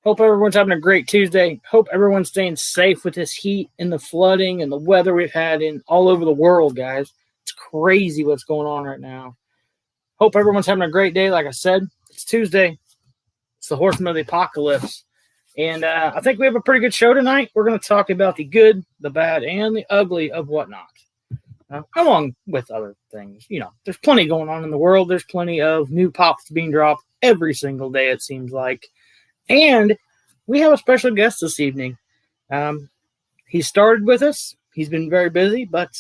Hope everyone's having a great Tuesday. Hope everyone's staying safe with this heat and the flooding and the weather we've had in all over the world, guys. It's crazy what's going on right now. Hope everyone's having a great day. Like I said, it's Tuesday. It's the Horseman of the Apocalypse. And I think we have a pretty good show tonight. We're going to talk about the good, the bad, and the ugly of whatnot. Along with other things. You know, there's plenty going on in the world. There's plenty of new pops being dropped every single day, it seems like. And we have a special guest this evening. He started with us. He's been very busy, but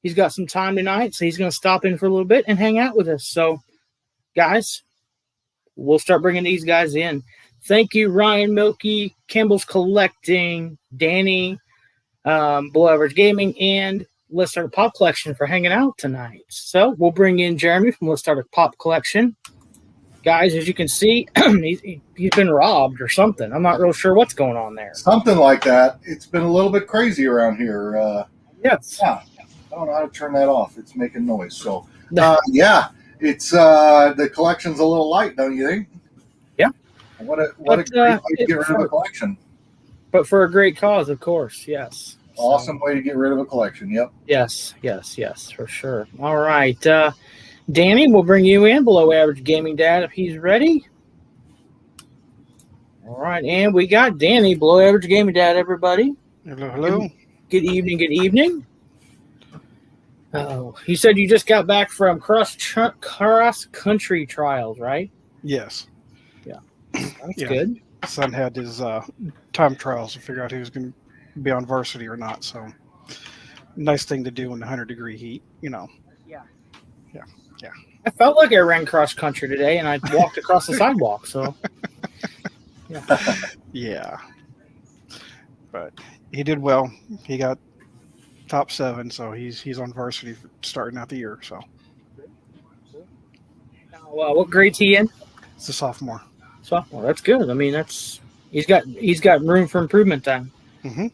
he's got some time tonight, so he's going to stop in for a little bit and hang out with us. So, guys, we'll start bringing these guys in. Thank you, Ryan Milky, Campbell's Collecting, Danny, Below Average Gaming, and Let's Start a Pop Collection for hanging out tonight. So we'll bring in Jeremy from Let's Start a Pop Collection. Guys, as you can see, he's been robbed or something. I'm not real sure what's going on there. Something like that. It's been a little bit crazy around here. Yes. Yeah. I don't know how to turn that off. It's making noise. So, yeah, it's the collection's a little light, don't you think? Yeah. What a great way to get rid of a collection. But for a great cause, of course. Yes. Awesome way to get rid of a collection. Yep. Yes, for sure. All right. Danny, we'll bring you in, Below Average Gaming Dad, if he's ready. All right. And we got Danny, Below Average Gaming Dad, everybody. Hello. Good evening. Oh, you said you just got back from cross country trials, right? Yes. Yeah. That's good. Son had his time trials to figure out who was going to be on varsity or not. So nice thing to do in the 100-degree heat, you know. Yeah. Yeah. I felt like I ran cross country today, and I walked across the sidewalk. So. Yeah. Yeah. But he did well. He got top 7, so he's on varsity starting out the year. So. What grade's he in? It's a sophomore. Sophomore. That's good. I mean, he's got room for improvement then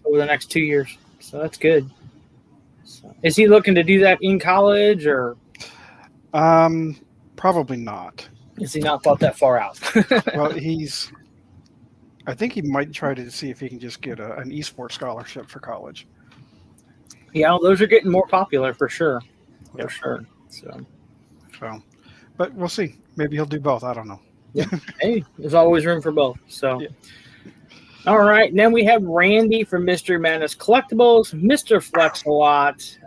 over the next 2 years. So that's good. So, is he looking to do that in college or? Probably not. Is he not thought that far out? Well, I think he might try to see if he can just get an esports scholarship for college. Yeah, those are getting more popular for sure. Yeah. For sure. So, but we'll see. Maybe he'll do both. I don't know. Yeah. Hey, there's always room for both. So, yeah. All right. And then we have Randy from Mystery Madness Collectibles, Mr. Flex a lot.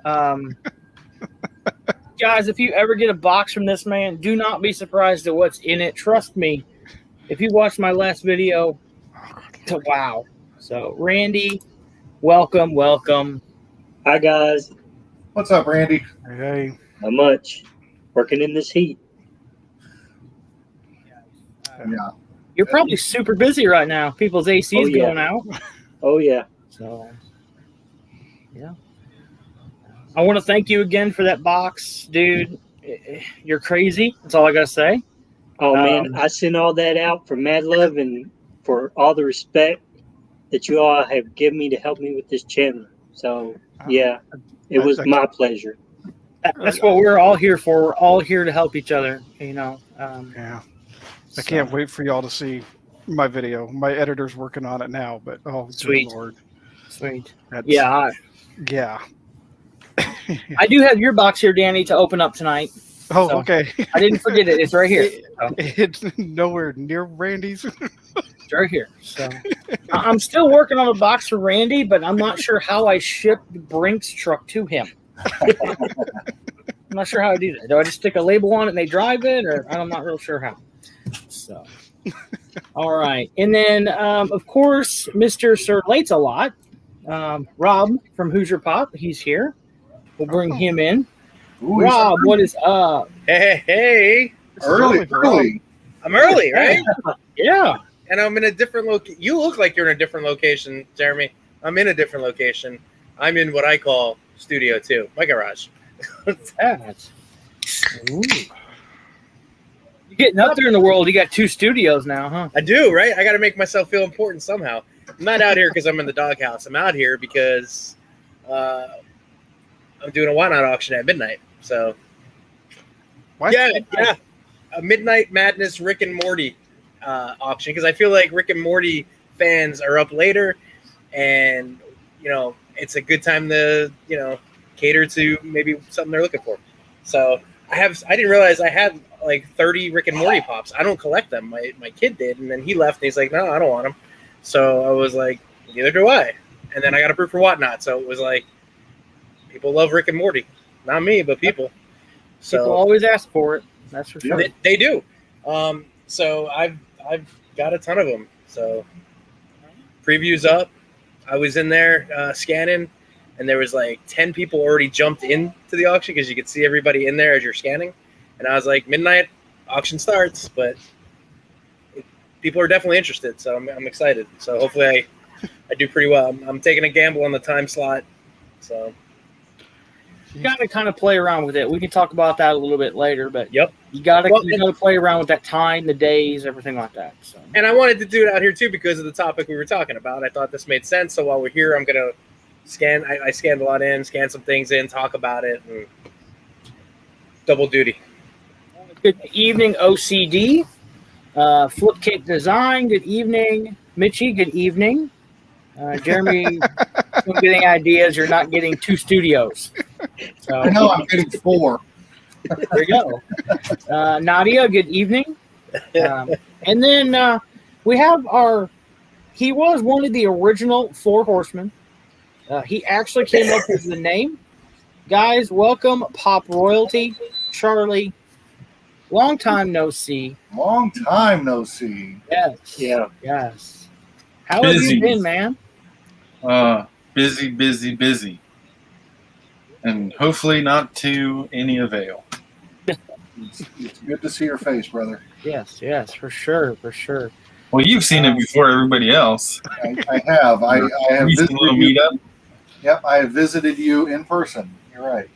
Guys, if you ever get a box from this man, do not be surprised at what's in it. Trust me. If you watched my last video, wow. So, Randy, welcome. Hi, guys. What's up, Randy? Hey. Not much. Working in this heat. Yeah. You're probably super busy right now. People's AC is going out. Oh, yeah. So, yeah. I want to thank you again for that box, dude. You're crazy. That's all I got to say. Oh, man. I sent all that out for mad love and for all the respect that you all have given me to help me with this channel. So, yeah, it was my pleasure. That's what we're all here for. We're all here to help each other, you know. Yeah. I can't wait for y'all to see my video. My editor's working on it now, but sweet. Good Lord. Sweet. Yeah. I do have your box here, Danny, to open up tonight. Oh, so okay. I didn't forget it. It's right here. It's nowhere near Randy's. It's right here. So I'm still working on a box for Randy, but I'm not sure how I ship the Brinks truck to him. I'm not sure how I do that. Do I just stick a label on it and they drive it, or I'm not real sure how. So, all right. And then, of course, Mr. Sir Lates a lot. Rob from Hoosier Pop, he's here. We'll bring him in. Ooh, Rob, what is up? Hey. Early. I'm early, right? Yeah. And I'm in a different location. You look like you're in a different location, Jeremy. I'm in a different location. I'm in what I call Studio 2, my garage. What's that? Ooh. You're getting up there in the world. You got 2 studios now, huh? I do, right? I got to make myself feel important somehow. I'm not out here because I'm in the doghouse. I'm out here because I'm doing a Why Not auction at midnight. So, What? yeah. A Midnight Madness Rick and Morty auction because I feel like Rick and Morty fans are up later, and it's a good time to cater to maybe something they're looking for. So I didn't realize I had like 30 Rick and Morty pops. I don't collect them. My kid did, and then he left and he's like, no, I don't want them. So I was like, neither do I. And then I got approved for Whatnot. So it was like, people love Rick and Morty. Not me, but people. So people always ask for it. That's for sure. They do. So I've got a ton of them. So previews up. I was in there scanning, and there was like 10 people already jumped into the auction because you could see everybody in there as you're scanning. And I was like, midnight auction starts, but people are definitely interested, so I'm excited. So hopefully I do pretty well. I'm taking a gamble on the time slot. So you got to kind of play around with it. We can talk about that a little bit later, but yep, you got to play around with that time, the days, everything like that. So. And I wanted to do it out here too because of the topic we were talking about. I thought this made sense. So while we're here, I'm gonna scan. I scanned a lot in, scan some things in, talk about it, and double duty. Good evening, OCD. Flipcake Design, good evening. Mitchie, good evening. Jeremy, I'm getting ideas. You're not getting 2 studios. So, I know I'm getting 4. there you go. Nadia, good evening. And then we have he was one of the original 4 Horsemen. He actually came up with the name. Guys, welcome Pop Royalty, Charlie. Long time no see. Long time no see. Yes. Yeah. Yes. How have you been, man? Busy. And hopefully not to any avail. It's good to see your face, brother. Yes, for sure. Well, you've seen it before everybody else. I have. I have Recent visited little you. meetup. Yep, I have visited you in person. You're right.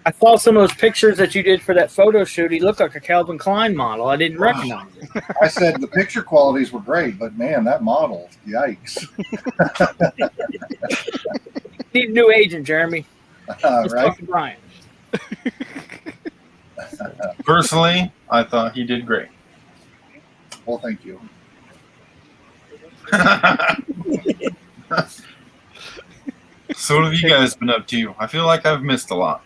I saw some of those pictures that you did for that photo shoot. He looked like a Calvin Klein model. I didn't recognize it. I said the picture qualities were great, but man, that model, yikes. Need a new agent, Jeremy. Let's Right? talk to Brian. Personally, I thought he did great. Well, thank you. So what have you guys been up to? I feel like I've missed a lot.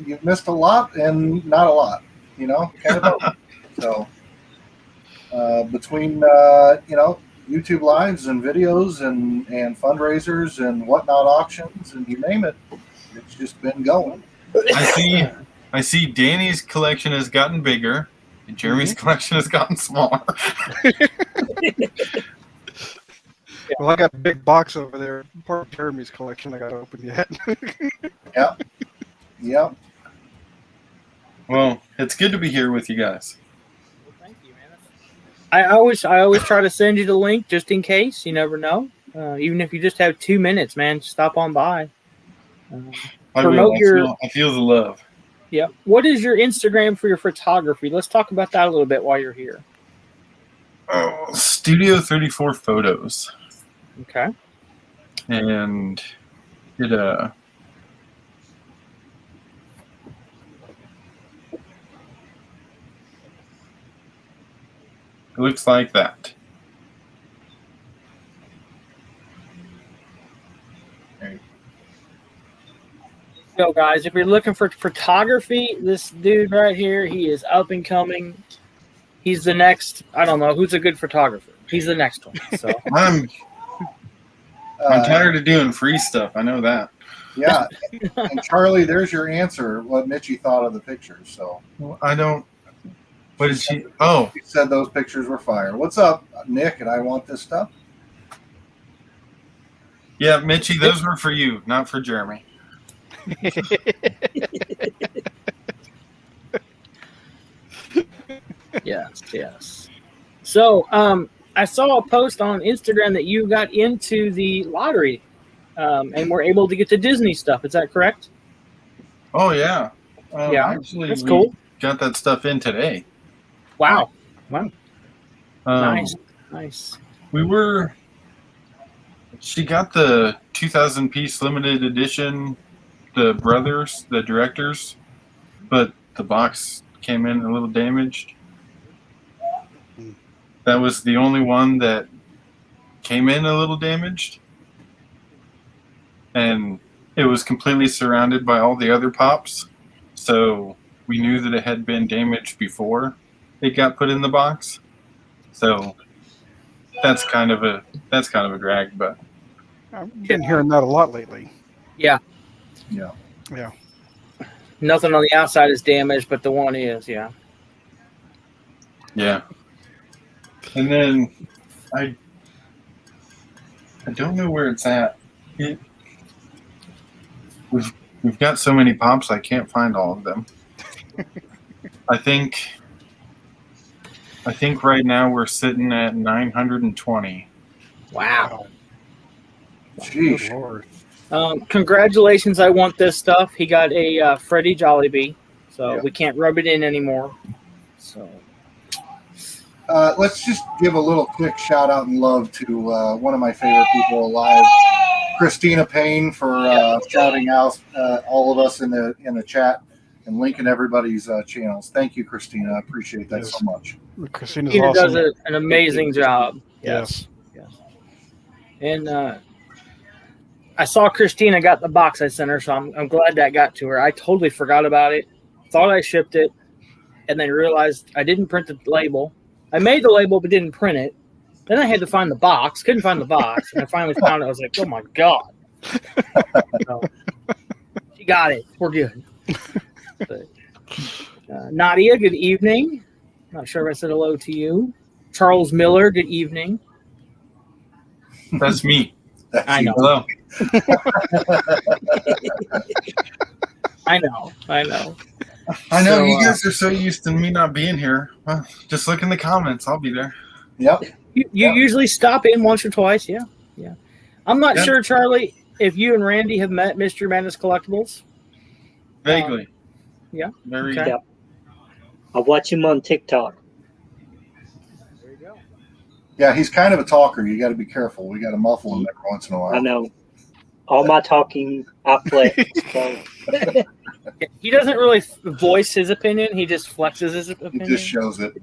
You've missed a lot and not a lot, kind of both. So between YouTube lives and videos and fundraisers and whatnot auctions and you name it, it's just been going. I see Danny's collection has gotten bigger and Jeremy's collection has gotten smaller. Well, I got a big box over there. Part of Jeremy's collection I got to open yet. Yep. Well, it's good to be here with you guys. Well, thank you, man. I always try to send you the link just in case. You never know. Even if you just have 2 minutes, man, stop on by. I feel the love. Yeah. What is your Instagram for your photography? Let's talk about that a little bit while you're here. Oh, Studio 34 Photos. Okay. And it looks like that. So, guys, if you're looking for photography, this dude right here, he is up and coming. He's the next. I don't know who's a good photographer. He's the next one. So I'm tired of doing free stuff. I know that. Yeah. And Charlie, there's your answer. What Mitchie thought of the pictures. So Well, I don't. What did she? Oh, he said those pictures were fire. What's up, Nick? And I want this stuff. yeah, Mitchie, those were for you, not for Jeremy. yes. So I saw a post on Instagram that you got into the lottery and were able to get the Disney stuff. Is that correct? Oh yeah. Yeah, Actually, that's we cool. got that stuff in today. Wow. Nice. Nice. She got the 2,000 piece limited edition, the brothers, the directors, but the box came in a little damaged. That was the only one that came in a little damaged. And it was completely surrounded by all the other pops. So we knew that it had been damaged before it got put in the box. So that's kind of a drag, but I've been hearing that a lot lately. Yeah. Yeah. Yeah. Nothing on the outside is damaged, but the one is, yeah. yeah. And then I don't know where it's at. We've got so many pops, I can't find all of them. I think right now we're sitting at 920. Wow. Good Sheesh. Lord. Congratulations, I want this stuff. He got a Freddie Jollibee, so Yeah. we can't rub it in anymore. So Let's just give a little quick shout out and love to one of my favorite people alive, Christina Payne, for shouting out all of us in the chat and linking everybody's channels. Thank you, Christina. I appreciate that so much. Christina's Tina awesome. does an amazing job. Yes. And I saw Christina got the box I sent her, so I'm glad that got to her. I totally forgot about it. Thought I shipped it, and then realized I didn't print the label. I made the label but didn't print it. Then I had to find the box. Couldn't find the box, and I finally found it. I was like, "Oh my god!" So, she got it. We're good. But, Nadia, good evening. Not sure if I said hello to you. Charles Miller, good evening. That's me. I know. Hello. I know. I know So, you guys are so used to me not being here. Well, just look in the comments. I'll be there. Yep. You usually stop in once or twice, yeah. I'm not sure, Charlie, if you and Randy have met Mystery Madness Collectibles. Vaguely. Yeah. Very. Okay. Yeah. I watch him on TikTok. There you go. Yeah, he's kind of a talker. You got to be careful. We got to muffle him every once in a while. I know. All my talking, I flex. So. He doesn't really voice his opinion. He just flexes his He opinion. just shows it.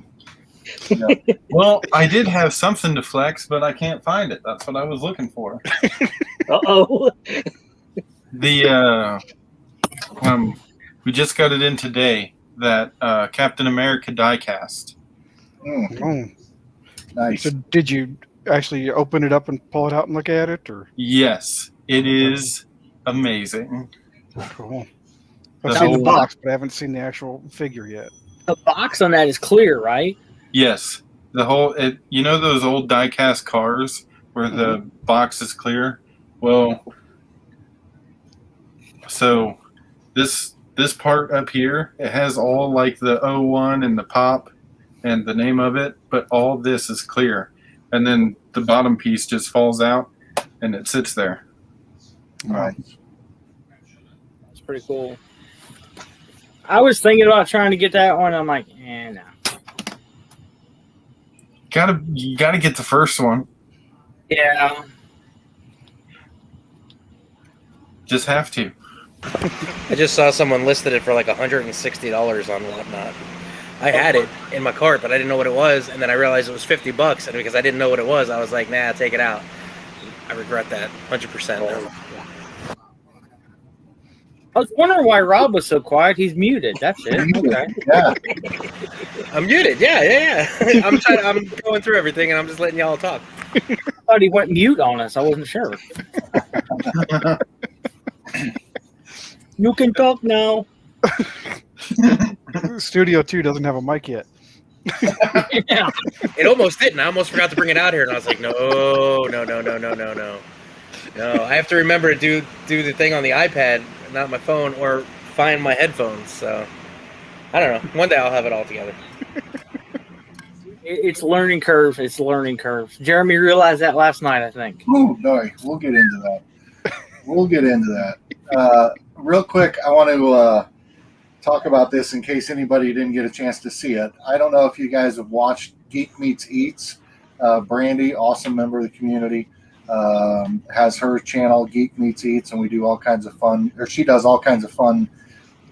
Yeah. Well, I did have something to flex, but I can't find it. That's what I was looking for. Uh-oh. The we just got it in today. That Captain America diecast. Mm, Oh. nice. So did you actually open it up and pull it out and look at it, or? Yes, it is amazing. Cool. The I've seen the whole- box, but I haven't seen the actual figure yet. The box on that is clear, right? Yes, the whole. You know those old diecast cars where the box is clear. Well, so this part up here, it has all like the 01 and the pop and the name of it, but all this is clear, and then the bottom piece just falls out and it sits there. Right. It's pretty cool. I was thinking about trying to get that one. I'm like, no. You gotta get the first one. Yeah. Just have to. I just saw someone listed it for like $160 on Whatnot. I had it in my cart, but I didn't know what it was, and then I realized it was $50, and because I didn't know what it was, I was like, nah, take it out. I regret that 100% now. I was wondering why Rob was so quiet. He's muted. That's it. Okay. Yeah. I'm muted. Yeah. I'm going through everything, and I'm just letting y'all talk. I thought he went mute on us. I wasn't sure. You can talk now. Studio 2 doesn't have a mic yet. Yeah. It almost didn't. I almost forgot to bring it out here, and I was like, no. No, I have to remember to do the thing on the iPad, not my phone, or find my headphones. So I don't know. One day I'll have it all together. It's learning curve. It's learning curve. Jeremy realized that last night, I think. Ooh, no, we'll get into that. Real quick, I want to talk about this in case anybody didn't get a chance to see it. I don't know if you guys have watched Geek Meets Eats. Brandy, awesome member of the community, has her channel, Geek Meets Eats, and we do all kinds of fun, or she does all kinds of fun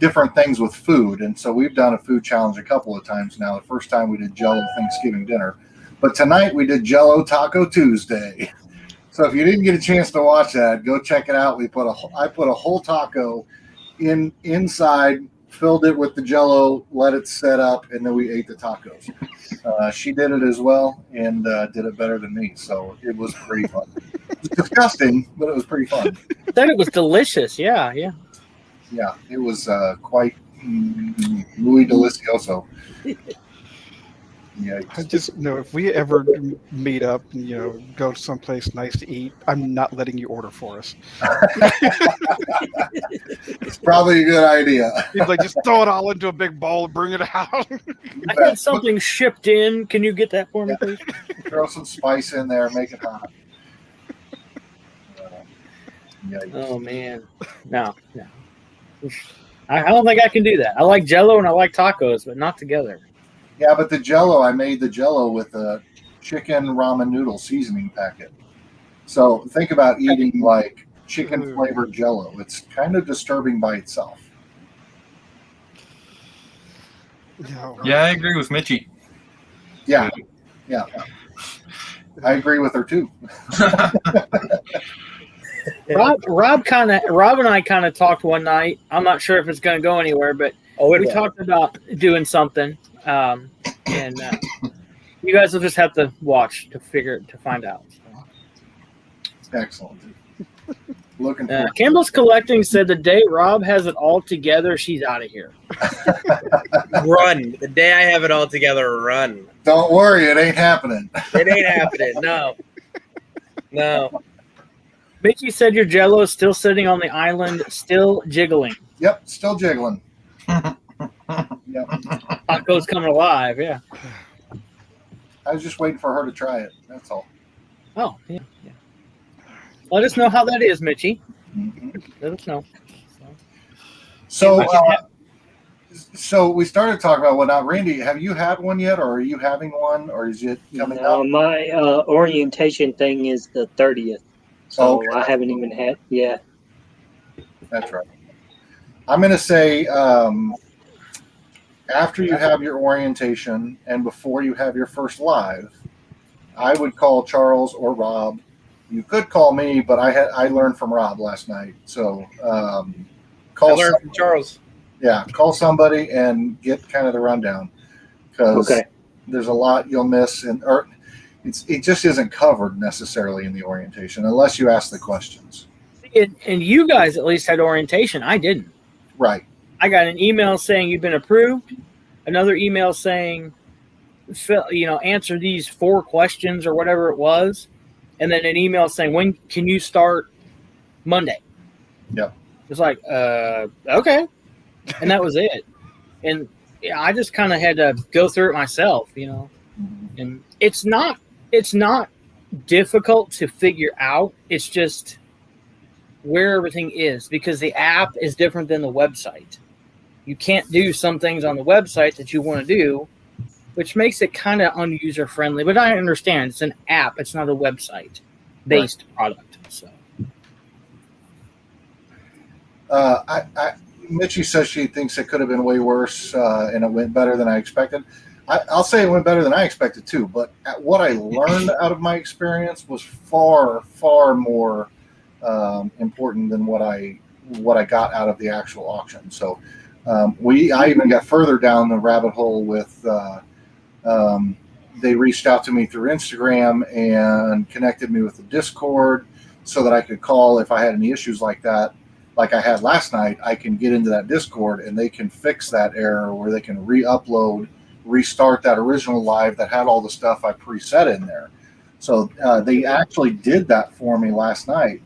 different things with food. And so we've done a food challenge a couple of times now. The first time we did Jell-O Thanksgiving dinner, but tonight we did Jell-O Taco Tuesday. So if you didn't get a chance to watch that, go check it out. I put a whole taco inside, filled it with the Jell-O, let it set up, and then we ate the tacos. She did it as well and did it better than me. So it was pretty fun. It was disgusting, but it was pretty fun. Said it was delicious. Yeah. Yeah, it was quite muy delicioso. Yeah, I just if we ever meet up and go someplace nice to eat, I'm not letting you order for us. it's probably a good idea. He's like, just throw it all into a big bowl and bring it out. I had something shipped in. Can you get that for me, please? Throw some spice in there, make it hot. Oh man, no. I don't think I can do that. I like Jell-O and I like tacos, but not together. Yeah, but the Jell-O, I made the Jell-O with a chicken ramen noodle seasoning packet. So think about eating like chicken flavored Jell-O. It's kind of disturbing by itself. No. Yeah, I agree with Mitchie. Yeah. I agree with her too. Rob and I kind of talked one night. I'm not sure if it's going to go anywhere, but we talked about doing something. And you guys will just have to watch to find out. Excellent. Looking for Campbell's Collecting said the day Rob has it all together, she's out of here. Run. The day I have it all together, run. Don't worry, it ain't happening. It ain't happening. No. Mickey said your Jell-O is still sitting on the island, still jiggling. Yep, still jiggling. Yep. Taco's coming alive, yeah. I was just waiting for her to try it. That's all. Oh, yeah. Let us know how that is, Mitchie. Mm-hmm. Let us know. So we started talking about whatnot. Randy, have you had one yet, or are you having one, or is it coming up? My orientation thing is the 30th. So Okay. I haven't even had, That's right. I'm going to say after you have your orientation and before you have your first live, I would call Charles or Rob. You could call me, but I learned from Rob last night. So I learned from Charles. Yeah, call somebody and get kind of the rundown because there's a lot you'll miss, or it just isn't covered necessarily in the orientation unless you ask the questions. And you guys at least had orientation. I didn't. Right. I got an email saying you've been approved. Another email saying, answer these 4 questions or whatever it was. And then an email saying, when can you start Monday? Yep. It's like, okay. And that was it. And I just kind of had to go through it myself, And it's not difficult to figure out. It's just where everything is, because the app is different than the website. You can't do some things on the website that you want to do, which makes it kind of user friendly. But I understand it's an app; it's not a website based product. So, Mitchie says she thinks it could have been way worse, and it went better than I expected. I'll say it went better than I expected too. But what I learned out of my experience was far, far more important than what I got out of the actual auction. So I even got further down the rabbit hole with they reached out to me through Instagram and connected me with the Discord so that I could call if I had any issues like that, like I had last night. I can get into that Discord and they can fix that error, where they can re-upload, restart that original live that had all the stuff I preset in there. So they actually did that for me last night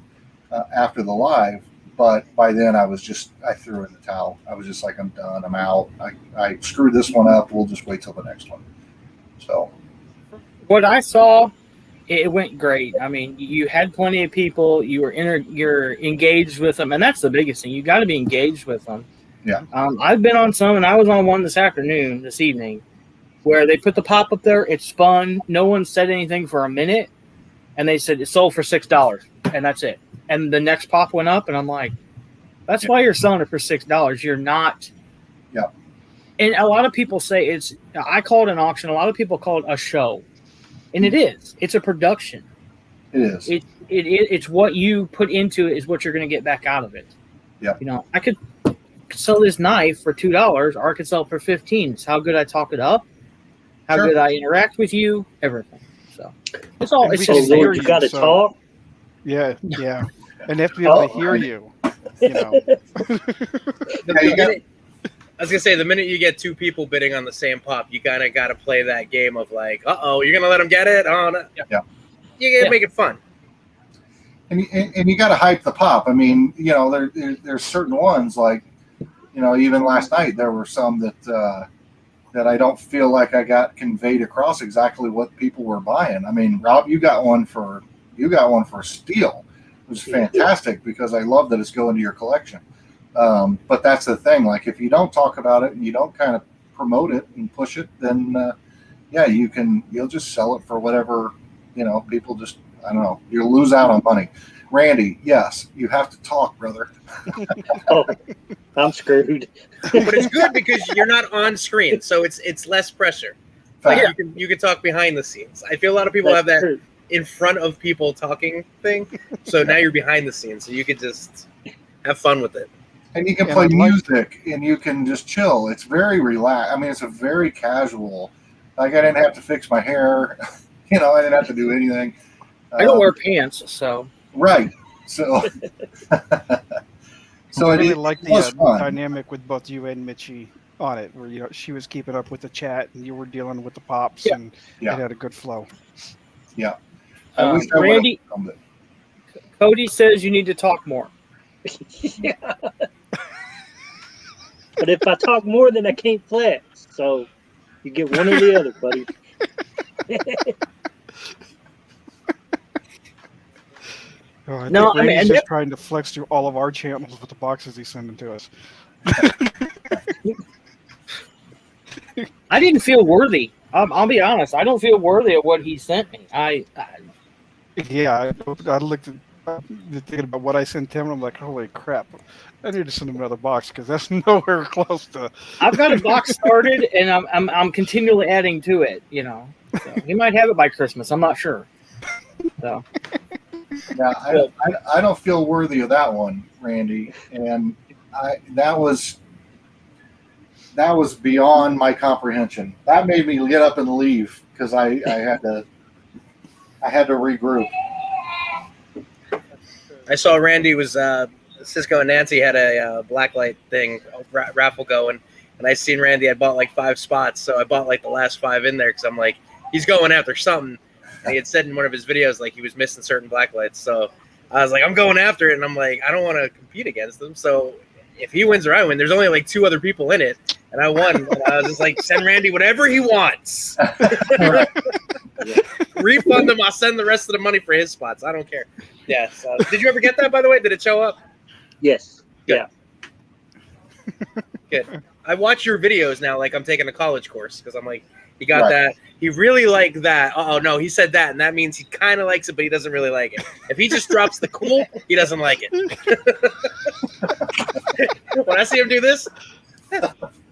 after the live. But by then I threw in the towel. I was just like, I'm done. I'm out. I screwed this one up. We'll just wait till the next one. So what I saw, it went great. I mean, you had plenty of people. You're engaged with them, and that's the biggest thing. You got to be engaged with them. Yeah. I've been on some, and I was on one this evening, where they put the pop up there. It spun. No one said anything for a minute, and they said it sold for $6, and that's it. And the next pop went up, and I'm like, That's why you're selling it for $6. You're not. Yeah. And a lot of people say it's. I call it an auction. A lot of people call it a show, and it is. It's a production. It is. It's what you put into it is what you're going to get back out of it. Yeah. You know, I could sell this knife for $2, or I could sell it for $15. It's how good I talk it up, how Sure. good I interact with you, everything. So it's all. And It's we just can hear Lord, you got to so- talk. Yeah, and they have to be able to hear you. You know, I was gonna say, the minute you get two people bidding on the same pop, you kind of got to play that game of like, you're gonna let them get it? Oh, no. Yeah. You gotta make it fun. And you got to hype the pop. I mean, you know, there's certain ones like, you know, even last night there were some that I don't feel like I got conveyed across exactly what people were buying. I mean, Rob, you got one for steel. It was fantastic because I love that it's going to your collection. But that's the thing. Like, if you don't talk about it and you don't kind of promote it and push it, then you'll just sell it for whatever, you know, people just, I don't know, you'll lose out on money. Randy, yes, you have to talk, brother. Oh, I'm screwed. But it's good because you're not on screen, so it's less pressure. Like you can talk behind the scenes. I feel a lot of people have that True. in front of people talking thing. So now you're behind the scenes, so you can just have fun with it. And you can play music and you can just chill. It's very relaxed. I mean, it's a very casual. Like, I didn't have to fix my hair. You know, I didn't have to do anything. I don't wear pants, so. Right. So. So I really it like was the fun. dynamic with both you and Mitchie on it, where, you know, she was keeping up with the chat and you were dealing with the pops, and it had a good flow. Yeah. I wish I would've Randy, filmed it. Cody says you need to talk more. Yeah. But if I talk more, then I can't flex. So you get one or the other, buddy. I No, think I mean, Randy's and just trying to flex through all of our channels with the boxes he's sending to us. I didn't feel worthy. I'll be honest. I don't feel worthy of what he sent me. I looked at thinking about what I sent him, and I'm like, holy crap! I need to send him another box because that's nowhere close to. I've got a box started, and I'm continually adding to it. You know, so he might have it by Christmas. I'm not sure. So Yeah, I don't feel worthy of that one, Randy, and that was beyond my comprehension. That made me get up and leave because I had to regroup. I saw Randy was Cisco and Nancy had a blacklight thing raffle going, and I seen Randy had bought like 5 spots, so I bought like the last 5 in there because I'm like, he's going after something. And he had said in one of his videos like he was missing certain blacklights, so I was like, I'm going after it, and I'm like, I don't want to compete against him, so if he wins or I win, there's only like 2 other people in it, and I won. And I was just like, send Randy whatever he wants. Refund him. I'll send the rest of the money for his spots. I don't care. Yeah. So, did you ever get that, by the way? Did it show up? Yes. Good. Yeah. Good. I watch your videos now like I'm taking a college course because I'm like, he got that. He really liked that. Oh, no, he said that, and that means he kind of likes it, but he doesn't really like it. If he just drops the cool, he doesn't like it. When I see him do this,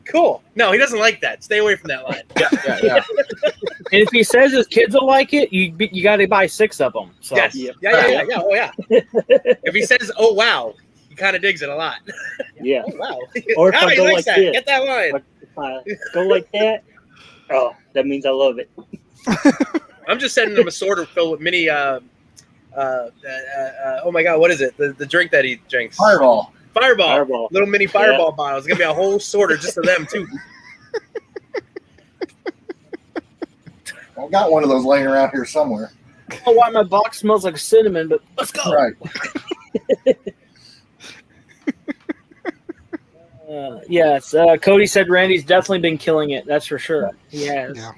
cool. No, he doesn't like that. Stay away from that line. yeah. And if he says his kids will like it, you got to buy 6 of them. So. Yes. Yeah. Oh, yeah. If he says, oh, wow, he kind of digs it a lot. Yeah. Oh, wow. Or if How I he go likes like that. this. Get that line. Like, if I go like that, oh, that means I love it. I'm just sending him a sorter filled with mini, oh my God, what is it? The drink that he drinks. Fireball. Fireball. Little mini Fireball bottles. It's going to be a whole sorter just for them, too. I got one of those laying around here somewhere. I don't know why my box smells like cinnamon, but let's go. Right. Yes, Cody said Randy's definitely been killing it. That's for sure. He has. Yeah.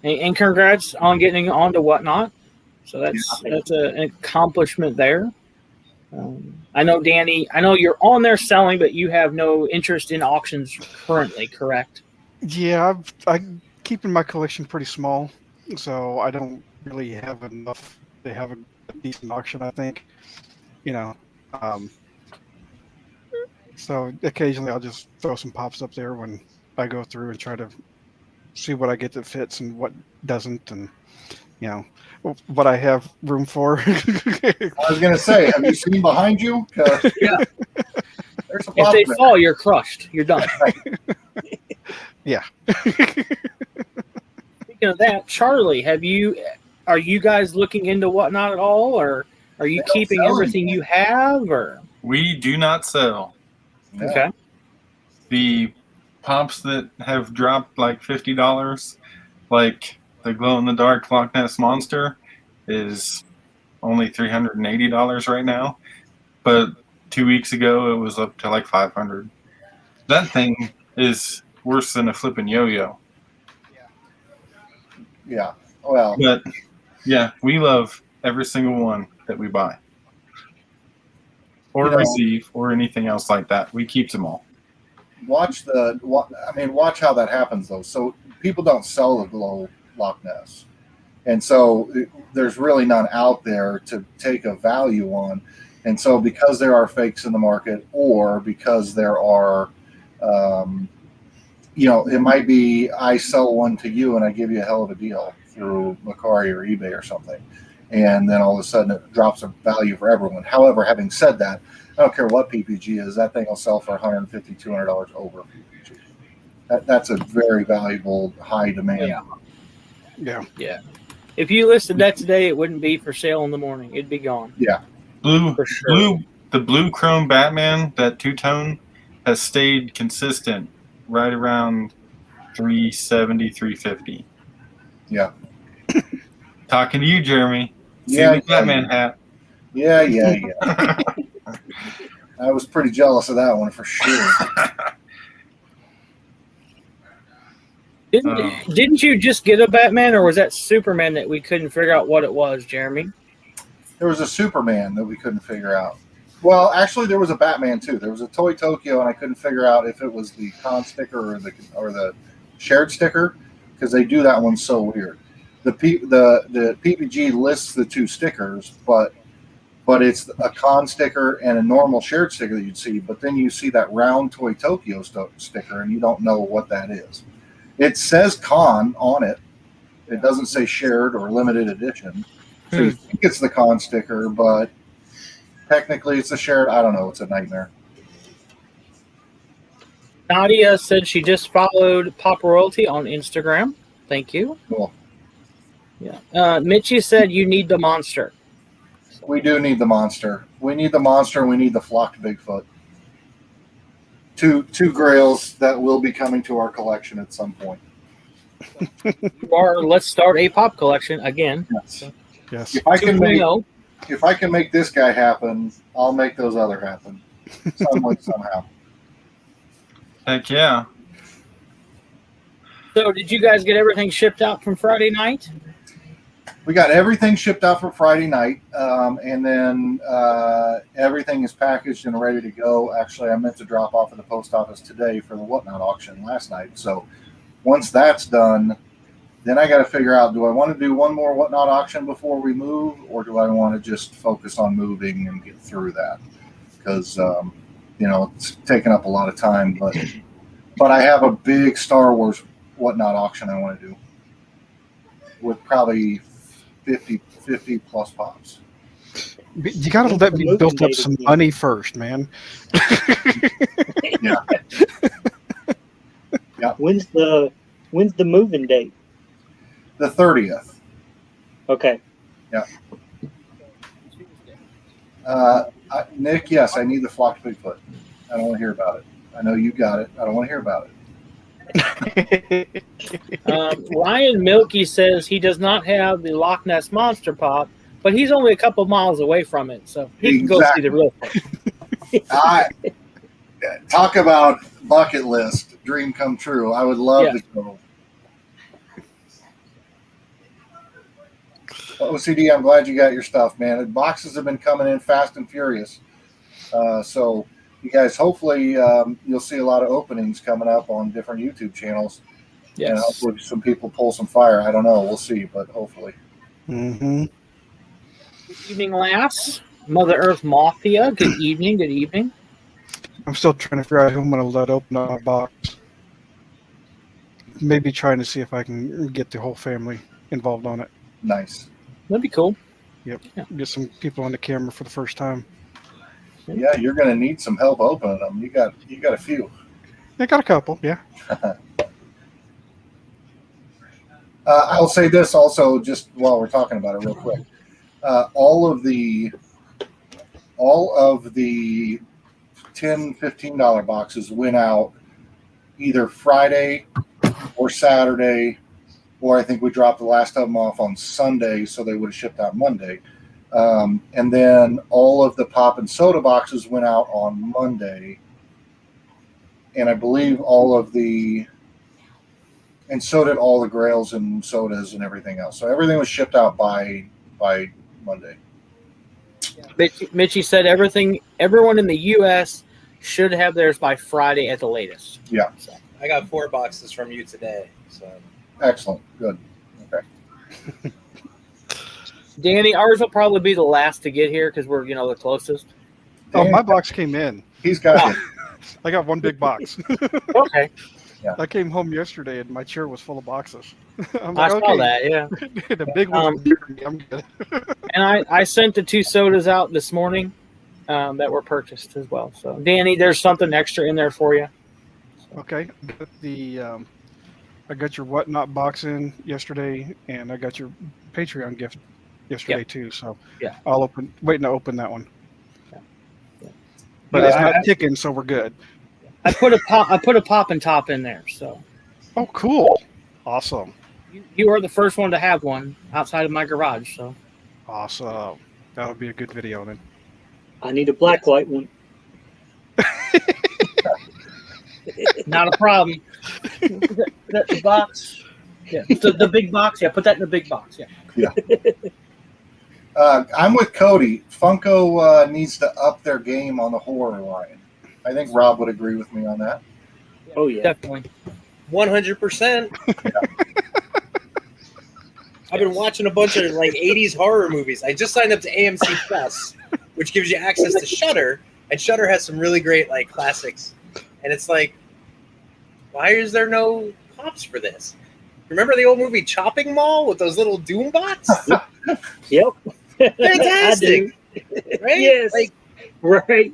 And congrats on getting on to Whatnot. So that's an accomplishment there. I know, Danny, I know you're on there selling, but you have no interest in auctions currently, correct? Yeah, I'm keeping my collection pretty small, so I don't really have enough to have a decent auction, I think. You know, So occasionally I'll just throw some pops up there when I go through and try to see what I get that fits and what doesn't, and what I have room for. I was going to say, have you seen behind you? Yeah. There's a If pop they there. fall, you're crushed. You're done. Yeah. Speaking of that, Charlie, are you guys looking into Whatnot at all, or are you They don't keeping sell everything anymore. you have, or We do not sell. Yeah. okay? The pops that have dropped like $50, like the glow in the dark Loch Ness Monster, is only $380 right now. But 2 weeks ago, it was up to like $500. That thing is worse than a flipping yo-yo. Yeah. Well, But yeah, we love every single one that we buy or receive or anything else like that. We keep them all. watch how that happens though. So people don't sell the glow Loch Ness, and so there's really none out there to take a value on. And so because there are fakes in the market, or because there are, it might be I sell one to you and I give you a hell of a deal through Macari or eBay or something, and then all of a sudden it drops a value for everyone. However, having said that, I don't care what PPG is, that thing will sell for $150, $200 over PPG. That's a very valuable, high demand. Yeah. If you listed that today, it wouldn't be for sale in the morning. It'd be gone. Yeah. For sure. The blue chrome Batman, that two-tone, has stayed consistent right around $370, $350. Yeah. Talking to you, Jeremy. See Yeah, the Batman hat. Yeah. I was pretty jealous of that one for sure. Didn't you just get a Batman, or was that Superman that we couldn't figure out what it was, Jeremy? There was a Superman that we couldn't figure out. Well, actually, there was a Batman too. There was a Toy Tokyo, and I couldn't figure out if it was the con sticker or the shared sticker, because they do that one so weird. The PPG lists the two stickers, but it's a con sticker and a normal shared sticker that you'd see. But then you see that round Toy Tokyo sticker, and you don't know what that is. It says con on it. It doesn't say shared or limited edition. So you think it's the con sticker, but technically it's a shared. I don't know. It's a nightmare. Nadia said she just followed Pop Royalty on Instagram. Thank you. Cool. Yeah. Mitchie said you need the monster. We do need the monster. We need the monster, and we need the flocked Bigfoot. Two grails that will be coming to our collection at some point. Or let's start a pop collection again. Yes. If I can 2.0. make this guy happen, I'll make those other happen. Some way, somehow. Heck yeah. So did you guys get everything shipped out from Friday night? We got everything shipped out for Friday night, and then everything is packaged and ready to go. Actually, I meant to drop off at the post office today for the Whatnot auction last night. So once that's done, then I got to figure out, do I want to do one more Whatnot auction before we move, or do I want to just focus on moving and get through that? Because, it's taking up a lot of time. But I have a big Star Wars Whatnot auction I want to do with probably 50 plus pops. You got to let me build up some money first, man. Yeah. Yeah. When's the moving date? The 30th. Okay. Yeah. Nick, yes, I need the flocked Bigfoot. I don't want to hear about it. I know you got it. I don't want to hear about it. Ryan Milky says he does not have the Loch Ness Monster Pop, but he's only a couple miles away from it, so he can go see the real thing. Talk about bucket list, dream come true. I would love to go. OCD, I'm glad you got your stuff, man. The boxes have been coming in fast and furious. So you guys, hopefully you'll see a lot of openings coming up on different YouTube channels. Yes. And hopefully some people pull some fire. I don't know. We'll see, but hopefully. Mm-hmm. Good evening, lass. Mother Earth Mafia. Good evening. Good evening. I'm still trying to figure out who I'm going to let open up my box. Maybe trying to see if I can get the whole family involved on it. Nice. That'd be cool. Yep. Yeah. Get some people on the camera for the first time. Yeah, you're going to need some help opening them. You got a few. I got a couple, yeah. I'll say this also, just while we're talking about it, real quick. All of the $10, $15 boxes went out either Friday or Saturday, or I think we dropped the last of them off on Sunday, so they would have shipped out Monday. And then all of the pop and soda boxes went out on Monday. And I believe and so did all the grails and sodas and everything else. So everything was shipped out by Monday. Mitchie said everyone in the U.S. should have theirs by Friday at the latest. Yeah. So. I got 4 boxes from you today. So Excellent. Good. Okay. Danny, ours will probably be the last to get here because we're the closest. Oh, my box came in. He's got it. I got one big box. Okay. Yeah. I came home yesterday and my chair was full of boxes. I'm I saw that, yeah. The big one. I'm good. And I sent the 2 sodas out this morning that were purchased as well. So, Danny, there's something extra in there for you. Okay. I got your whatnot box in yesterday, and I got your Patreon gift yesterday too. So Yeah. I'll waiting to open that one. Yeah. But it's not ticking, so we're good. I put a pop and top in there. So. Oh, cool! Awesome. You are the first one to have one outside of my garage. So. Awesome. That would be a good video then. I need a black light one. Not a problem. The box. Yeah. The big box. Yeah. Put that in the big box. Yeah. I'm with Cody. Funko needs to up their game on the horror line. I think Rob would agree with me on that. Oh yeah, Definitely. 100%. I've been watching a bunch of 80s horror movies. I just signed up to AMC Plus, which gives you access to Shudder, and Shudder has some really great classics. And it's why is there no pops for this? Remember the old movie Chopping Mall with those little Doom bots? Yep. Fantastic. Right? Yes. Right.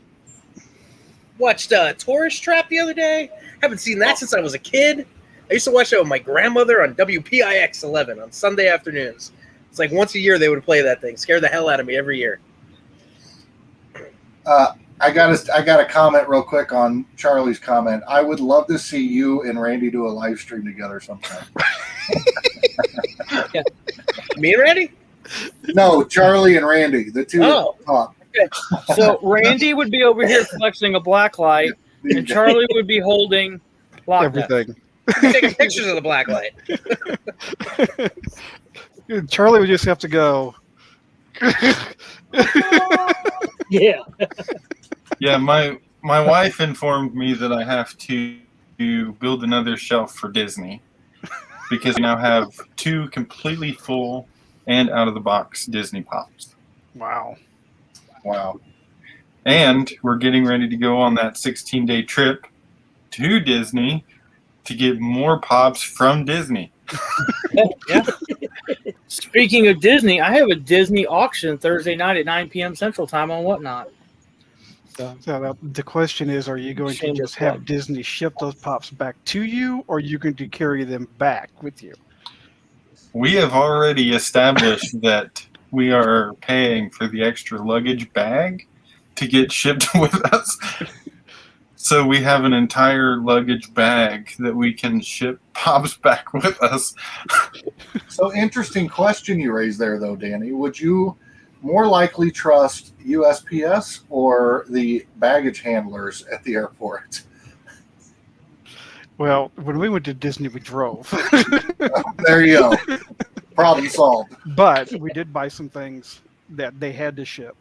Watched Tourist Trap the other day. Haven't seen that since I was a kid. I used to watch that with my grandmother on WPIX 11 on Sunday afternoons. It's once a year they would play that thing. Scared the hell out of me every year. I got a comment real quick on Charlie's comment. I would love to see you and Randy do a live stream together sometime. Yeah. Me and Randy? No, Charlie and Randy, the two top. So Randy would be over here flexing a black light, and Charlie would be holding Everything. Taking pictures of the black light. Charlie would just have to go. Yeah. Yeah, my wife informed me that I have to build another shelf for Disney because we now have 2 completely full and out of the box Disney pops. Wow. And we're getting ready to go on that 16-day trip to Disney to get more pops from Disney. Yeah. Speaking of Disney, I have a Disney auction Thursday night at 9 p.m. Central Time on Whatnot. So the question is, are you going to just have Disney ship those pops back to you, or are you going to carry them back with you? We have already established that we are paying for the extra luggage bag to get shipped with us. So we have an entire luggage bag that we can ship pops back with us. So interesting question you raised there, though, Danny. Would you more likely trust USPS or the baggage handlers at the airport? Well, when we went to Disney, we drove. There you go. Problem solved. But we did buy some things that they had to ship.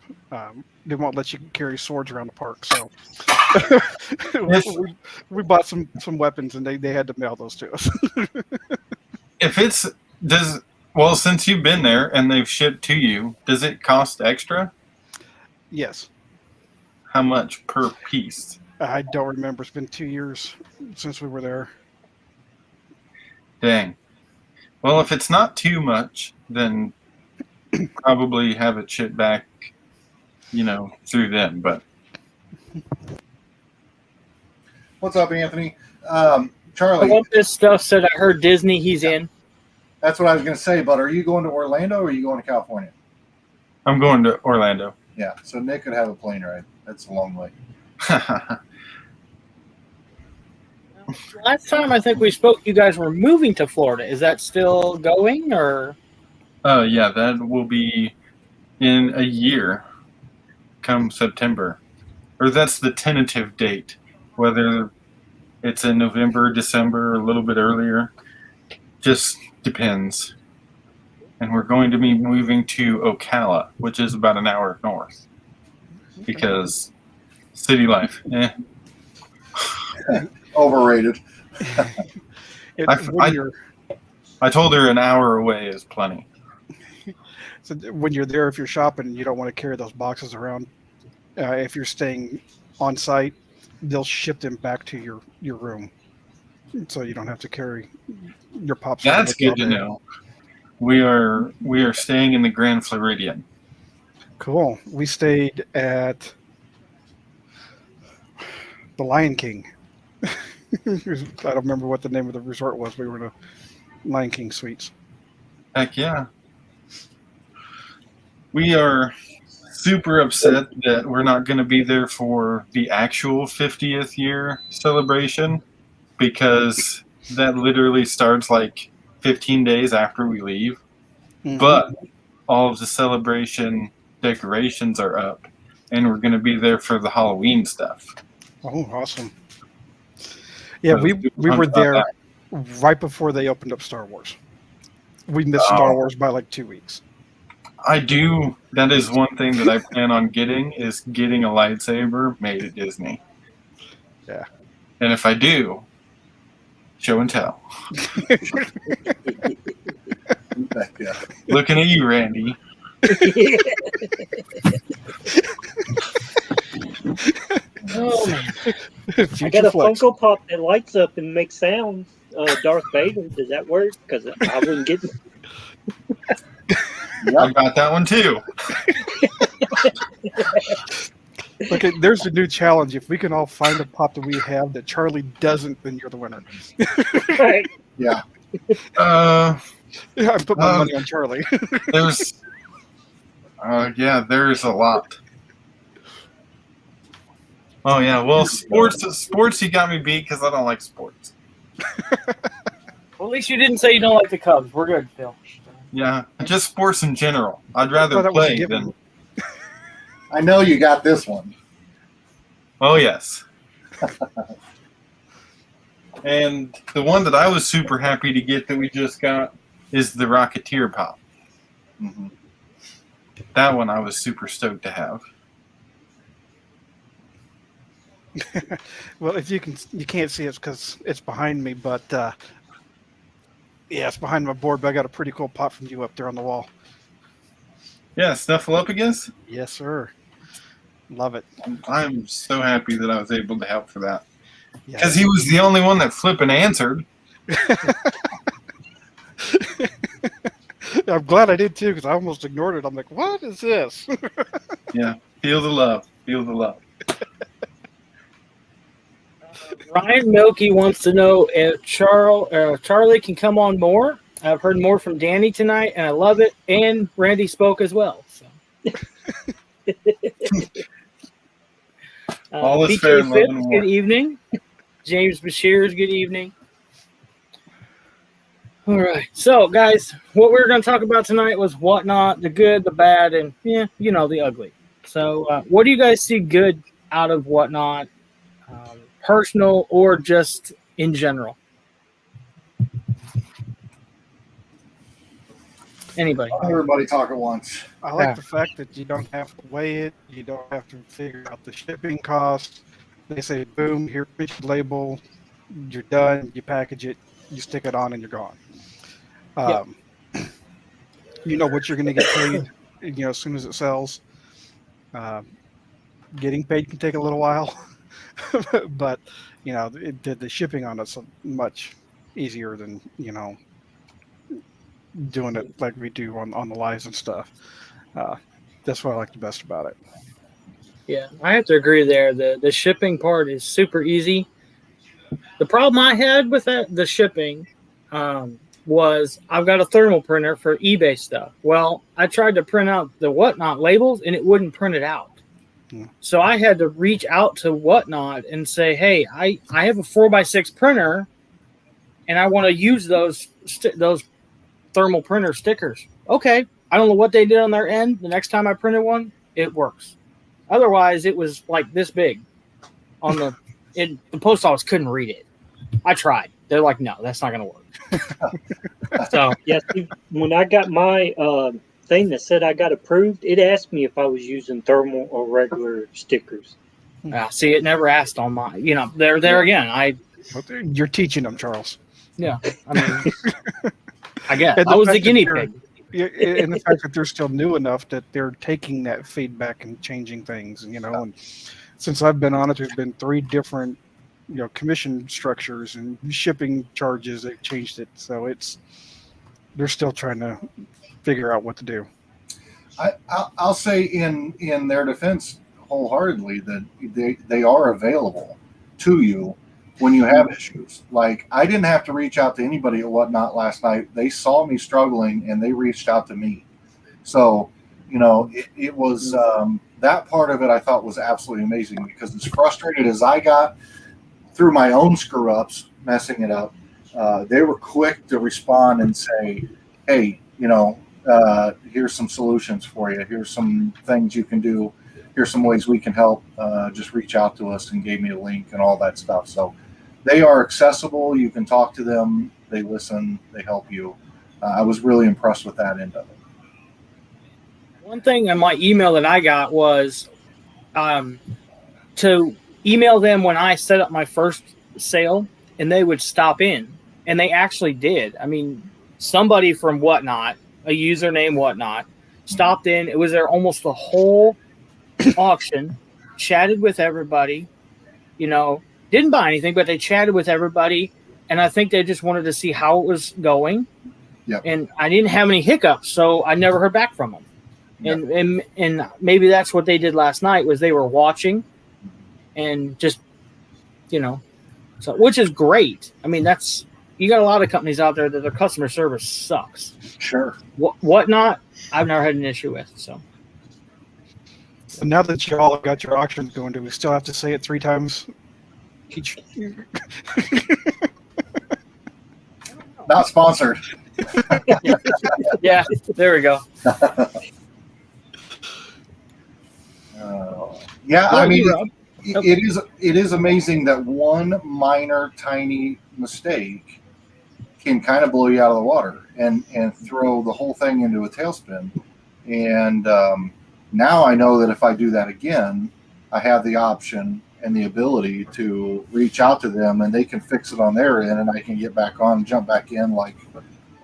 They won't let you carry swords around the park, so we bought some weapons, and they had to mail those to us. Since you've been there and they've shipped to you, does it cost extra? Yes. How much per piece? I don't remember. It's been 2 years since we were there. Dang. Well, if it's not too much, then probably have it shipped back, through them. But What's up, Anthony? I Charlie, want this stuff said I heard Disney he's in. that's what I was going to say, but are you going to Orlando or are you going to California? I'm going to Orlando. Yeah, so Nick could have a plane ride. That's a long way. Last time I think we spoke, you guys were moving to Florida. Is that still going, or? Yeah, that will be in a year, come September. Or that's the tentative date. Whether it's in November, December, or a little bit earlier, just depends. And we're going to be moving to Ocala, which is about an hour north. Because city life, Overrated. I told her an hour away is plenty. So when you're there, if you're shopping and you don't want to carry those boxes around, if you're staying on site, they'll ship them back to your room, so you don't have to carry your pops. That's good to know. We are staying in the Grand Floridian. Cool. We stayed at the Lion King. I don't remember what the name of the resort was. We were in a Lion King Suites. Heck yeah. We are super upset that we're not going to be there for the actual 50th year celebration, because that literally starts like 15 days after we leave. Mm-hmm. But all of the celebration decorations are up, and we're going to be there for the Halloween stuff. Oh, awesome. Yeah, we were there right before they opened up Star Wars. We missed Star Wars by like 2 weeks. I do. That is one thing that I plan on getting, is getting a lightsaber made at Disney. Yeah. And if I do, show and tell. Yeah. Looking at you, Randy. Oh, I got a Funko Pop that lights up and makes sounds. Darth Vader, does that work? Because I wouldn't get. I got that one too. Okay, there's a new challenge. If we can all find a pop that we have that Charlie doesn't, then you're the winner. Right. Yeah. I put my money on Charlie. There's a lot. Oh yeah, well, sports you got me beat because I don't like sports. Well, at least you didn't say you don't like the Cubs. We're good, Phil. Yeah, just sports in general. I'd rather play than. I know you got this one. Oh yes. And the one that I was super happy to get that we just got is the Rocketeer Pop. Mm-hmm. That one I was super stoked to have. Well, if you can't see it because it's behind me, but it's behind my board. But I got a pretty cool pop from you up there on the wall. Yeah, Snuffleupagus? Yes, sir. Love it. I'm so happy that I was able to help for that. Because he was the only one that flipping answered. I'm glad I did too, because I almost ignored it. I'm like, what is this? Yeah, feel the love. Feel the love. Ryan Milky wants to know if Charlie can come on more. I've heard more from Danny tonight, and I love it. And Randy spoke as well. So. All is BK fair in love and war. Good evening. James Bashir's good evening. All right. So, guys, what we were going to talk about tonight was whatnot, the good, the bad, and, the ugly. So, what do you guys see good out of whatnot? Personal or just in general? Anybody? Everybody talk at once. I like the fact that you don't have to weigh it. You don't have to figure out the shipping costs. They say, boom, here's your label. You're done. You package it. You stick it on, and you're gone. You know what you're going to get paid, as soon as it sells. Getting paid can take a little while. But the shipping on it's much easier than doing it like we do on the lives and stuff. That's what I like the best about it. Yeah, I have to agree there. The shipping part is super easy. The problem I had with the shipping, was I've got a thermal printer for eBay stuff. Well, I tried to print out the Whatnot labels and it wouldn't print it out. So I had to reach out to Whatnot and say, hey, I have a 4x6 printer and I want to use those thermal printer stickers. Okay. I don't know what they did on their end. The next time I printed one, it works. Otherwise, it was like this big on the post office couldn't read it. I tried. They're like, no, that's not going to work. So yeah, when I got my thing that said I got approved, it asked me if I was using thermal or regular stickers. See, it never asked on my. There again. You're teaching them, Charles. Yeah, I mean, I guess I was the guinea pig. And the fact that they're still new enough that they're taking that feedback and changing things, and since I've been on it, there's been 3 different, commission structures and shipping charges. They've changed it, so they're still trying to figure out what to do. I'll say in their defense wholeheartedly that they are available to you when you have issues. Like, I didn't have to reach out to anybody at Whatnot last night. They saw me struggling and they reached out to me. So, it was that part of it I thought was absolutely amazing, because as frustrated as I got through my own screw ups, messing it up, they were quick to respond and say, hey, here's some solutions for you. Here's some things you can do. Here's some ways we can help. Just reach out to us, and gave me a link and all that stuff. So they are accessible. You can talk to them. They listen. They help you. I was really impressed with that end of it. One thing in my email that I got was to email them when I set up my first sale, and they would stop in. And they actually did. I mean, somebody from Whatnot, a username Whatnot, stopped in. It was there almost the whole auction, chatted with everybody, didn't buy anything, but they chatted with everybody, and I think they just wanted to see how it was going. Yep. And I didn't have any hiccups, so I never heard back from them. Yep. And maybe that's what they did last night, was they were watching and just, so, which is great. I mean, you got a lot of companies out there that their customer service sucks. Sure. Whatnot, I've never had an issue with, so. So now that you all got your auctions going, do we still have to say it 3 times each? Not sponsored. Yeah, there we go. I mean, it is amazing that one minor, tiny mistake can kind of blow you out of the water and throw the whole thing into a tailspin. And now I know that if I do that again, I have the option and the ability to reach out to them, and they can fix it on their end, and I can get back on, jump back in like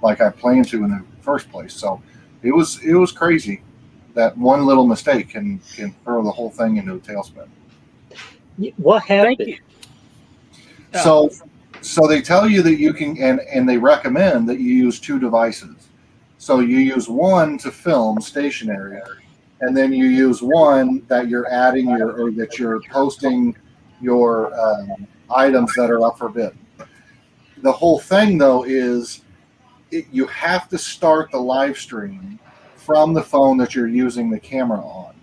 I planned to in the first place. So it was crazy that one little mistake can throw the whole thing into a tailspin. What happened? So they tell you that you can, and they recommend that you use 2 devices. So you use one to film stationary, and then you use one that you're adding or that you're posting your items that are up for bid. The whole thing, though, is you have to start the live stream from the phone that you're using the camera on.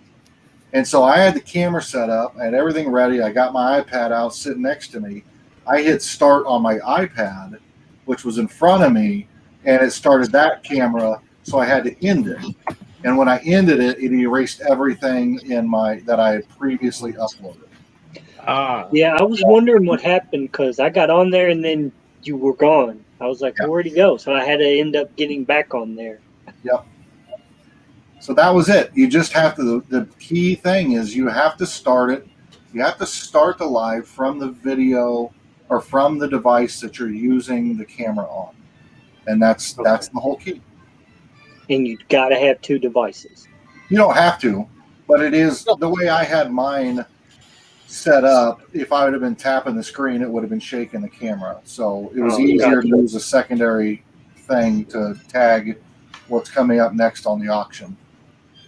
And so I had the camera set up, I had everything ready. I got my iPad out sitting next to me. I hit start on my iPad, which was in front of me, and it started that camera, so I had to end it. And when I ended it, it erased everything that I had previously uploaded. Yeah, I was wondering what happened, because I got on there and then you were gone. I was like, where'd he go? So I had to end up getting back on there. Yep. So that was it. You just have to, the key thing is you have to start it. You have to start the live from the video or from the device that you're using the camera on. And that's the whole key. And you got to have 2 devices. You don't have to, but it is the way I had mine set up, if I would have been tapping the screen, it would have been shaking the camera. So it was Oh, easier gotcha. to use a secondary thing to tag what's coming up next on the auction.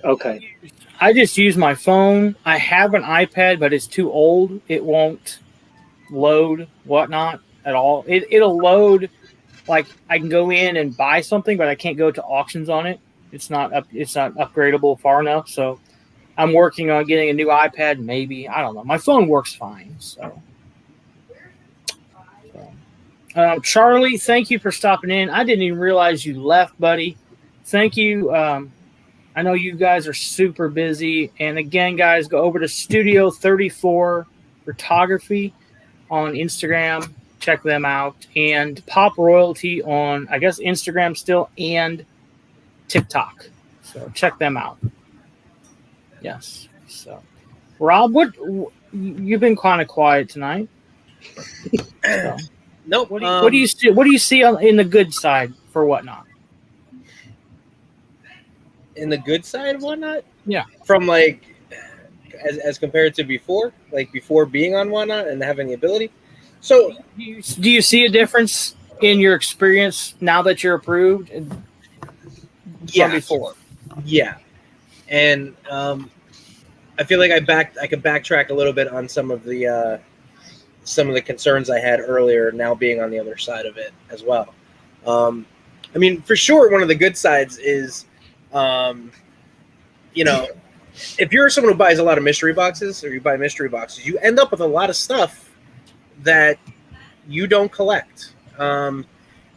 Okay. I just use my phone. I have an iPad, but it's too old. It won't load whatnot at all. It'll load, like I can go in and buy something, but I can't go to auctions on it. It's not upgradable far enough. So I'm working on getting a new iPad. Maybe, I don't know. My phone works fine. So. Charlie, thank you for stopping in. I didn't even realize you left, buddy. Thank you. I know you guys are super busy. And again, guys, go over to Studio 34 Photography on Instagram. Check them out. And Pop Royalty on, I guess, Instagram still and TikTok. So check them out. Yes. So, Rob, you've been kind of quiet tonight. So. Nope. What do you see? What do you see in the good side for Whatnot? In the good side of Whatnot? Yeah. From like, as compared to before, like before being on Whatnot and having the ability. So, do you see a difference in your experience now that you're approved from before? Yeah, and I feel like I could backtrack a little bit on some of the concerns I had earlier, now being on the other side of it as well. I mean, for sure, one of the good sides is, you know, if you're someone who buys a lot of mystery boxes, or you buy mystery boxes, you end up with a lot of stuff that you don't collect.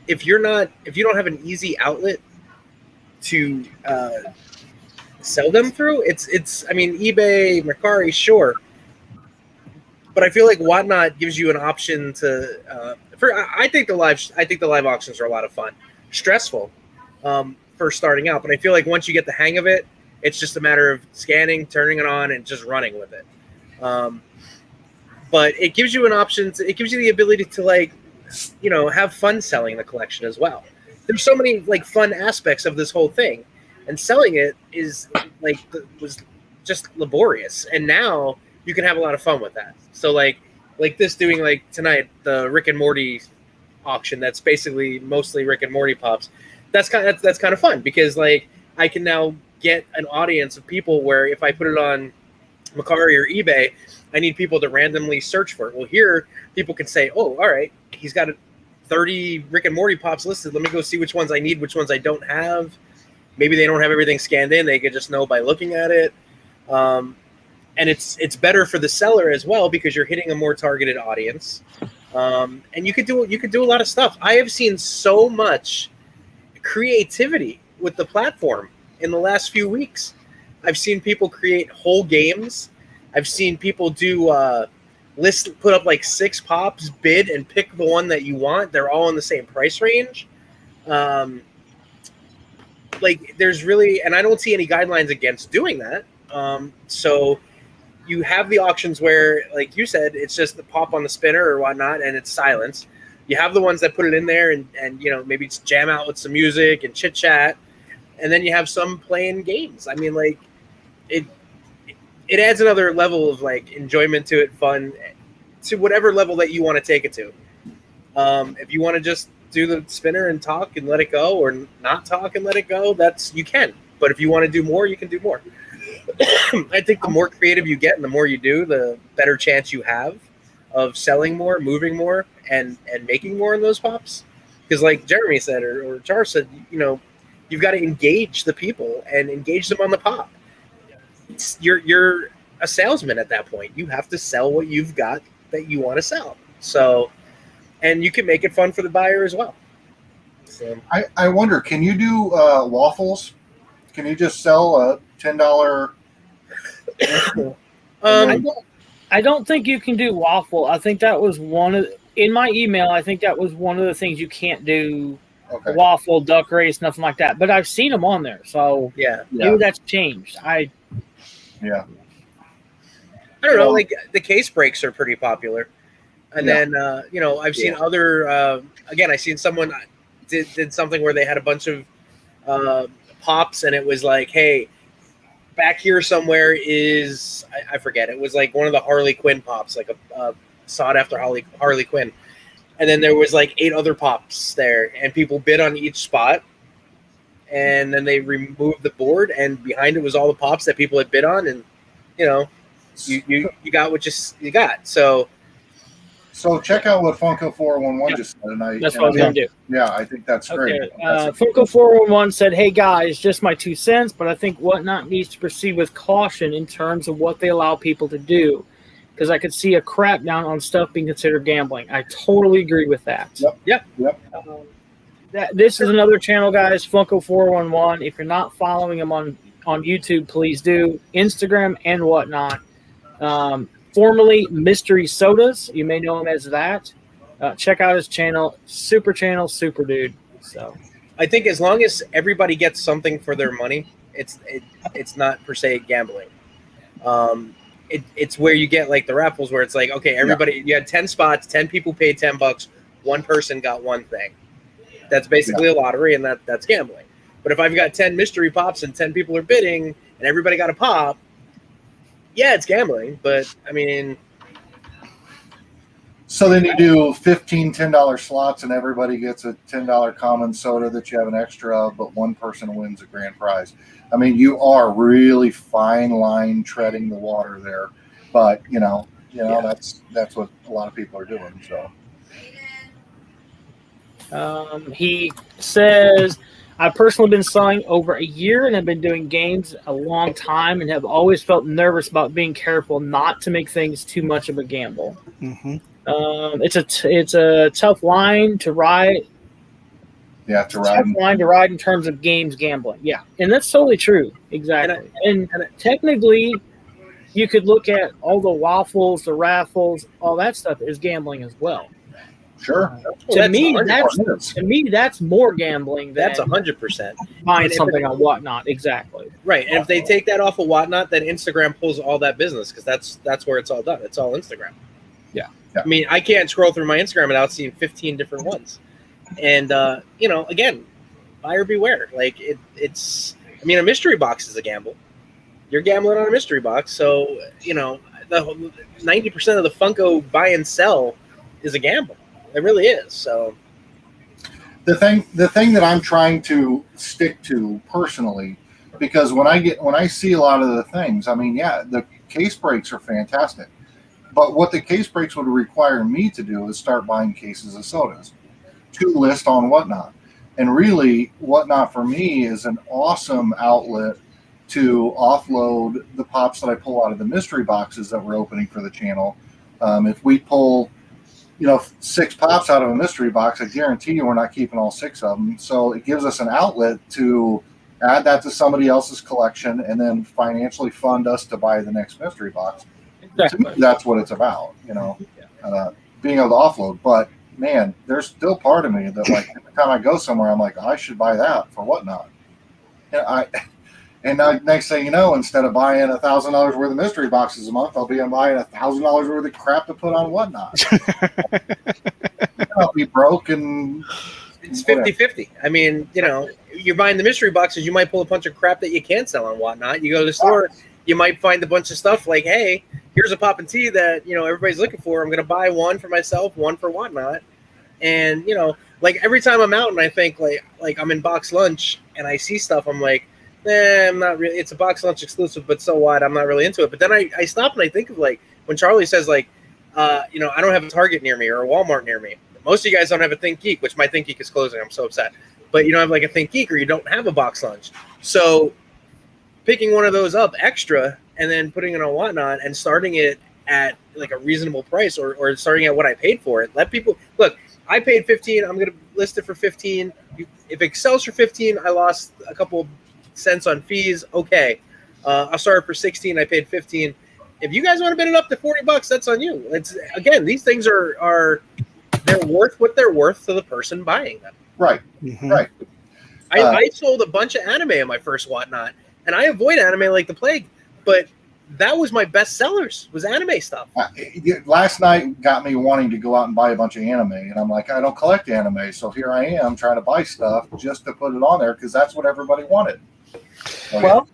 If you don't have an easy outlet to sell them through, it's I mean, eBay, Mercari, sure. But I feel like Whatnot gives you an option to. I think the live auctions are a lot of fun. Stressful for starting out, but I feel like once you get the hang of it, it's just a matter of scanning, turning it on, and just running with it. But it gives you an option. It gives you the ability to, like, you know, have fun selling the collection as well. There's so many like fun aspects of this whole thing, and selling it is was just laborious. And now you can have a lot of fun with that. So like this doing like tonight, the Rick and Morty auction, that's basically mostly Rick and Morty pops. That's kind of fun because like I can now get an audience of people where if I put it on Mercari or eBay, I need people to randomly search for it. Well, here people can say, oh, all right, he's got 30 Rick and Morty pops listed. Let me go see which ones I need, which ones I don't have. Maybe they don't have everything scanned in. They could just know by looking at it. And it's better for the seller as well because you're hitting a more targeted audience, and you could do a lot of stuff. I have seen so much creativity with the platform in the last few weeks. I've seen people create whole games. I've seen people do put up like 6 pops, bid, and pick the one that you want. They're all in the same price range. Like there's really, and I don't see any guidelines against doing that. So you have the auctions where, like you said, it's just the pop on the spinner or whatnot, and it's silence. You have the ones that put it in there and you know, maybe just jam out with some music and chit chat, and then you have some playing games. I mean, like it adds another level of like enjoyment to it, fun, to whatever level that you want to take it to. If you want to just do the spinner and talk and let it go, or not talk and let it go, you can. But if you want to do more, you can do more. I think the more creative you get and the more you do, the better chance you have of selling more, moving more, and making more in those pops. Because like Jeremy said, or Char said, you know, you've got to engage the people and engage them on the pop. You're a salesman at that point. You have to sell what you've got that you want to sell. So, and you can make it fun for the buyer as well. So, I wonder, can you do waffles? Can you just sell a $10? I don't think you can do waffle. I think that was in my email. I think that was one of the things you can't do. Okay. Waffle, duck race, nothing like that. But I've seen them on there, so yeah, maybe that's changed. I don't know. Like the case breaks are pretty popular, and then you know, I've seen other. Again, I seen someone did something where they had a bunch of pops, and it was like, hey, back here somewhere is I forget. It was like one of the Harley Quinn pops, like a sought after Harley Quinn. And then there was like 8 other pops there, and people bid on each spot. And then they removed the board, and behind it was all the pops that people had bid on, and you know, you got what you got. So check out what Funko 411 just said, and that's what I was going to do. Yeah, I think that's great. Okay. Funko 411 said, "Hey guys, just my 2 cents, but I think Whatnot needs to proceed with caution in terms of what they allow people to do, because I could see a crackdown on stuff being considered gambling." I totally agree with that. Yep. This is another channel, guys, Funko 411. If you're not following him on YouTube, please do. Instagram and Whatnot. Formerly Mystery Sodas. You may know him as that. Check out his channel. Super dude. So I think as long as everybody gets something for their money, it's not per se gambling. It's where you get like the raffles where it's like, okay, everybody, you had 10 spots, 10 people paid $10, one person got one thing. That's basically a lottery, and that's gambling. But if I've got 10 mystery pops and 10 people are bidding and everybody got a pop, yeah, it's gambling. But I mean, so then you do 15 $10 slots, and everybody gets a $10 common soda that you have an extra of, but one person wins a grand prize. I mean, you are really fine line treading the water there, but you know that's what a lot of people are doing. So. He says, "I've personally been selling over a year and have been doing games a long time and have always felt nervous about being careful not to make things too much of a gamble. Mm-hmm. It's a tough line to ride. Yeah, to ride in terms of games gambling. Yeah, and that's totally true. Exactly. And technically, you could look at all the waffles, the raffles, all that stuff is gambling as well. Sure. To me, that's more gambling than that's 100%. Buying something on Whatnot. Exactly. Right. And if they take that off of Whatnot, then Instagram pulls all that business, because that's where it's all done. It's all Instagram. Yeah. I mean, I can't scroll through my Instagram without seeing 15 different ones. And again, buyer beware. Like it's a mystery box is a gamble. You're gambling on a mystery box, so the 90% of the Funko buy and sell is a gamble. It really is. So the thing that I'm trying to stick to personally, because when I see a lot of the things, I mean, yeah, the case breaks are fantastic, but what the case breaks would require me to do is start buying cases of sodas to list on Whatnot. And really, Whatnot for me is an awesome outlet to offload the pops that I pull out of the mystery boxes that we're opening for the channel. If we pull 6 pops out of a mystery box, I guarantee you we're not keeping all 6 of them. So it gives us an outlet to add that to somebody else's collection and then financially fund us to buy the next mystery box. Exactly. To me, that's what it's about, being able to offload. But man, there's still part of me that, like, every time I go somewhere, I'm like, I should buy that for Whatnot. And next thing you know, instead of buying $1,000 worth of mystery boxes a month, I'll be buying $1,000 worth of crap to put on Whatnot. I'll be broke, and it's 50-50. I mean, you're buying the mystery boxes, you might pull a bunch of crap that you can't sell on Whatnot. You go to the store, you might find a bunch of stuff like, hey, here's a pop and tea that everybody's looking for. I'm going to buy one for myself, one for Whatnot. And like every time I'm out and I think like I'm in box lunch and I see stuff, I'm like, I'm not really. It's a box lunch exclusive, but so what? I'm not really into it. But then I stop and I think of, like, when Charlie says, like, I don't have a Target near me or a Walmart near me. Most of you guys don't have a Think Geek, which my Think Geek is closing. I'm so upset. But you don't have like a Think Geek, or you don't have a box lunch. So picking one of those up extra and then putting it on Whatnot and starting it at like a reasonable price, or starting at what I paid for it. Let people look. I paid $15. I'm going to list it for $15. If it sells for $15, I lost a couple cents on fees. Okay, I'll start for $16. I paid $15. If you guys want to bid it up to $40, that's on you. It's, again, these things are they're worth what they're worth to the person buying them. Right. Mm-hmm. Right. I sold a bunch of anime in my first Whatnot, and I avoid anime like the plague, but that was my best sellers, was anime stuff. Last night got me wanting to go out and buy a bunch of anime, and I'm like, I don't collect anime, so here I am trying to buy stuff just to put it on there because that's what everybody wanted. Well,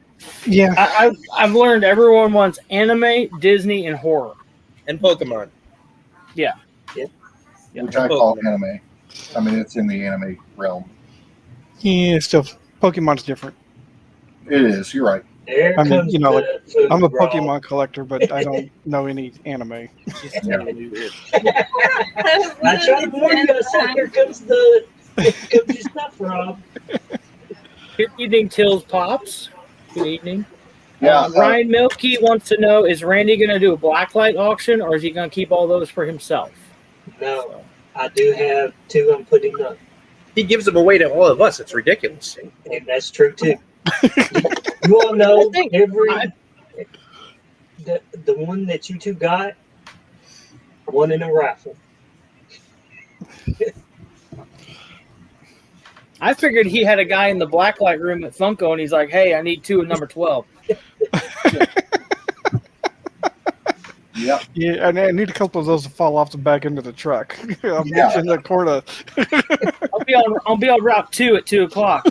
Yeah. I've learned everyone wants anime, Disney, and horror. And Pokemon. Yeah. Which I call anime. I mean, it's in the anime realm. Yeah, still, Pokemon's different. It is. You're right. There I mean, comes you know, the food, I'm a Rob. Pokemon collector, but I don't know any anime. I tried to warn you. I said, here comes your stuff, Rob. Good evening, Tills Pops. Good evening. Yeah. Ryan Milkey wants to know, is Randy going to do a blacklight auction, or is he going to keep all those for himself? No, I do have 2 I'm putting up. He gives them away to all of us. It's ridiculous. And that's true, too. You all know the one that you 2 got, won in a raffle. I figured he had a guy in the blacklight room at Funko, and he's like, hey, I need 2 of number 12. Yep. Yeah, and I need a couple of those to fall off the back end of the truck. I'm Yeah. in the corner. I'll be on Route 2 at 2 o'clock.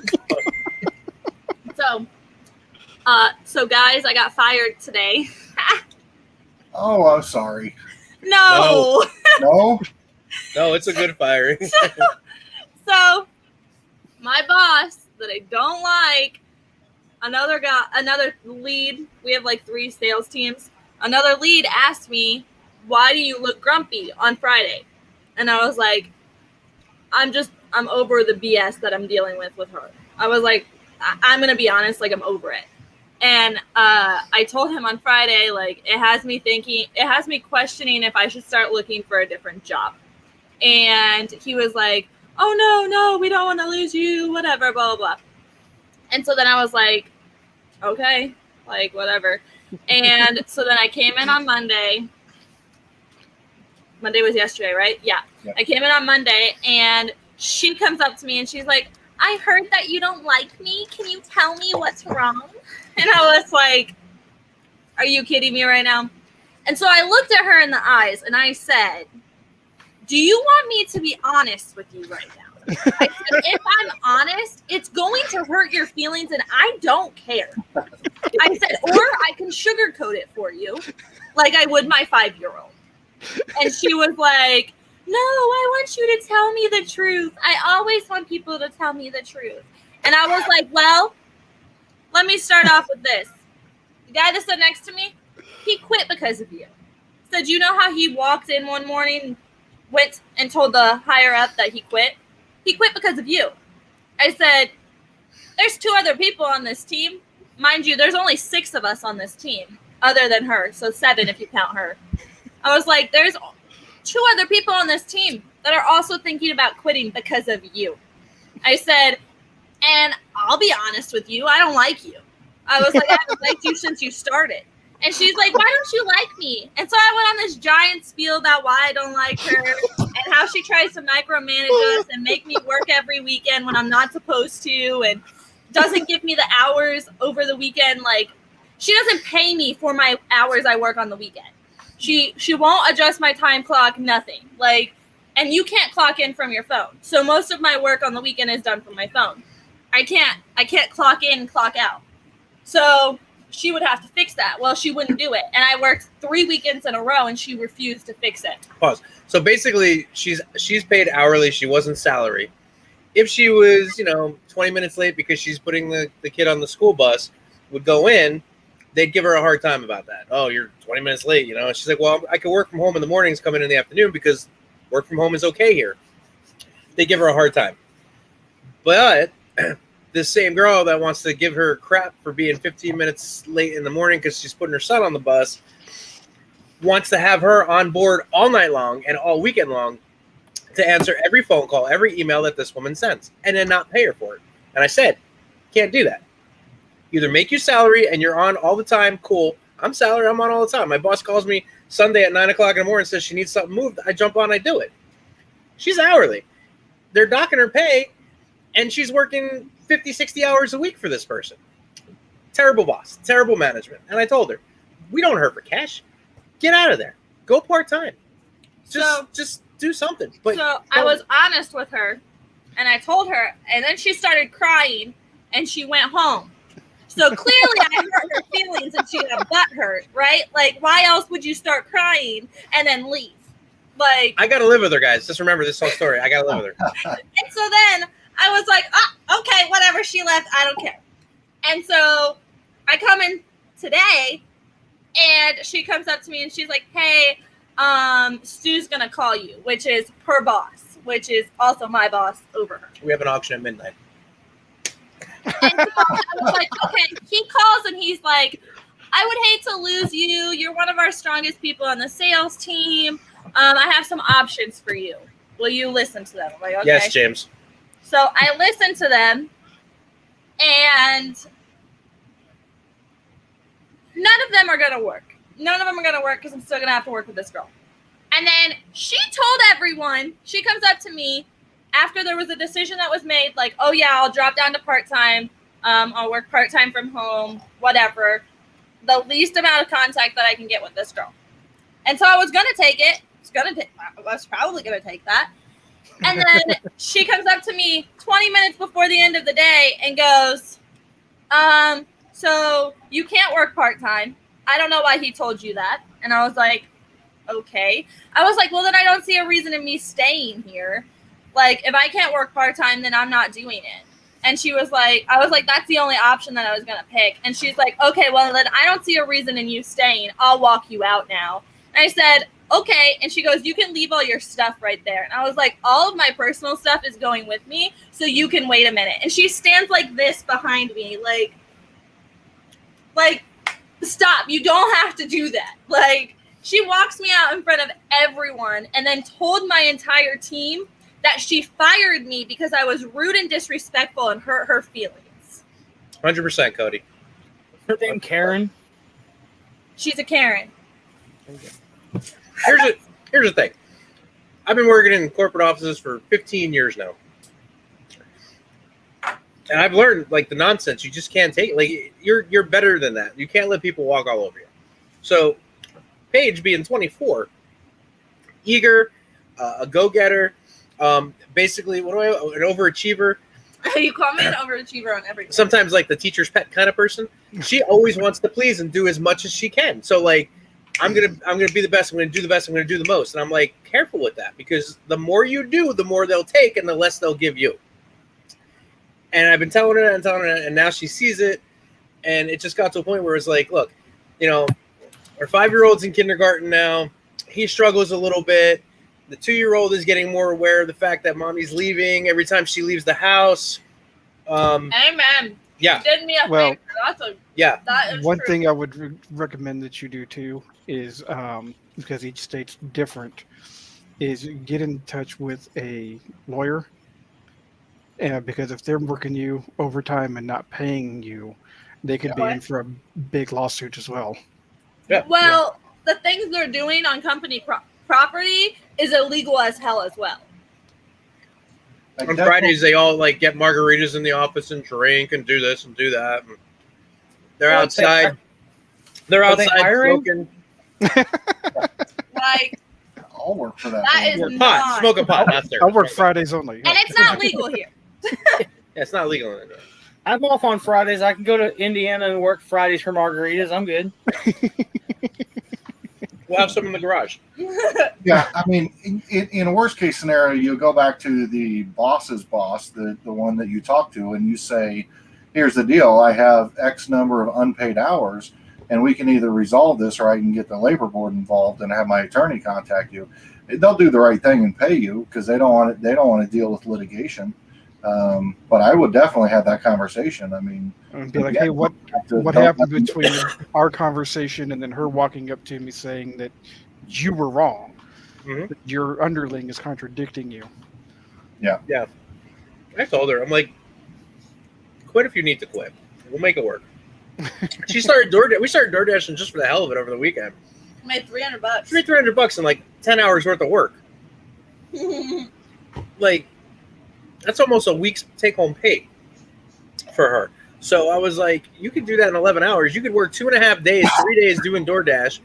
So guys, I got fired today. Oh, I'm sorry. No. No? No, it's a good firing. So my boss that I don't like, another lead, we have like 3 sales teams. Another lead asked me, why do you look grumpy on Friday? And I was like, I'm over the BS that I'm dealing with her. I was like, I'm going to be honest, like I'm over it. And I told him on Friday, like, it has me questioning if I should start looking for a different job. And he was like, oh, no, we don't want to lose you, whatever, blah, blah, blah. And so then I was like, okay, like, whatever. And so then I came in on Monday. Monday was yesterday, right? Yeah. I came in on Monday, and she comes up to me, and she's like, I heard that you don't like me. Can you tell me what's wrong? And I was like, are you kidding me right now? And so I looked at her in the eyes, and I said, do you want me to be honest with you right now? I said, if I'm honest, it's going to hurt your feelings, and I don't care. I said, or I can sugarcoat it for you like I would my 5-year-old. And she was like, no, I want you to tell me the truth. I always want people to tell me the truth. And I was like, well, let me start off with this. The guy that stood next to me, he quit because of you. Said, you know how he walked in one morning, went and told the higher up that he quit? He quit because of you. I said, there's 2 other people on this team. Mind you, there's only 6 of us on this team, other than her. So 7 if you count her. I was like, there's 2 other people on this team that are also thinking about quitting because of you. I said, and I'll be honest with you, I don't like you. I was like, I haven't liked you since you started. And she's like, why don't you like me? And so I went on this giant spiel about why I don't like her and how she tries to micromanage us and make me work every weekend when I'm not supposed to and doesn't give me the hours over the weekend. Like, she doesn't pay me for my hours I work on the weekend. She won't adjust my time clock, nothing. Like, and you can't clock in from your phone. So most of my work on the weekend is done from my phone. I can't clock in and clock out. So she would have to fix that. Well, she wouldn't do it. And I worked 3 weekends in a row and she refused to fix it. Pause. So basically she's paid hourly, she wasn't salary. If she was, 20 minutes late because she's putting the kid on the school bus, would go in, they'd give her a hard time about that. Oh, you're 20 minutes late, She's like, well, I can work from home in the mornings, come in the afternoon because work from home is okay here. They give her a hard time. But this same girl that wants to give her crap for being 15 minutes late in the morning because she's putting her son on the bus wants to have her on board all night long and all weekend long to answer every phone call, every email that this woman sends, and then not pay her for it. And I said, can't do that. Either make you salary and you're on all the time, cool. I'm salary, I'm on all the time. My boss calls me Sunday at 9 o'clock in the morning and says she needs something moved. I jump on, I do it. She's hourly. They're docking her pay, and she's working 50, 60 hours a week for this person. Terrible boss, terrible management. And I told her, we don't hurt for cash. Get out of there. Go part-time. Just do something. But so I was honest with her, and I told her, and then she started crying, and she went home. So clearly I hurt her feelings and she got butt hurt, right? Like, why else would you start crying and then leave? Like, I gotta live with her, guys. Just remember this whole story. I gotta live with her. and so then I was like, oh, okay, whatever. She left. I don't care. And so I come in today and she comes up to me and she's like, hey, Stu's going to call you, which is her boss, which is also my boss over her. We have an auction at midnight. And so I was like, okay. He calls and he's like, I would hate to lose you. You're one of our strongest people on the sales team. I have some options for you. Will you listen to them? I'm like, okay. Yes, James. So I listened to them, and none of them are going to work. None of them are going to work because I'm still going to have to work with this girl. And then she told everyone, she comes up to me after there was a decision that was made, like, oh, yeah, I'll drop down to part-time. I'll work part-time from home, whatever. The least amount of contact that I can get with this girl. And so I was going to take it. I was probably going to take that. And then she comes up to me 20 minutes before the end of the day and goes, so you can't work part-time. I don't know why he told you that. And I was like, okay. I was like, well, then I don't see a reason in me staying here. Like, if I can't work part-time, then I'm not doing it. And she was like, I was like, that's the only option that I was going to pick. And she's like, okay, well, then I don't see a reason in you staying. I'll walk you out now. And I said, okay. And she goes, you can leave all your stuff right there. And I was like, all of my personal stuff is going with me, so you can wait a minute. And she stands like this behind me, like, stop. You don't have to do that. Like, she walks me out in front of everyone and then told my entire team that she fired me because I was rude and disrespectful and hurt her feelings. 100%, Cody. Her name Karen. She's a Karen. Here's the thing. I've been working in corporate offices for 15 years now. And I've learned, like, the nonsense you just can't take. Like, you're better than that. You can't let people walk all over you. So, Paige being 24, eager, a go-getter, basically, an overachiever. You call me an overachiever on everything. Sometimes, like, the teacher's pet kind of person. She always wants to please and do as much as she can. So, like, I'm gonna be the best. I'm gonna do the best. I'm gonna do the most. And I'm like, careful with that, because the more you do, the more they'll take, and the less they'll give you. And I've been telling her and now she sees it, and it just got to a point where it's like, look, you know, our 5-year-old's in kindergarten now. He struggles a little bit. The 2-year-old is getting more aware of the fact that mommy's leaving every time she leaves the house. Amen. Yeah. You did me a Well, favor. That's a Yeah. that is One true. thing I would recommend that you do too is, because each state's different, is get in touch with a lawyer. Because if they're working you overtime and not paying you, they could be in for a big lawsuit as well. Yeah. Well, the things they're doing on company property is illegal as hell as well. Like On that- Fridays, they all like get margaritas in the office and drink and do this and do that. And they're Well, outside. They're are they outside hiring? smoking Like, I'll work for that. that thing. is pot, not. smoking pot. That's there. I work Fridays only. And it's not legal here. Yeah, it's not legal in India. I'm off on Fridays. I can go to Indiana and work Fridays for margaritas. I'm good. We'll have some in the garage. Yeah, I mean, in a worst case scenario, you go back to the boss's boss, the one that you talk to, and you say, here's the deal. I have X number of unpaid hours, and we can either resolve this or I can get the labor board involved and have my attorney contact you. They'll do the right thing and pay you because they don't want to deal with litigation. But I would definitely have that conversation. I mean, And be like, hey, what happened between our conversation and then her walking up to me saying that you were wrong? Mhm. That your underling is contradicting you. I told her, I'm like, quit if you need to quit. We'll make it work. We started DoorDashing just for the hell of it over the weekend. Made $300. She made $300 in like 10 hours worth of work. Like, that's almost a week's take-home pay for her. So I was like, you could do that in 11 hours. You could work 2.5 days, 3 days doing DoorDash,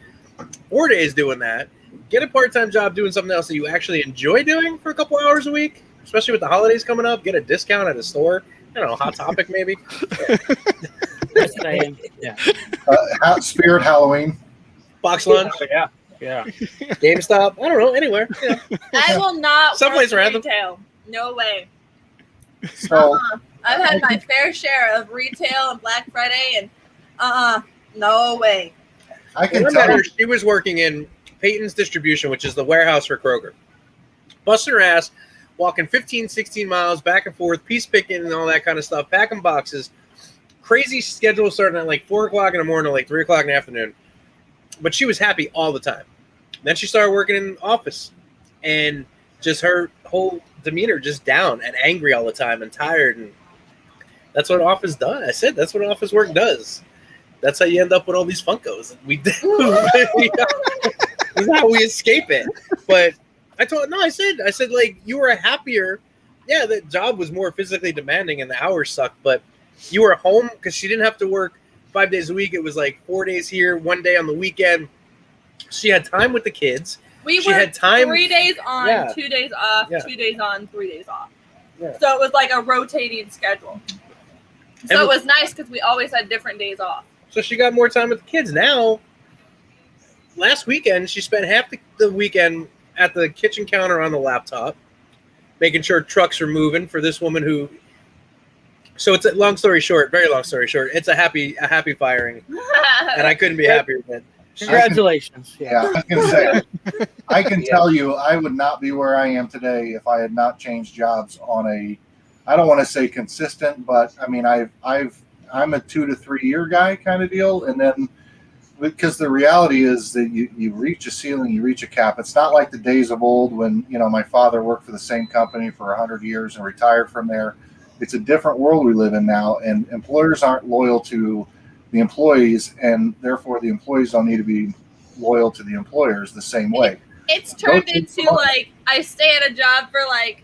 4 days doing that. Get a part-time job doing something else that you actually enjoy doing for a couple hours a week, especially with the holidays coming up. Get a discount at a store. I don't know, Hot Topic maybe. Listen, Spirit Halloween. Box lunch, Yeah. Yeah. GameStop. I don't know, anywhere. Yeah. I will not Someplace work in random. retail. No way. So I've had my fair share of retail and Black Friday, and no way. I can When I met tell her, she was working in Peyton's Distribution, which is the warehouse for Kroger. Busting her ass, walking 15, 16 miles back and forth, piece picking and all that kind of stuff, packing boxes. Crazy schedule starting at like 4 o'clock in the morning to like 3 o'clock in the afternoon. But she was happy all the time. Then she started working in the office, and just her whole demeanor just down and angry all the time and tired. And that's what office does. I said that's what office work does. That's how you end up with all these Funkos. We do. This is how we escape it. But I said like you were happier. Yeah, the job was more physically demanding and the hours sucked, but you were home because she didn't have to work 5 days a week. It was like 4 days here, 1 day on the weekend. She had time with the kids. She had time 3 days on, Yeah. 2 days off, Yeah. 2 days on, 3 days off. Yeah. So it was like a rotating schedule. So And- it was nice because we always had different days off. So she got more time with the kids. Now, last weekend, she spent half the weekend at the kitchen counter on the laptop, making sure trucks are moving for this woman who. So it's a long story short, very long story short. It's a happy firing, and I couldn't be happier with it. Congratulations. yeah, I was gonna say, I can tell you, I would not be where I am today if I had not changed jobs on a, I don't want to say consistent, but I mean, I'm a 2 to 3 year guy kind of deal, and then because the reality is that you reach a ceiling, you reach a cap. It's not like the days of old when my father worked for the same company for 100 years and retired from there. It's a different world we live in now, and employers aren't loyal to the employees, and therefore the employees don't need to be loyal to the employers the same way. It's turned into like I stay at a job for like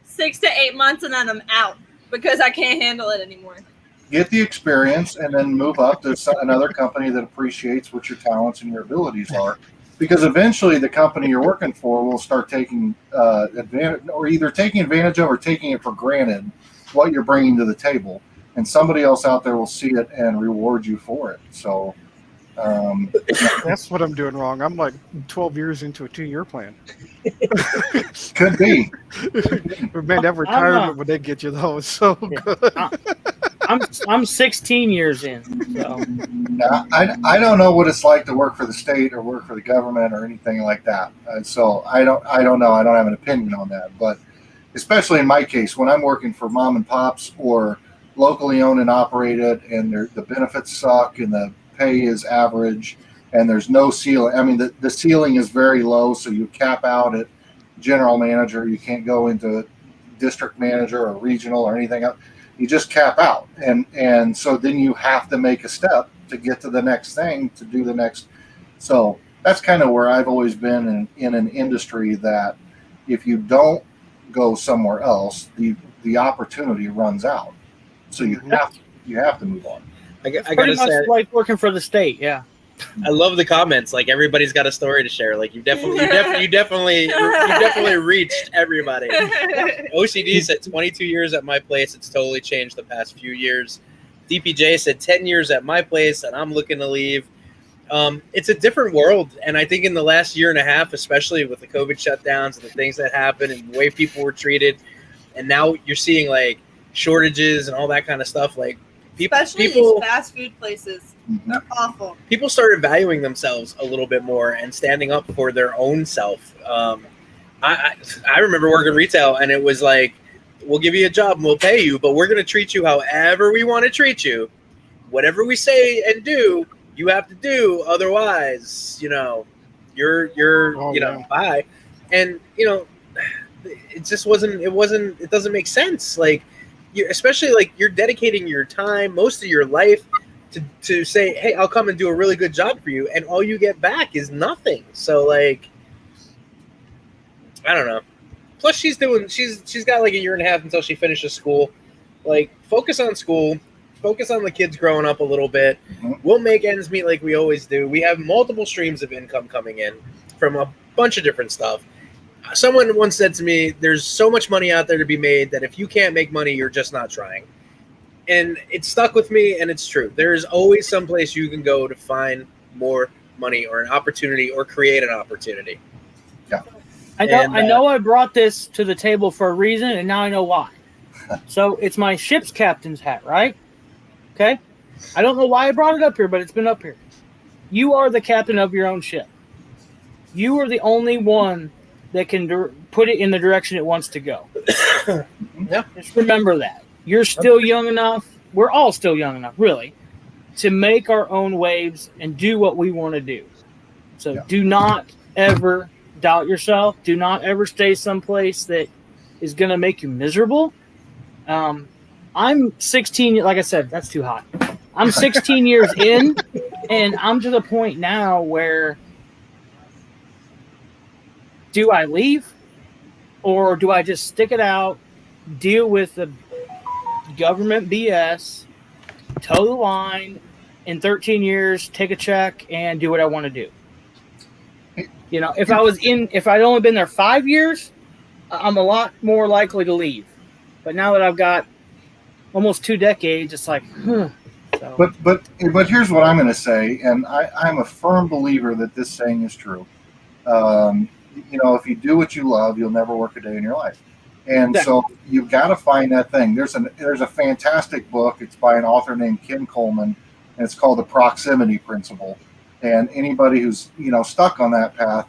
6 to 8 months and then I'm out because I can't handle it anymore. Get the experience and then move up to another company that appreciates what your talents and your abilities are, because eventually the company you're working for will start taking advantage, or either taking advantage of or taking it for granted what you're bringing to the table, and somebody else out there will see it and reward you for it. So That's what I'm doing wrong. I'm like 12 years into a 2-year plan. could be. Man, that retirement when they get you though is so good. I'm 16 years in. So. Now, I don't know what it's like to work for the state or work for the government or anything like that. So I don't know. I don't have an opinion on that. But especially in my case, when I'm working for mom and pops or locally owned and operated, and the benefits suck and the pay is average and there's no ceiling. I mean, the ceiling is very low, so you cap out at general manager. You can't go into district manager or regional or anything else. You just cap out, and so then you have to make a step to get to the next thing, to do the next. So that's kind of where I've always been in an industry that if you don't go somewhere else, the opportunity runs out. So you have to move on. I Pretty gotta much say, like working for the state. Yeah. I love the comments. Like everybody's got a story to share. Like you definitely reached everybody. OCD said 22 years at my place. It's totally changed the past few years. DPJ said 10 years at my place, and I'm looking to leave. It's a different world, and I think in the last year and a half, especially with the COVID shutdowns and the things that happened and the way people were treated, and now you're seeing like shortages and all that kind of stuff. Like Especially people, these fast food places. They're awful. people started valuing themselves a little bit more and standing up for their own self. I remember working retail, and it was like, we'll give you a job and we'll pay you, but we're going to treat you however we want to treat you. Whatever we say and do, you have to do. Otherwise, you're bye. And, it just it doesn't make sense. Like, especially like you're dedicating your time, most of your life to say, hey, I'll come and do a really good job for you. And all you get back is nothing. So like, I don't know. Plus she's got like a year and a half until she finishes school. Like, focus on school, focus on the kids growing up a little bit. We'll make ends meet like we always do. We have multiple streams of income coming in from a bunch of different stuff. Someone once said to me, there's so much money out there to be made that if you can't make money, you're just not trying. and it stuck with me, and it's true. There is always some place you can go to find more money or an opportunity or create an opportunity. I know I brought this to the table for a reason, and now I know why. So it's my ship's captain's hat, right? Okay? I don't know why I brought it up here, but it's been up here. You are the captain of your own ship. You are the only one that can put it in the direction it wants to go. Yeah. Just remember that. You're still young enough. We're all still young enough, really, to make our own waves and do what we want to do. So do not ever doubt yourself. Do not ever stay someplace that is going to make you miserable. I'm 16. Like I said, that's too hot. I'm 16 years in, and I'm to the point now where do I leave or do I just stick it out, deal with the government BS, toe the line, in 13 years, take a check and do what I want to do? You know, if I'd only been there 5 years, I'm a lot more likely to leave. But now that I've got almost 2 decades, it's like, So. But here's what I'm going to say, and I'm a firm believer that this saying is true. You know, if you do what you love, you'll never work a day in your life. And so you've got to find that thing. There's a fantastic book. It's by an author named Ken Coleman, and it's called The Proximity Principle. And anybody who's, you know, stuck on that path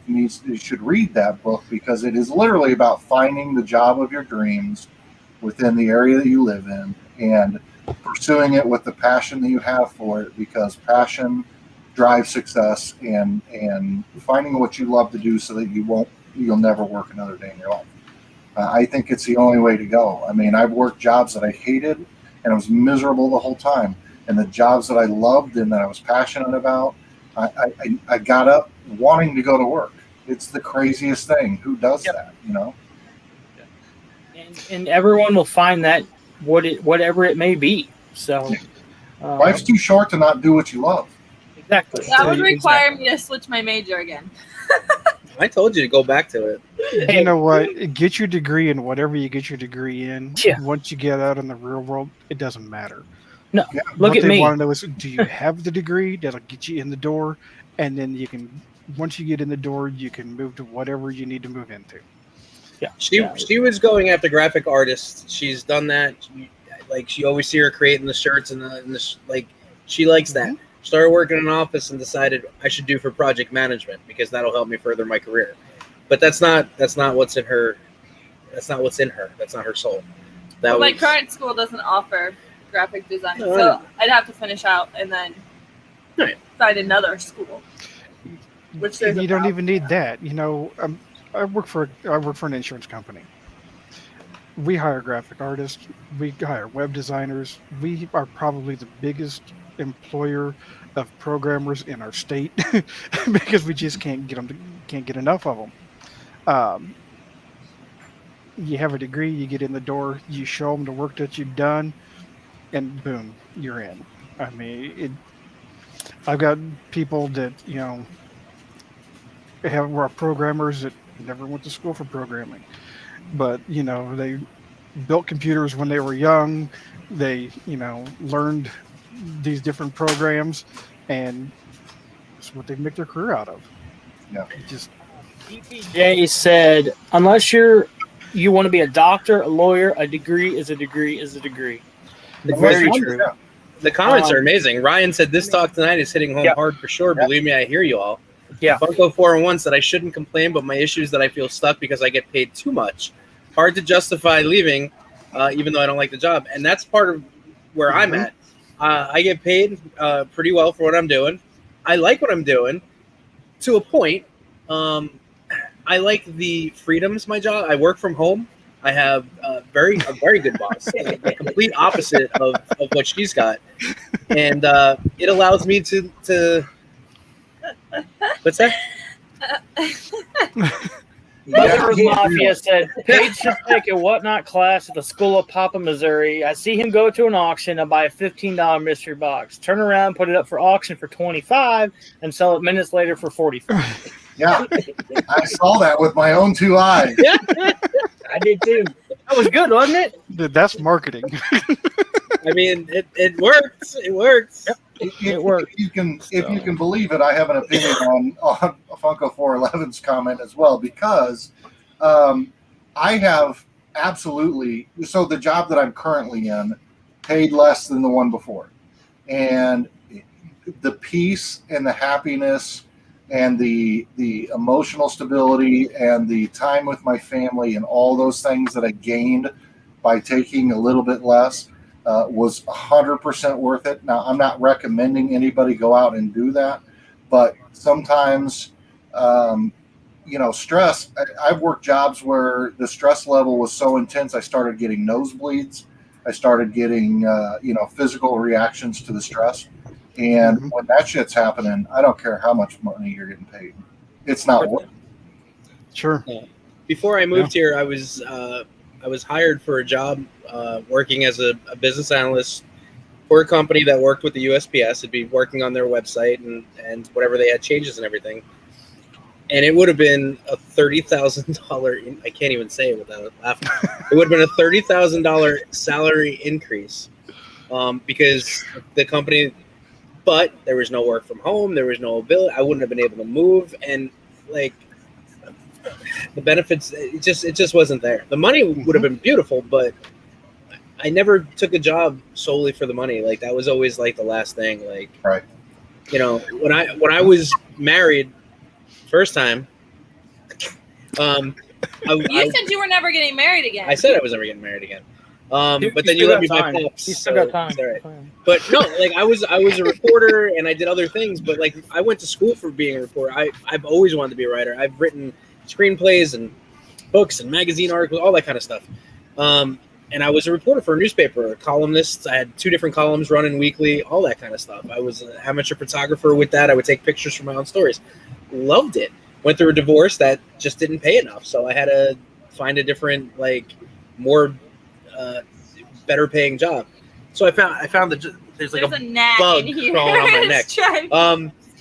should read that book, because it is literally about finding the job of your dreams within the area that you live in and pursuing it with the passion that you have for it, because passion drives success, and finding what you love to do so that you'll never work another day in your life. I think it's the only way to go. I mean, I've worked jobs that I hated and I was miserable the whole time, and the jobs that I loved and that I was passionate about, I got up wanting to go to work. It's the craziest thing. Who does that, you know? And everyone will find that whatever it may be. So life's too short to not do what you love. Exactly. That would require me to switch my major again. I told you to go back to it. You know what? Get your degree in whatever you get your degree in. Yeah. Once you get out in the real world, it doesn't matter. No, What look at they me. want to know is, do you have the degree that'll get you in the door? And then you can, once you get in the door, you can move to whatever you need to move into. Yeah. She was going after graphic artists. She's done that. Like, you always see her creating the shirts and like, she likes that. Started working in an office and decided I should do for project management because that'll help me further my career. But that's not what's in her. That's not what's in her. That's not her soul. My current school doesn't offer graphic design, so I'd have to finish out and then find another school. Which you don't even need that. You know, I work for an insurance company. We hire graphic artists. We hire web designers. We are probably the biggest employer of programmers in our state because we just can't get enough of them. You have a degree, you get in the door, you show them the work that you've done, and boom, you're in. I mean, I've got people that, you know, were programmers that never went to school for programming, but, you know, they built computers when they were young. They, you know, learned these different programs, and that's what they make their career out of. Yeah. DPJ said, unless you want to be a doctor, a lawyer, a degree is a degree is a degree. Very true. Yeah. The comments are amazing. Ryan said this talk tonight is hitting home hard for sure. Believe me, I hear you all. Yeah. Funko 401 said I shouldn't complain, but my issue is that I feel stuck because I get paid too much. Hard to justify leaving, even though I don't like the job. And that's part of where I'm at. I get paid pretty well for what I'm doing. I like what I'm doing to a point. I like the freedoms my job. I work from home. I have a very good boss, the complete opposite of what she's got, and it allows me to what's that? Mother's Mafia said, Paige should take a whatnot class at the School of Papa, Missouri. I see him go to an auction and buy a $15 mystery box, turn around, put it up for auction for $25, and sell it minutes later for $45. Yeah, I saw that with my own 2 eyes. I did too. That was good, wasn't it? Dude, that's marketing. I mean, it works. It works. Yep. If worked. you can believe it, I have an opinion on Funko 411's comment as well, because I have absolutely, so the job that I'm currently in paid less than the one before, and the peace and the happiness and the emotional stability and the time with my family and all those things that I gained by taking a little bit less was 100% worth it. Now, I'm not recommending anybody go out and do that, but sometimes, stress. I've worked jobs where the stress level was so intense, I started getting nosebleeds. I started getting, physical reactions to the stress. And when that shit's happening, I don't care how much money you're getting paid. It's not worth it. Sure. Before I moved here, I was hired for a job working as a business analyst for a company that worked with the USPS. I'd be working on their website and whatever they had changes and everything. And it would have been a $30,000. I can't even say it without laughing. It would have been a $30,000 salary increase because the company. But there was no work from home. There was no ability. I wouldn't have been able to move, and like the benefits, it just wasn't there. The money would have been beautiful, but I never took a job solely for the money. Like that was always like the last thing. Like, right. When I was married, first time, You said you were never getting married again. I said I was never getting married again. But You then you still let me got buy time. pops. You still got time. It's all right. But no, like I was a reporter and I did other things. But like I went to school for being a reporter. I've always wanted to be a writer. I've written screenplays and books and magazine articles, all that kind of stuff. And I was a reporter for a newspaper, a columnist. I had 2 different columns running weekly, all that kind of stuff. I was an amateur photographer with that. I would take pictures from my own stories. Loved it. Went through a divorce that just didn't pay enough, so I had to find a different, like, more better paying job. So I found that there's like a gnat bug in here. crawling on my neck.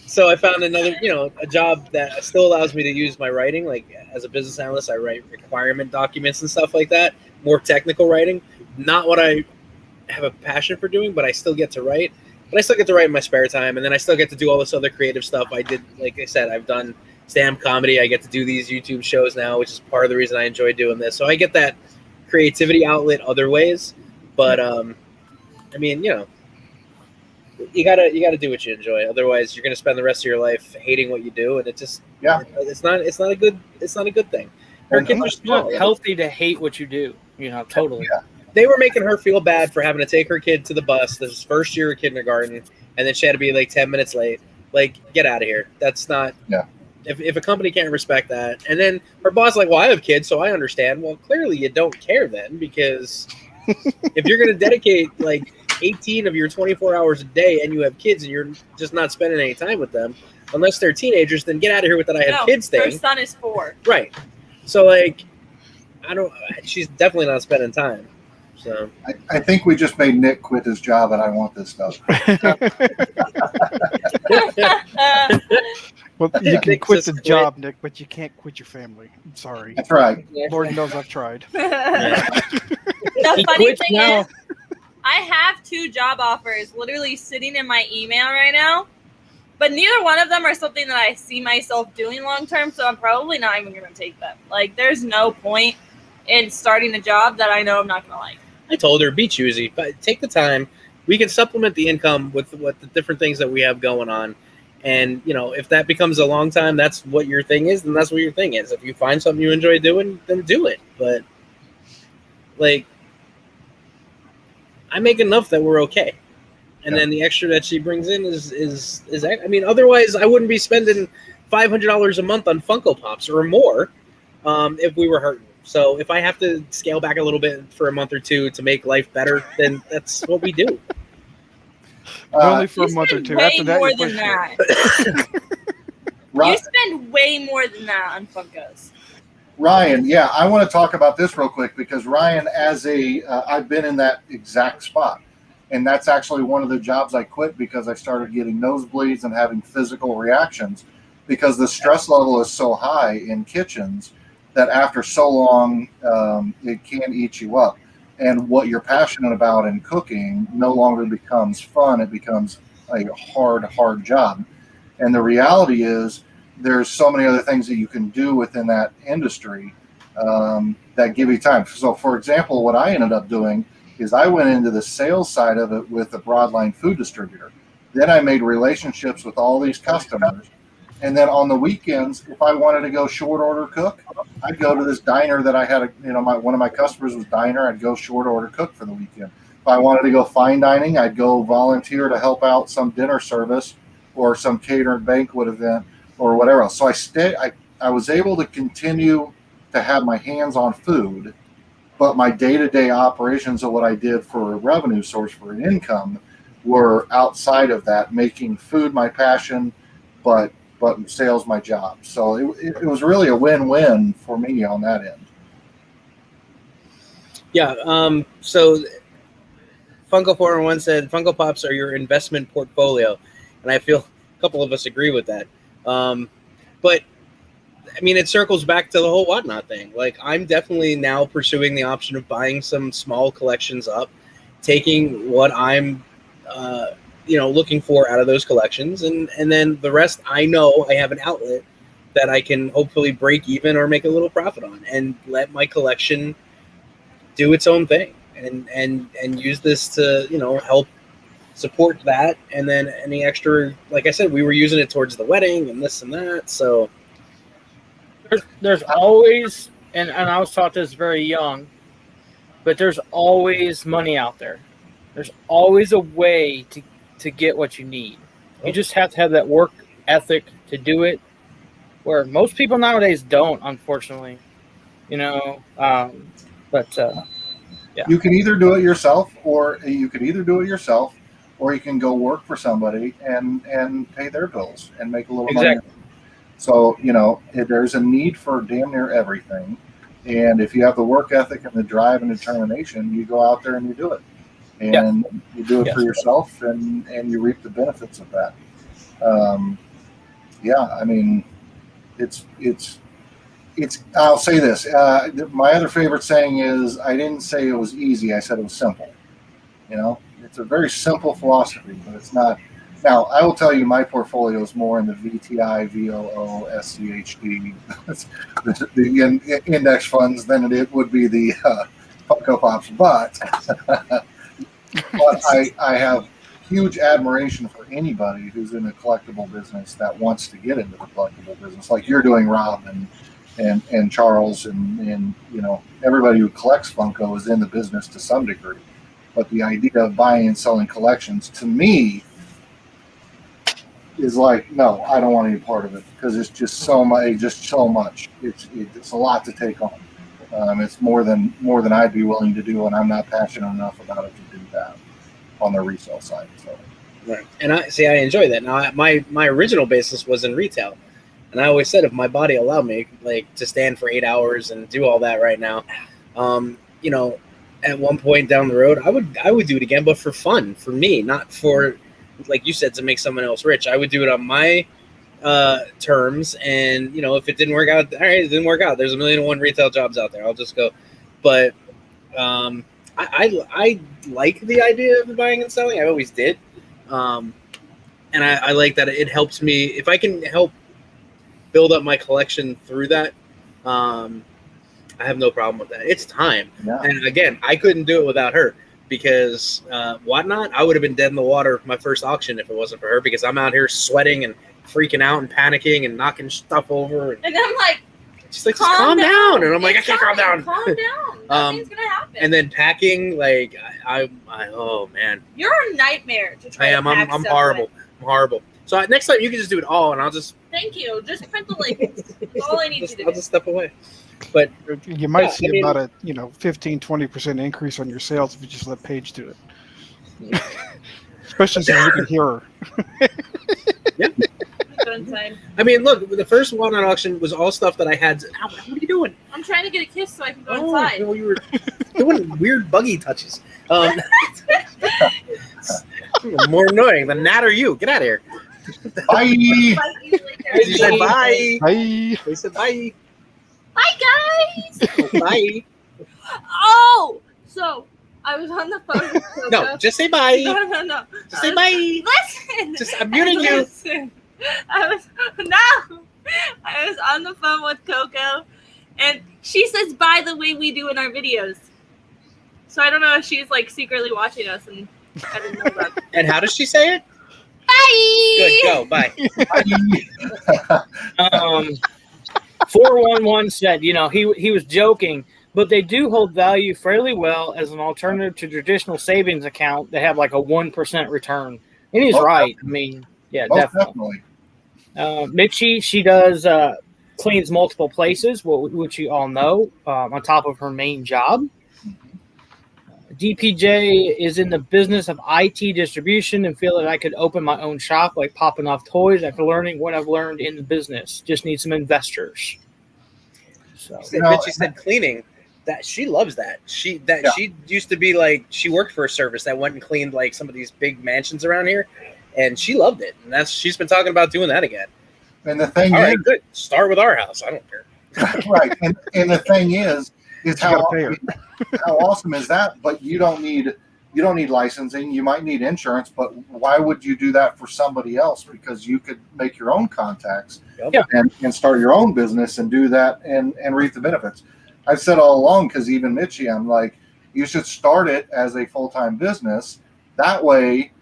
So I found another, a job that still allows me to use my writing. Like as a business analyst, I write requirement documents and stuff like that. More technical writing, not what I have a passion for doing, but I still get to write. But I still get to write in my spare time, and then I still get to do all this other creative stuff. I did, like I said, I've done stand-up comedy. I get to do these YouTube shows now, which is part of the reason I enjoy doing this. So I get that creativity outlet other ways. But I mean, you gotta do what you enjoy. Otherwise, you're gonna spend the rest of your life hating what you do, and it just it's not a good thing. Her kids are small. It's healthy to hate what you do. Totally. Yeah. They were making her feel bad for having to take her kid to the bus this first year of kindergarten, and then she had to be like 10 minutes late. Like, get out of here. That's not. Yeah. If a company can't respect that, and then her boss like, well, I have kids, so I understand. Well, clearly you don't care then, because if you're going to dedicate like 18 of your 24 hours a day and you have kids and you're just not spending any time with them, unless they're teenagers, then get out of here with that I have kids thing. Her son is 4. Right. So like, she's definitely not spending time. So I think we just made Nick quit his job, and I want this stuff. Well, you can quit the job, Nick, but you can't quit your family. I'm sorry. That's right. Lord knows I've tried. The funny thing is, I have 2 job offers literally sitting in my email right now, but neither one of them are something that I see myself doing long term, so I'm probably not even going to take them. Like, there's no point in starting a job that I know I'm not going to like. I told her, be choosy, but take the time. We can supplement the income with what the different things that we have going on. And, if that becomes a long time, that's what your thing is, then that's what your thing is. If you find something you enjoy doing, then do it. But, like, I make enough that we're okay. And then the extra that she brings in is I mean, otherwise I wouldn't be spending $500 a month on Funko Pops or more if we were hurting. So if I have to scale back a little bit for a month or 2 to make life better, then that's what we do. Only for a month or 2. After that, more you than push that. You spend way more than that on Funkos. Ryan, I want to talk about this real quick, because Ryan, I've been in that exact spot, and that's actually one of the jobs I quit because I started getting nosebleeds and having physical reactions, because the stress level is so high in kitchens that after so long, it can eat you up. and what you're passionate about in cooking no longer becomes fun. It becomes a hard job. And the reality is there's so many other things that you can do within that industry that give you time. So, for example, what I ended up doing is I went into the sales side of it with a broadline food distributor. Then I made relationships with all these customers. And then on the weekends, if I wanted to go short order cook, I'd go to this diner that I had, one of my customers was diner. I'd go short order cook for the weekend. If I wanted to go fine dining, I'd go volunteer to help out some dinner service or some catered banquet event or whatever else. So I was able to continue to have my hands on food, but my day-to-day operations of what I did for a revenue source for an income were outside of that, making food my passion, but sales my job. So it was really a win-win for me on that end. Yeah. So Funko 401 said Funko Pops are your investment portfolio, and I feel a couple of us agree with that. But I mean, it circles back to the whole whatnot thing. Like, I'm definitely now pursuing the option of buying some small collections up, taking what I'm looking for out of those collections, and then the rest I know I have an outlet that I can hopefully break even or make a little profit on, and let my collection do its own thing, and use this to help support that. And then any extra, like I said, we were using it towards the wedding and this and that. So there's always, and I was taught this very young, but there's always money out there. There's always a way to get what you need. You just have to have that work ethic to do it, where most people nowadays don't, unfortunately. Yeah. You can either do it yourself, or you can go work for somebody and pay their bills and make a little money. So, there's a need for damn near everything. And if you have the work ethic and the drive and determination, you go out there and you do it. And you do it for yourself, and you reap the benefits of that. I mean, it's I'll say this. My other favorite saying is, I didn't say it was easy. I said it was simple. It's a very simple philosophy, but it's not. Now, I will tell you, my portfolio is more in the VTI, VOO, SCHD, the index funds than it would be the Funko Pops. But I have huge admiration for anybody who's in the collectible business that wants to get into the collectible business, like you're doing, Rob, and Charles, and everybody who collects Funko is in the business to some degree. But the idea of buying and selling collections, to me, is like, no, I don't want any part of it, because it's just so much. It's a lot to take on. It's more than I'd be willing to do, and I'm not passionate enough about it to do that on the resale side. So, right. And I enjoy that. Now, my original basis was in retail, and I always said if my body allowed me, like, to stand for 8 hours and do all that right now, at one point down the road, I would do it again, but for fun, for me, not for, like you said, to make someone else rich. I would do it on my terms, and if it didn't work out, all right, it didn't work out. There's 1,000,001 retail jobs out there. I'll just go. But I like the idea of buying and selling. I always did, and I like that it helps me. If I can help build up my collection through that, I have no problem with that. It's time. Yeah. And again, I couldn't do it without her, because whatnot, I would have been dead in the water my first auction if it wasn't for her, because I'm out here sweating and freaking out and panicking and knocking stuff over. And I'm like, she's like, just calm down. And I'm like, I can't calm down. Calm down. Nothing's going to happen. And then packing, like, I oh, man. You're a nightmare to try to pack I'm horrible. with. I'm horrible. So next time you can just do it all, and I'll just. Thank you. Just print the labels. That's all I need you to do. I'll just step away. But you might see about a 15-20% increase on your sales if you just let Paige do it. Especially so you can hear her. Yeah. I mean, look, the first walnut auction was all stuff that I had. What are you doing? I'm trying to get a kiss so I can go inside. No, you were doing weird buggy touches. More annoying than Nat or you. Get out of here. Bye. He said bye. Bye. They said bye. Bye, guys. Bye. Oh, So I was on the phone with Coco. No, just say bye. No. Just say bye. Listen. Just I'm muting you. Listen. I was on the phone with Coco, and she says bye the way we do in our videos. So I don't know if she's like secretly watching us, and I didn't know that. And how does she say it? Bye. Good, go, bye. 411 said, he was joking, but they do hold value fairly well as an alternative to traditional savings account. They have like a 1% return. And he's right. I mean, yeah, definitely. Mitchie, she does cleans multiple places, which you all know, on top of her main job. DPJ is in the business of IT distribution and feel that I could open my own shop, like popping off toys after learning what I've learned in the business. Just need some investors. So, She said cleaning. That she loves that. She used to be like, she worked for a service that went and cleaned like some of these big mansions around here, and she loved it. And she's been talking about doing that again. And the thing All is, right, good. Start with our house. I don't care. Right. And the thing is how awesome is that? But you don't need licensing. You might need insurance, but why would you do that for somebody else? Because you could make your own contacts and start your own business and do that and reap the benefits. I've said all along, because even Mitchie, I'm like, you should start it as a full-time business. That way,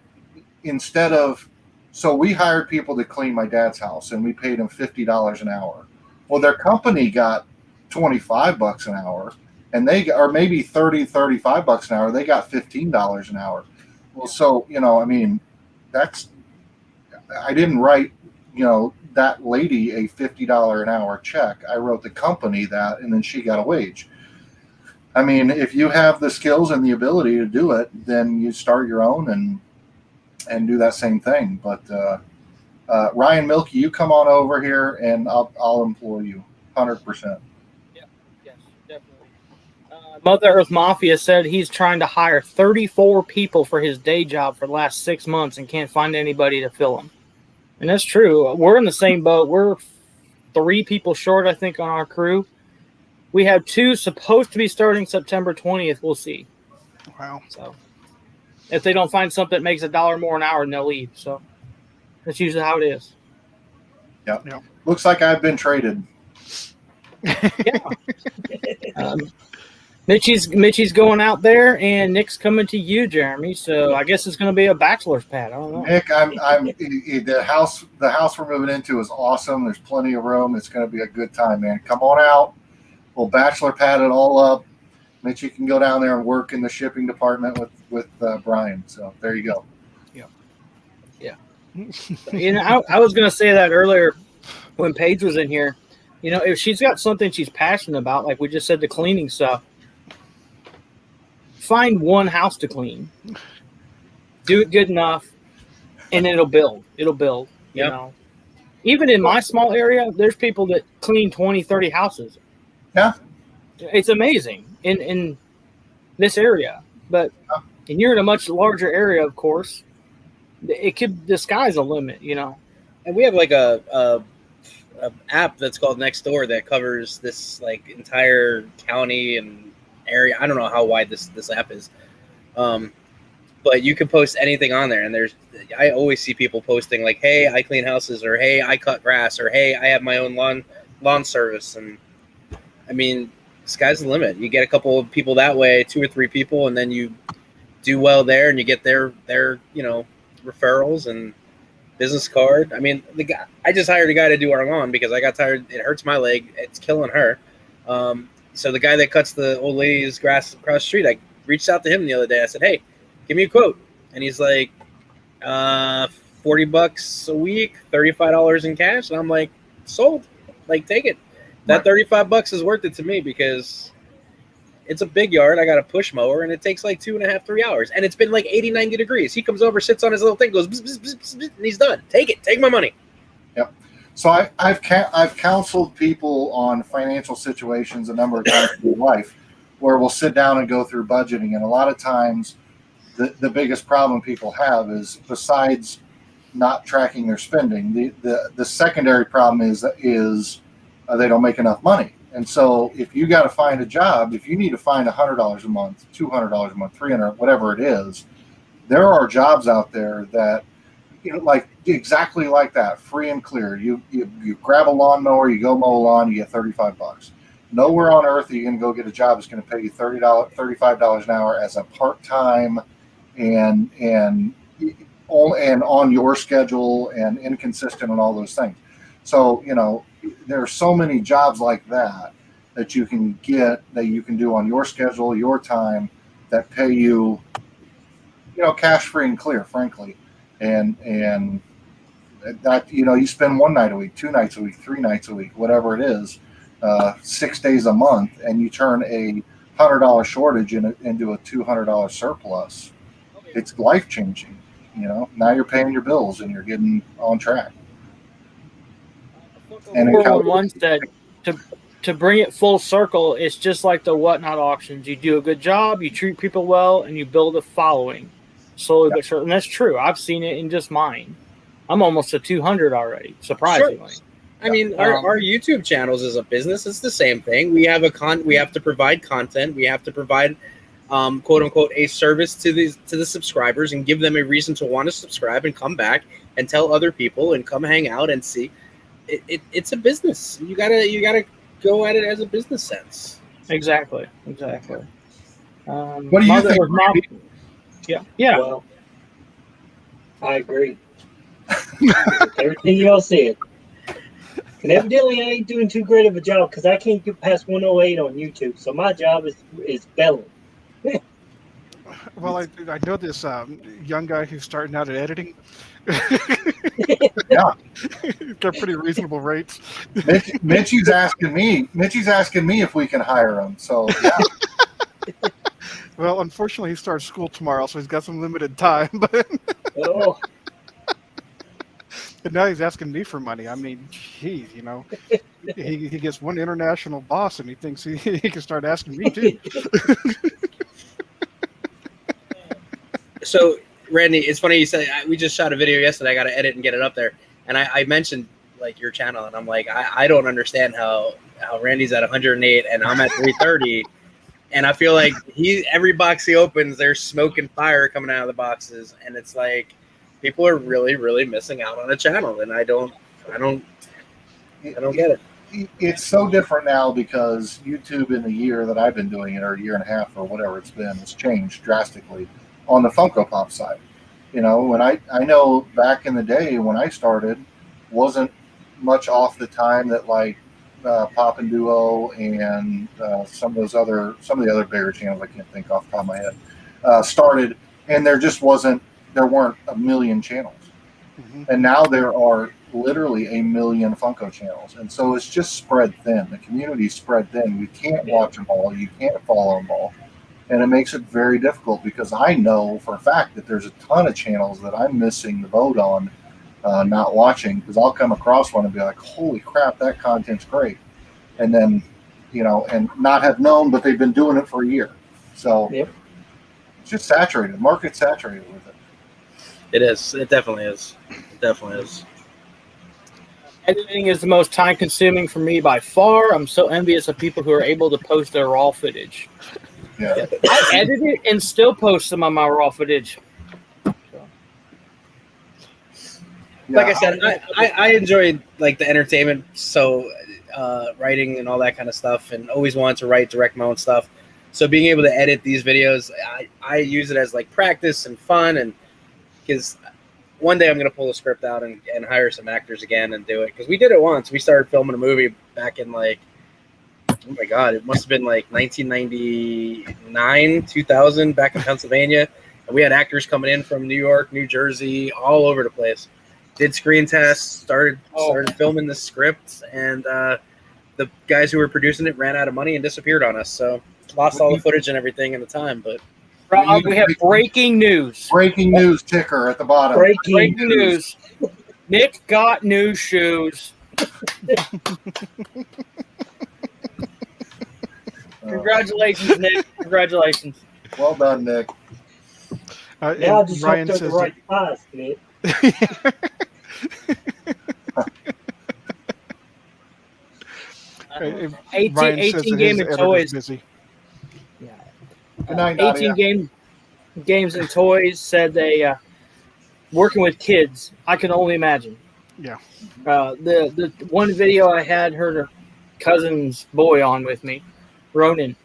so we hired people to clean my dad's house, and we paid them $50 an hour. Well, their company got $25 an hour, and or maybe $35 an hour. They got $15 an hour. Well, so, I mean, I didn't write, that lady a $50 an hour check. I wrote the company that, and then she got a wage. I mean, if you have the skills and the ability to do it, then you start your own and do that same thing. But Ryan Milky, you come on over here, and I'll employ you 100%. Yeah, yes, definitely. Mother Earth Mafia said he's trying to hire 34 people for his day job for the last 6 months and can't find anybody to fill them. And that's true. We're in the same boat. We're 3 people short, I think, on our crew. We have 2 supposed to be starting September 20th. We'll see. Wow. So if they don't find something that makes $1 more an hour, then they'll leave. So that's usually how it is. Yep. Looks like I've been traded. Yeah. Mitchie's going out there, and Nick's coming to you, Jeremy. So I guess it's going to be a bachelor's pad. I don't know. Nick, the house we're moving into is awesome. There's plenty of room. It's going to be a good time, man. Come on out. We'll bachelor pad it all up. Mitchie can go down there and work in the shipping department with Brian. So there you go. Yeah. I was going to say that earlier when Paige was in here. If she's got something she's passionate about, like we just said, the cleaning stuff, find one house to clean, do it good enough, and it'll build. You know, even in my small area, there's people that clean 20, 30 houses. Yeah. It's amazing in this area, but and you're in a much larger area, of course, the sky's a limit, And we have like a app that's called Nextdoor that covers this like entire county and area. I don't know how wide this app is, but you can post anything on there, and I always see people posting like, hey, I clean houses, or hey, I cut grass, or hey, I have my own lawn service. And I mean, sky's the limit. You get a couple of people that way, 2 or 3 people, and then you do well there, and you get their referrals and business card. I mean, I just hired a guy to do our lawn because I got tired. It hurts my leg. It's killing her. So the guy that cuts the old lady's grass across the street, I reached out to him the other day. I said, hey, give me a quote. And he's like, $40 a week, $35 in cash. And I'm like, sold. Like, take it. That $35 is worth it to me because it's a big yard. I got a push mower, and it takes like 2.5, 3 hours. And it's been like 80, 90 degrees. He comes over, sits on his little thing, goes, bzz, bzz, bzz, bzz, and he's done. Take it. Take my money. Yep. So I've counseled people on financial situations a number of times in my life where we'll sit down and go through budgeting. And a lot of times the biggest problem people have is, besides not tracking their spending, the secondary problem is they don't make enough money. And so if you got to find a job, if you need to find $100 a month, $200 a month, $300, whatever it is, there are jobs out there that, like exactly like that, free and clear. You grab a lawnmower, you go mow a lawn, you get $35. Nowhere on earth are you going to go get a job that's going to pay you $35 an hour as a part-time and on your schedule and inconsistent and all those things. So, there are so many jobs like that you can get, that you can do on your schedule, your time, that pay you, cash free and clear, frankly. And that, you spend one night a week, 2 nights a week, 3 nights a week, whatever it is, 6 days a month, and you turn a $100 shortage into a $200 surplus. It's life changing. Now you're paying your bills and you're getting on track. And one said to bring it full circle, it's just like the Whatnot auctions. You do a good job, you treat people well, and you build a following. Slowly but surely. And that's true. I've seen it in just mine. I'm almost at 200 already, surprisingly. Sure. I mean, our YouTube channels is a business. It's the same thing. We have we have to provide content. We have to provide, quote unquote, a service to the subscribers and give them a reason to want to subscribe and come back and tell other people and come hang out and see. It's a business. You gotta go at it as a business sense. Exactly. What do you think? Yeah. Well, I agree. Everything y'all said. And evidently, I ain't doing too great of a job because I can't get past 108 on YouTube. So my job is belling. Well, I know this young guy who's starting out at editing. Yeah, they're pretty reasonable rates. Mitchie's asking me if we can hire him. So yeah. Well, unfortunately, he starts school tomorrow, so he's got some limited time. But and now he's asking me for money. I mean, geez, he gets one international boss, and he thinks he can start asking me too. So, Randy, it's funny you said we just shot a video yesterday. I got to edit and get it up there, and I mentioned like your channel, and I'm like, I don't understand how Randy's at 108 and I'm at 330. And I feel like every box he opens, there's smoke and fire coming out of the boxes, and it's like people are really, really missing out on a channel, and I don't get it. It's so different now because YouTube, in the year that I've been doing it, or a year and a half, or whatever it's been, has changed drastically on the Funko Pop side. When I know back in the day when I started, wasn't much off the time that like Pop and Duo and some of the other bigger channels I can't think off the top of my head started, and there weren't a million channels. Mm-hmm. And now there are literally a million Funko channels, and so it's just spread thin. The community's spread thin. You can't watch them all. You can't follow them all, and it makes it very difficult because I know for a fact that there's a ton of channels that I'm missing the boat on. Not watching, because I'll come across one and be like, holy crap, that content's great. And then, and not have known, but they've been doing it for a year. So It's just saturated. The market's saturated with it. It is. It definitely is. Editing is the most time consuming for me by far. I'm so envious of people who are able to post their raw footage. Yeah. I edit it and still post some of my raw footage. Like I said, I enjoy like the entertainment, so writing and all that kind of stuff, and always wanted to direct my own stuff. So being able to edit these videos, I use it as like practice and fun, and because one day I'm gonna pull the script out and hire some actors again and do it, because we did it once. We started filming a movie back in like, oh my god, it must have been like 1999, 2000, back in Pennsylvania, and we had actors coming in from New York, New Jersey, all over the place. Did screen tests, started filming the script, and the guys who were producing it ran out of money and disappeared on us. So lost all the footage and everything in the time. But Rob, we have breaking news. Breaking news ticker at the bottom. Breaking news. Nick got new shoes. Congratulations, Nick. Congratulations. Well done, Nick. Now I just Ryan hope they're the right size, Nick. Ryan says 18 that Game his and editor's Toys. busy. Good night, 18 Nadia. Games and Toys said they working with kids. I can only imagine. Yeah. The one video I had her cousin's boy on with me, Ronan.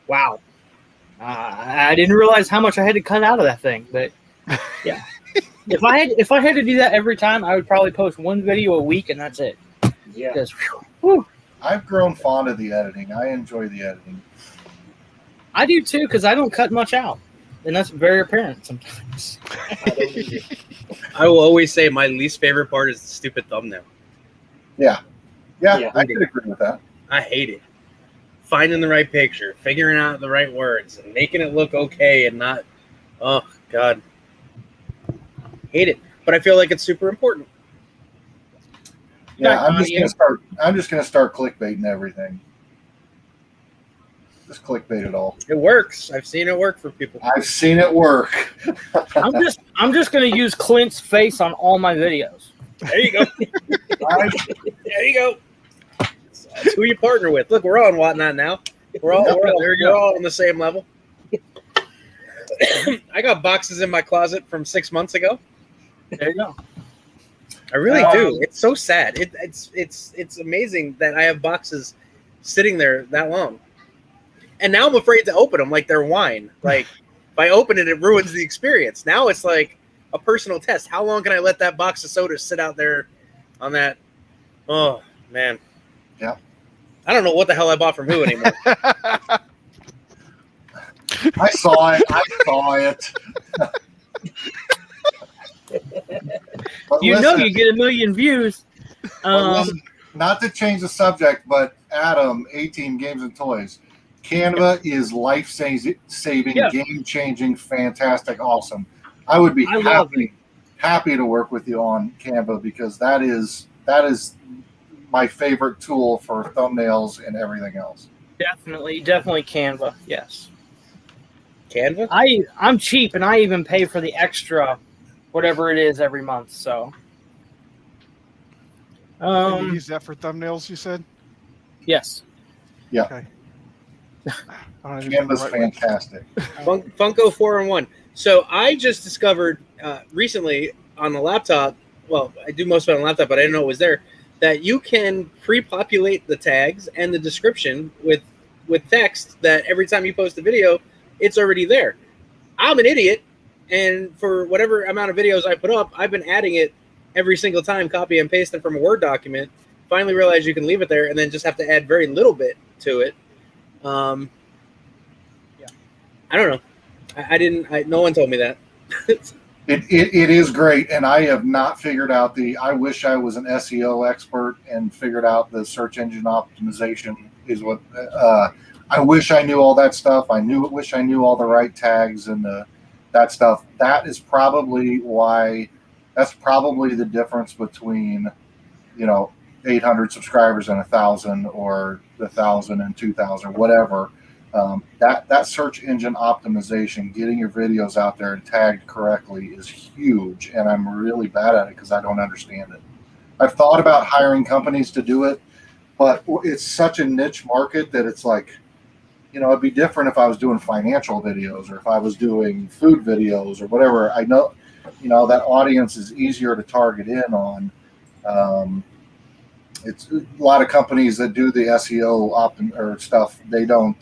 Wow. I didn't realize how much I had to cut out of that thing, but yeah. If I had to do that every time, I would probably post one video a week and that's it. Yeah. Because, whew, I've grown fond of the editing. I enjoy the editing. I do too, because I don't cut much out, and that's very apparent sometimes. I don't either. I will always say my least favorite part is the stupid thumbnail. Yeah, Yeah. I can agree with that. I hate it. Finding the right picture, figuring out the right words, and making it look okay and not, oh, God. Hate it. But I feel like it's super important. Yeah, I'm Nadia. just gonna start clickbaiting everything. Just clickbait it all. It works. I've seen it work for people. I've seen it work. I'm just gonna use Clint's face on all my videos. There you go. Right? There you go. That's who you partner with. Look, we're all on Whatnot now. We're all on the same level. I got boxes in my closet from 6 months ago. There you go. I really do. It's so sad. It's amazing that I have boxes sitting there that long. And now I'm afraid to open them like they're wine. Like if I open it, it ruins the experience. Now it's like a personal test. How long can I let that box of soda sit out there on that? Oh, man. Yeah. I don't know what the hell I bought from who anymore. I saw it. But You know listen, you get a million views. listen, not to change the subject, but Adam, 18 Games and Toys. Canva is life-saving, Yeah. game-changing, fantastic, awesome. I would be I love happy to work with you on Canva because that is my favorite tool for thumbnails and everything else. Definitely Canva. Yes. Canva? I'm cheap and I even pay for the extra, whatever it is every month. So. And you use that for thumbnails, you said? Yes. Yeah. Okay. I don't even know Canva's the right way. fantastic. Funko 4-in-1. So I just discovered recently on the laptop, well, I do most of it on the laptop, but I didn't know it was there, that you can pre-populate the tags and the description with text that every time you post a video, it's already there. I'm an idiot, and for whatever amount of videos I put up, I've been adding it every single time, copy and paste it from a Word document. Finally realized you can leave it there and then just have to add very little bit to it. I don't know. I didn't. No one told me that. It is great, and I have not figured out I wish I was an SEO expert and figured out the search engine optimization is what. I wish I knew all that stuff. Wish I knew all the right tags and that stuff. That is probably why. That's probably the difference between, 800 subscribers and 1,000, or the 1,000 and 2,000, whatever. That search engine optimization, getting your videos out there and tagged correctly, is huge, and I'm really bad at it because I don't understand it. I've thought about hiring companies to do it, but it's such a niche market that it's like, it'd be different if I was doing financial videos or if I was doing food videos or whatever. I know, that audience is easier to target in on. It's a lot of companies that do the SEO or stuff. They don't.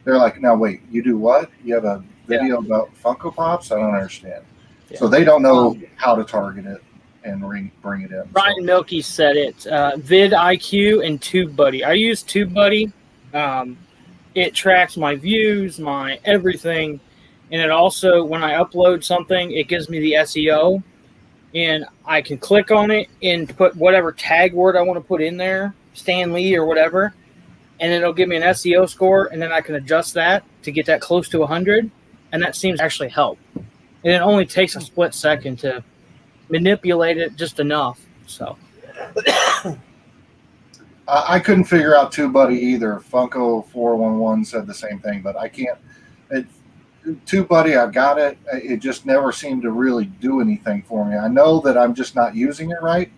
They're like, now wait, you do what? You have a video about Funko Pops? I don't understand. Yeah. So they don't know how to target it and bring it in. Brian Milkey said it. vidIQ and TubeBuddy. I use TubeBuddy. It tracks my views, my everything, and it also, when I upload something, it gives me the SEO, and I can click on it and put whatever tag word I want to put in there, Stan Lee or whatever, and it'll give me an SEO score, and then I can adjust that to get that close to 100, and that seems to actually help. And it only takes a split second to manipulate it just enough. So I couldn't figure out TubeBuddy either. Funko 411 said the same thing, but I can't. TubeBuddy, I've got it. It just never seemed to really do anything for me. I know that I'm just not using it right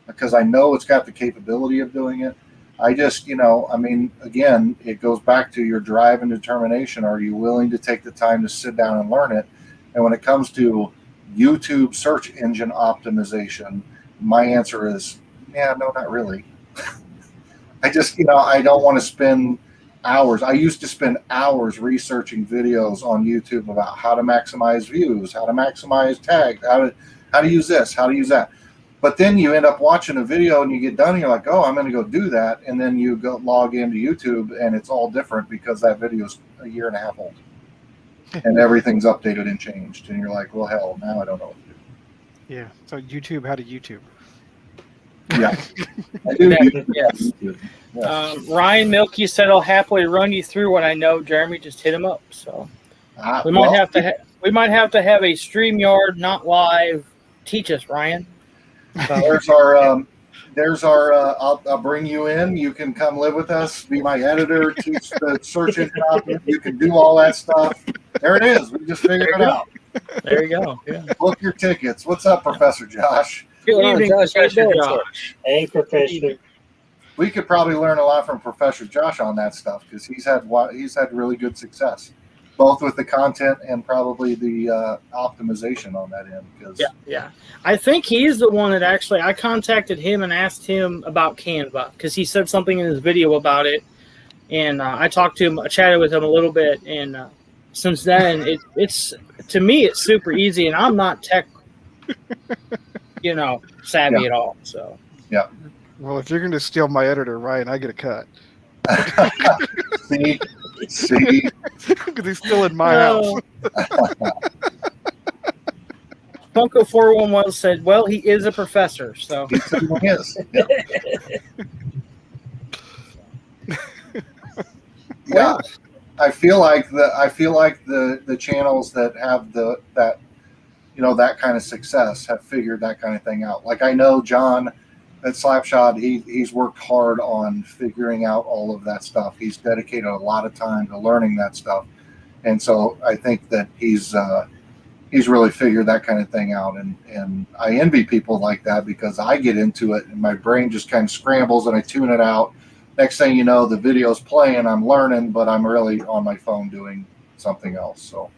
because I know it's got the capability of doing it, I just, I mean, again, it goes back to your drive and determination. Are you willing to take the time to sit down and learn it? And when it comes to YouTube search engine optimization, my answer is, yeah, no, not really. I just, I don't want to spend hours. I used to spend hours researching videos on YouTube about how to maximize views, how to maximize tags, how to use this, how to use that. But then you end up watching a video and you get done and you're like, oh, I'm going to go do that. And then you go log into YouTube and it's all different because that video is a year and a half old. And everything's updated and changed. And you're like, well, hell, now I don't know what to do. Yeah. So YouTube, how to YouTube? Yeah. I do. Yes. Yeah. Ryan Milky said I'll happily run you through what I know. Jeremy, just hit him up. So we might have to have a StreamYard, not live. Teach us, Ryan. There's our I'll bring you in. You can come live with us, be my editor, teach the search engine optimization. You can do all that stuff. There it is. We just figured it out. There you go. Yeah. Book your tickets. What's up, Professor Josh? Good evening, Josh. Professor Josh. Hey, Professor. We could probably learn a lot from Professor Josh on that stuff because he's had really good success, both with the content and probably the optimization on that end. Yeah. I think he's the one that actually I contacted him and asked him about Canva because he said something in his video about it, and I talked to him, I chatted with him a little bit, and since then it's to me it's super easy, and I'm not tech, savvy at all. So yeah. Well, if you're going to steal my editor, Ryan, I get a cut. See, because he's still in my house. Funko 411 said, "Well, he is a professor, so he is." Yeah. Yeah. I feel like the channels that have that kind of success have figured that kind of thing out. Like I know John at Slapshot, he's worked hard on figuring out all of that stuff. He's dedicated a lot of time to learning that stuff, and so I think that he's really figured that kind of thing out. And I envy people like that because I get into it and my brain just kind of scrambles and I tune it out. Next thing you know, the video's playing, I'm learning, but I'm really on my phone doing something else. So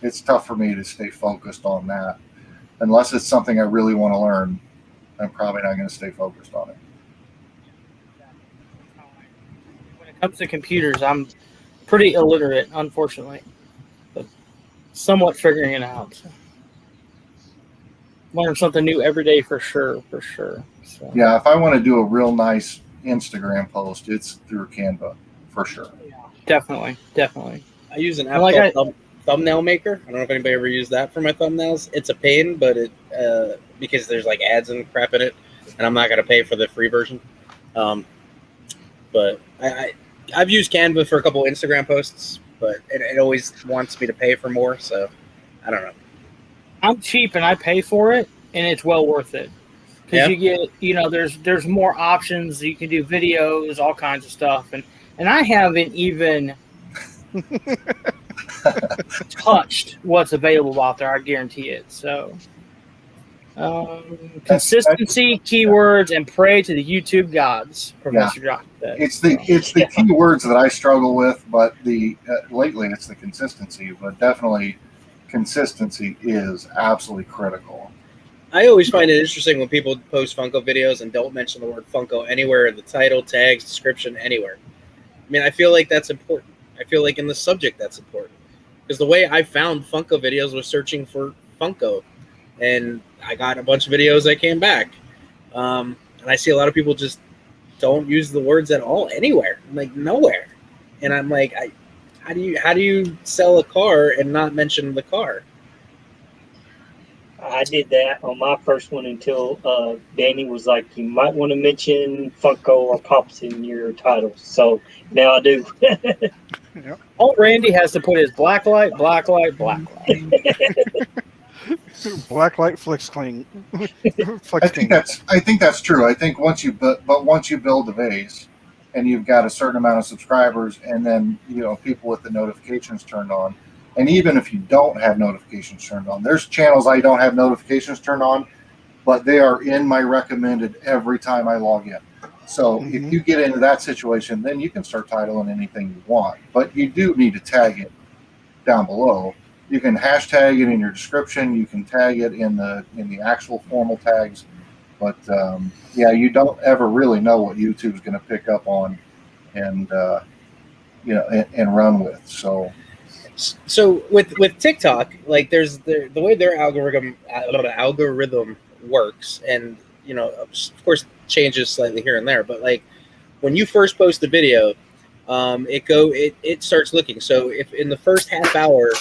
it's tough for me to stay focused on that unless it's something I really want to learn. I'm probably not going to stay focused on it. when it comes to computers, I'm pretty illiterate, unfortunately, but somewhat figuring it out. So. Learn something new every day for sure. So. Yeah, if I want to do a real nice Instagram post, it's through Canva for sure. Yeah, definitely. I use an app called Thumbnail Maker. I don't know if anybody ever used that for my thumbnails. It's a pain, but it because there's like ads and crap in it, and I'm not gonna pay for the free version. But I've used Canva for a couple Instagram posts, but it always wants me to pay for more. So I don't know. I'm cheap and I pay for it, and it's well worth it because you get there's more options. You can do videos, all kinds of stuff, and I haven't even touched what's available out there. I guarantee it. So consistency, keywords, and pray to the YouTube gods. Professor Josh said. It's the keywords that I struggle with, but lately it's the consistency. But definitely, consistency is absolutely critical. I always find it interesting when people post Funko videos and don't mention the word Funko anywhere in the title, tags, description, anywhere. I mean, I feel like that's important. I feel like in the subject that's important. Because the way I found Funko videos was searching for Funko. And I got a bunch of videos that came back. And I see a lot of people just don't use the words at all anywhere. I'm like, nowhere. And I'm like, how do you sell a car and not mention the car? I did that on my first one until Danny was like, you might want to mention Funko or Pops in your titles. So now I do. Yep. All Randy has to put is black light. Black light flicks clean. I think that's true. I think once you build the base and you've got a certain amount of subscribers, and then people with the notifications turned on, and even if you don't have notifications turned on, there's channels I don't have notifications turned on, but they are in my recommended every time I log in. So Mhm. if you get into that situation, then you can start titling anything you want, but you do need to tag it down below. You can hashtag it in your description. You can tag it in the actual formal tags. But yeah, you don't ever really know what YouTube's going to pick up on and and run with. So with TikTok, like there's the way their algorithm works, and of course changes slightly here and there, but like when you first post a video, it starts looking. So if in the first half hour,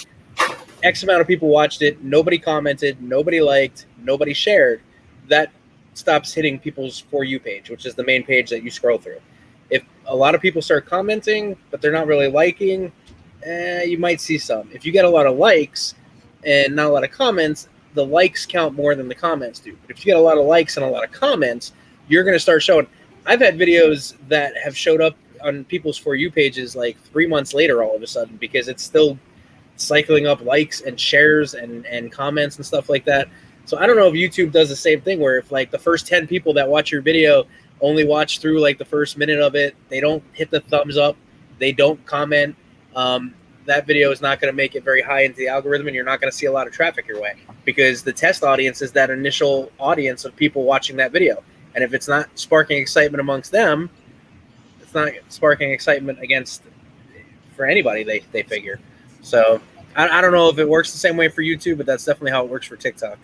X amount of people watched it, nobody commented, nobody liked, nobody shared, that stops hitting people's For You page, which is the main page that you scroll through. If a lot of people start commenting, but they're not really liking, you might see some. If you get a lot of likes and not a lot of comments, the likes count more than the comments do. But if you get a lot of likes and a lot of comments, you're going to start showing. I've had videos that have showed up on people's For You pages like 3 months later all of a sudden because it's still cycling up likes and shares and comments and stuff like that. So I don't know if YouTube does the same thing where if like the first 10 people that watch your video only watch through like the first minute of it, they don't hit the thumbs up, they don't comment, that video is not going to make it very high into the algorithm, and you're not going to see a lot of traffic your way because the test audience is that initial audience of people watching that video. And if it's not sparking excitement amongst them, it's not sparking excitement for anybody, they figure. So I don't know if it works the same way for YouTube, but that's definitely how it works for TikTok.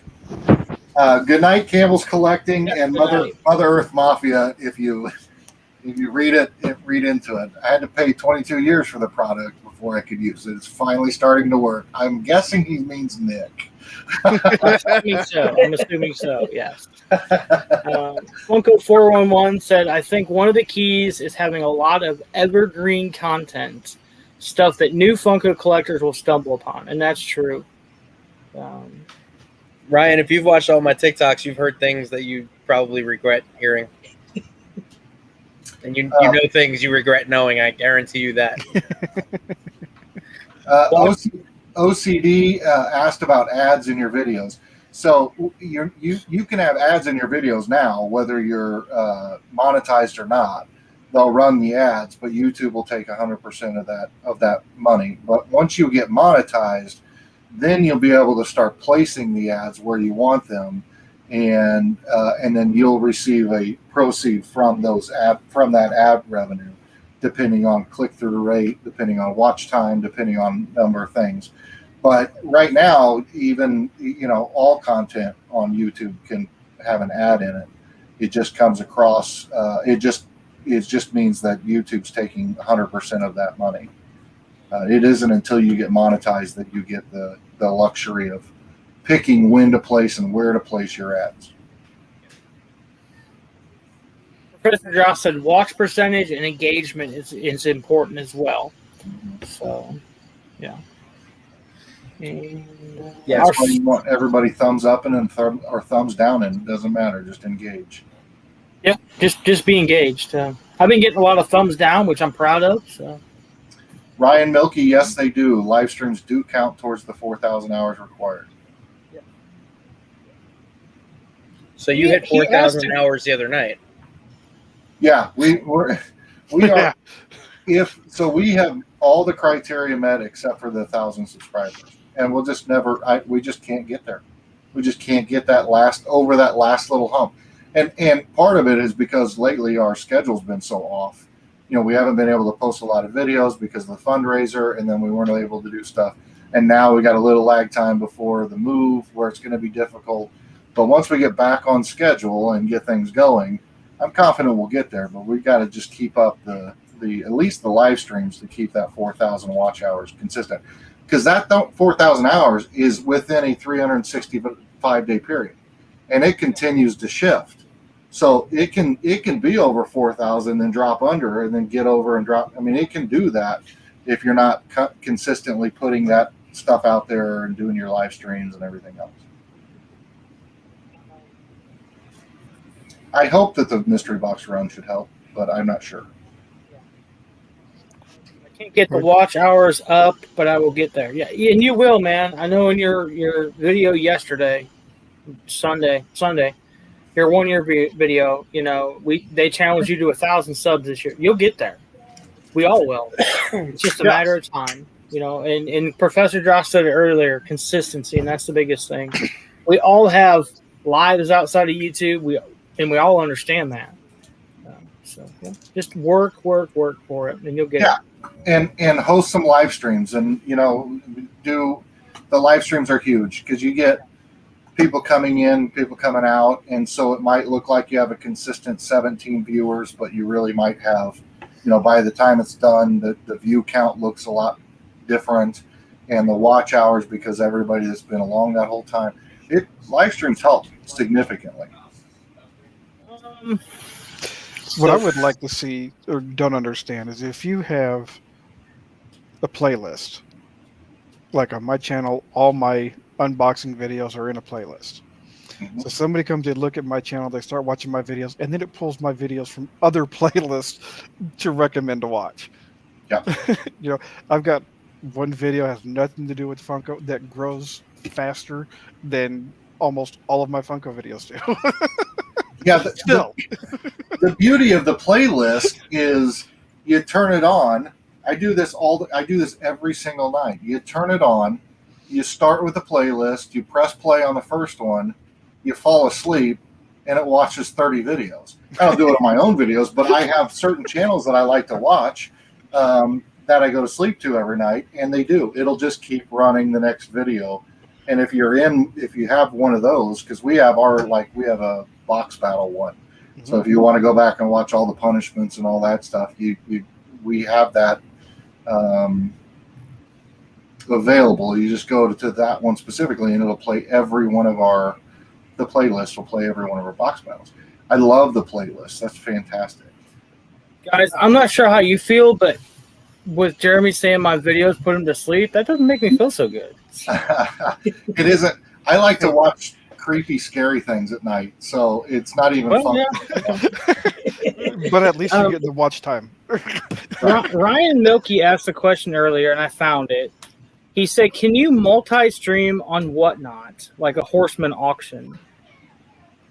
Good night, Campbell's Collecting, Yeah, and good Mother night. Earth Mafia. If you read into it. I had to pay 22 years for the product before I could use it. It's finally starting to work. I'm guessing he means Nick. I'm assuming so. Yes. Funko 411 said, "I think one of the keys is having a lot of evergreen content, stuff that new Funko collectors will stumble upon," and that's true. Ryan, if you've watched all my TikToks, you've heard things that you probably regret hearing. And you know things you regret knowing. I guarantee you that. OCD asked about ads in your videos. So you can have ads in your videos now, whether you're monetized or not. They'll run the ads, but YouTube will take 100% of that money. But once you get monetized, then you'll be able to start placing the ads where you want them, and then you'll receive a proceed from that ad revenue, depending on click-through rate, depending on watch time, depending on number of things. But right now, even all content on YouTube can have an ad in it. It just comes across. It just means that YouTube's taking 100% of that money. It isn't until you get monetized that you get the luxury of picking when to place and where to place your ads. Professor Josh said, "Watch percentage and engagement is important as well." So, yeah. And, Yeah, That's why you want everybody thumbs up and or thumbs down, and it doesn't matter. Just engage. yeah, just be engaged. I've been getting a lot of thumbs down, which I'm proud of. So. Ryan Milky, yes, they do. Live streams do count towards the 4,000 hours required. So you hit 4,000 hours the other night. Yeah, we are. We have all the criteria met except for the 1,000 subscribers, and we'll just never. We just can't get there. We just can't get that last little hump. And part of it is because lately our schedule's been so off. We haven't been able to post a lot of videos because of the fundraiser, and then we weren't able to do stuff. And now we got a little lag time before the move where it's going to be difficult. But once we get back on schedule and get things going, I'm confident we'll get there. But we've got to just keep up the at least the live streams to keep that 4,000 watch hours consistent. Because that 4,000 hours is within a 365-day period, and it continues to shift. So it can be over 4,000, then drop under, and then get over and drop. I mean, it can do that if you're not consistently putting that stuff out there and doing your live streams and everything else. I hope that the mystery box run should help, but I'm not sure. I can't get the watch hours up, but I will get there. Yeah, and you will, man. I know in your video yesterday, Sunday, your 1 year video, they challenge you to 1,000 subs this year. You'll get there. We all will. It's just a matter of time, and Professor Josh said it earlier, consistency, and that's the biggest thing. We all have lives outside of YouTube. We all understand that. Just work for it, and you'll get it. And host some live streams, and the live streams are huge because you get people coming in, people coming out, and so it might look like you have a consistent 17 viewers, but you really might have, by the time it's done, the view count looks a lot different, and the watch hours, because everybody that's been along that whole time, live streams help significantly. What I would like to see or don't understand is if you have a playlist, like on my channel, all my unboxing videos are in a playlist. Mm-hmm. So somebody comes in, look at my channel, they start watching my videos, and then it pulls my videos from other playlists to recommend to watch. Yeah. I've got one video has nothing to do with Funko that grows faster than almost all of my Funko videos do. Yeah, the beauty of the playlist is you turn it on. I do this every single night. You turn it on, you start with the playlist, you press play on the first one, you fall asleep, and it watches 30 videos. I don't do it on my own videos, but I have certain channels that I like to watch that I go to sleep to every night, and they do. It'll just keep running the next video. And if you have one of those, because we have a box battle one. Mm-hmm. So if you want to go back and watch all the punishments and all that stuff, we have that available. You just go to that one specifically, and it'll play the playlist will play every one of our box battles. I love the playlist. That's fantastic. Guys, I'm not sure how you feel, but with Jeremy saying my videos put him to sleep, that doesn't make me feel so good. It isn't. I like to watch creepy, scary things at night, so it's not even fun. Yeah. But at least you get the watch time. Ryan Milky asked a question earlier, and I found it. He said, "Can you multi-stream on Whatnot, like a Horseman auction?"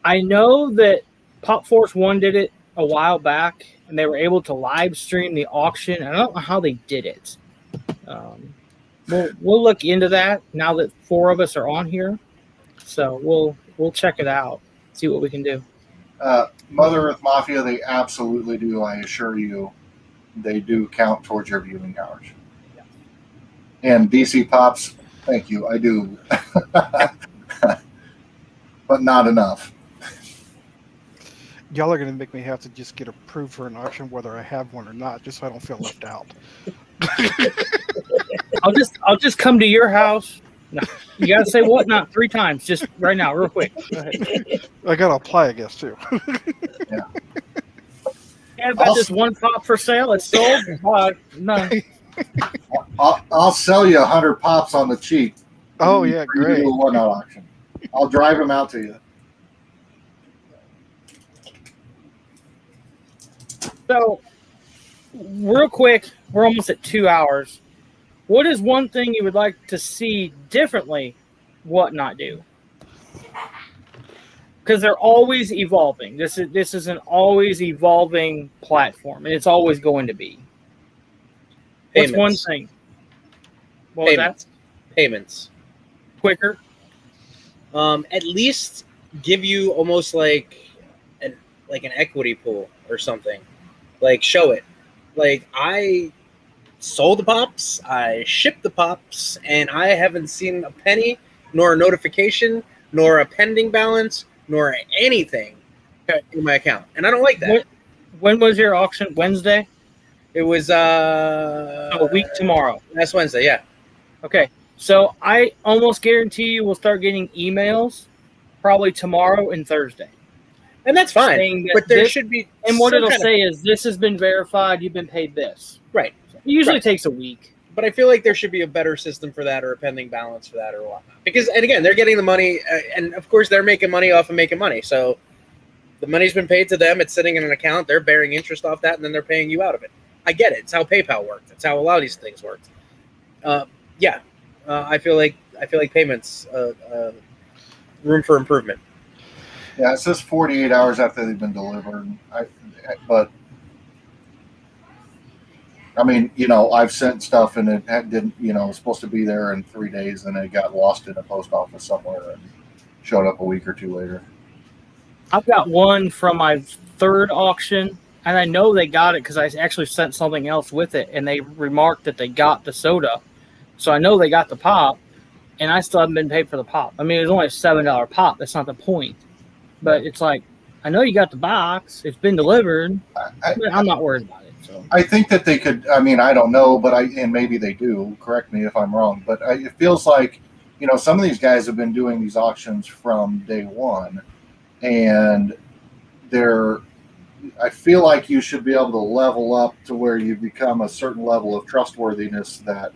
I know that Pop Force 1 did it a while back, and they were able to live stream the auction. I don't know how they did it. We'll look into that now that 4 of us are on here. So we'll check it out, see what we can do. Mother Earth Mafia, they absolutely do. I assure you, they do count towards your viewing hours. Yeah. And DC Pops, thank you, I do, but not enough. Y'all are going to make me have to just get approved for an auction, whether I have one or not, just so I don't feel left out. I'll just come to your house. No, you gotta say Whatnot 3 times, just right now, real quick. Go ahead. I gotta apply, I guess, too. Yeah. Yeah, about this one pop for sale. It's sold. No. I'll sell you 100 pops on the cheap. Oh yeah, great. Do a Whatnot auction. I'll drive them out to you. So, real quick, we're almost at 2 hours. What is one thing you would like to see differently Whatnot do? Because they're always evolving. This is an always evolving platform, and it's always going to be. What's one thing? What was that? Payments. Quicker? At least give you almost like an equity pool or something. Like, show it. Like, I sold the pops, I shipped the pops, and I haven't seen a penny, nor a notification, nor a pending balance, nor anything in my account. And I don't like that. When was your auction? Wednesday? It was a week tomorrow. Last Wednesday, yeah. Okay. So I almost guarantee you we'll start getting emails probably tomorrow and Thursday. And that's fine. That but there should be. And what it'll say is this has been verified, you've been paid this. Right. It usually takes a week. But I feel like there should be a better system for that, or a pending balance for that, or whatnot. Because, and again, they're getting the money, and of course they're making money off of making money. So the money's been paid to them, it's sitting in an account, they're bearing interest off that, and then they're paying you out of it. I get it. It's how PayPal worked. It's how a lot of these things worked. I feel like payments room for improvement. Yeah, it says 48 hours after they've been delivered. But I mean, I've sent stuff and it didn't, it was supposed to be there in 3 days and it got lost in a post office somewhere and showed up a week or two later. I've got one from my third auction, and I know they got it because I actually sent something else with it, and they remarked that they got the soda. So I know they got the pop, and I still haven't been paid for the pop. I mean, it was only a $7 pop. That's not the point. But it's like, I know you got the box. It's been delivered. I'm not worried about it. So I think that they could, I mean, I don't know, but and maybe they do. Correct me if I'm wrong. But it feels like, some of these guys have been doing these auctions from day one. And I feel like you should be able to level up to where you become a certain level of trustworthiness that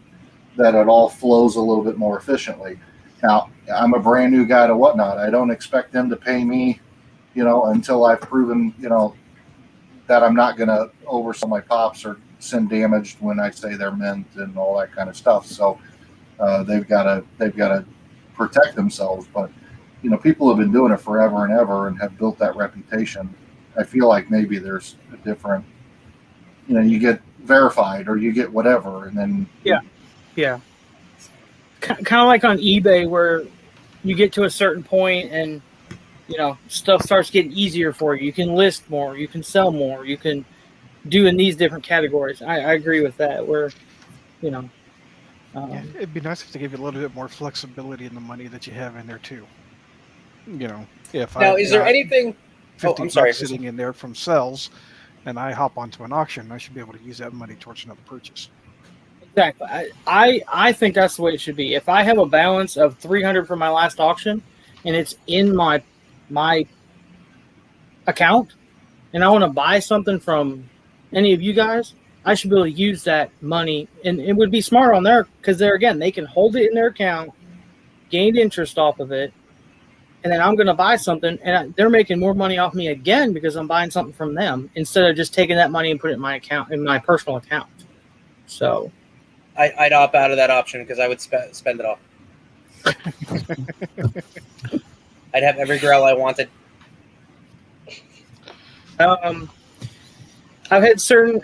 it all flows a little bit more efficiently. Now, I'm a brand new guy to Whatnot. I don't expect them to pay me, until I've proven, that I'm not going to oversell my pops or send damaged when I say they're mint and all that kind of stuff. So they've got to protect themselves. But people have been doing it forever and ever and have built that reputation. I feel like maybe there's a different, you get verified or you get whatever, and then yeah, kind of like on eBay where you get to a certain point and stuff starts getting easier for you. You can list more, you can sell more, you can do in these different categories. I agree with that. Where it'd be nice if they gave you a little bit more flexibility in the money that you have in there too. If now, is there anything? Oh, I'm sorry. Sitting in there from sales, and I hop onto an auction, I should be able to use that money towards another purchase. Exactly. I think that's the way it should be. If I have a balance of $300 from my last auction, and it's in my account, and I want to buy something from any of you guys, I should be able to use that money, and it would be smart on there because they can hold it in their account, gain interest off of it, and then I'm going to buy something, and they're making more money off me again because I'm buying something from them instead of just taking that money and putting it in my account, in my personal account. So I'd opt out of that option because I would spend it all. I'd have every grail I wanted. I've had certain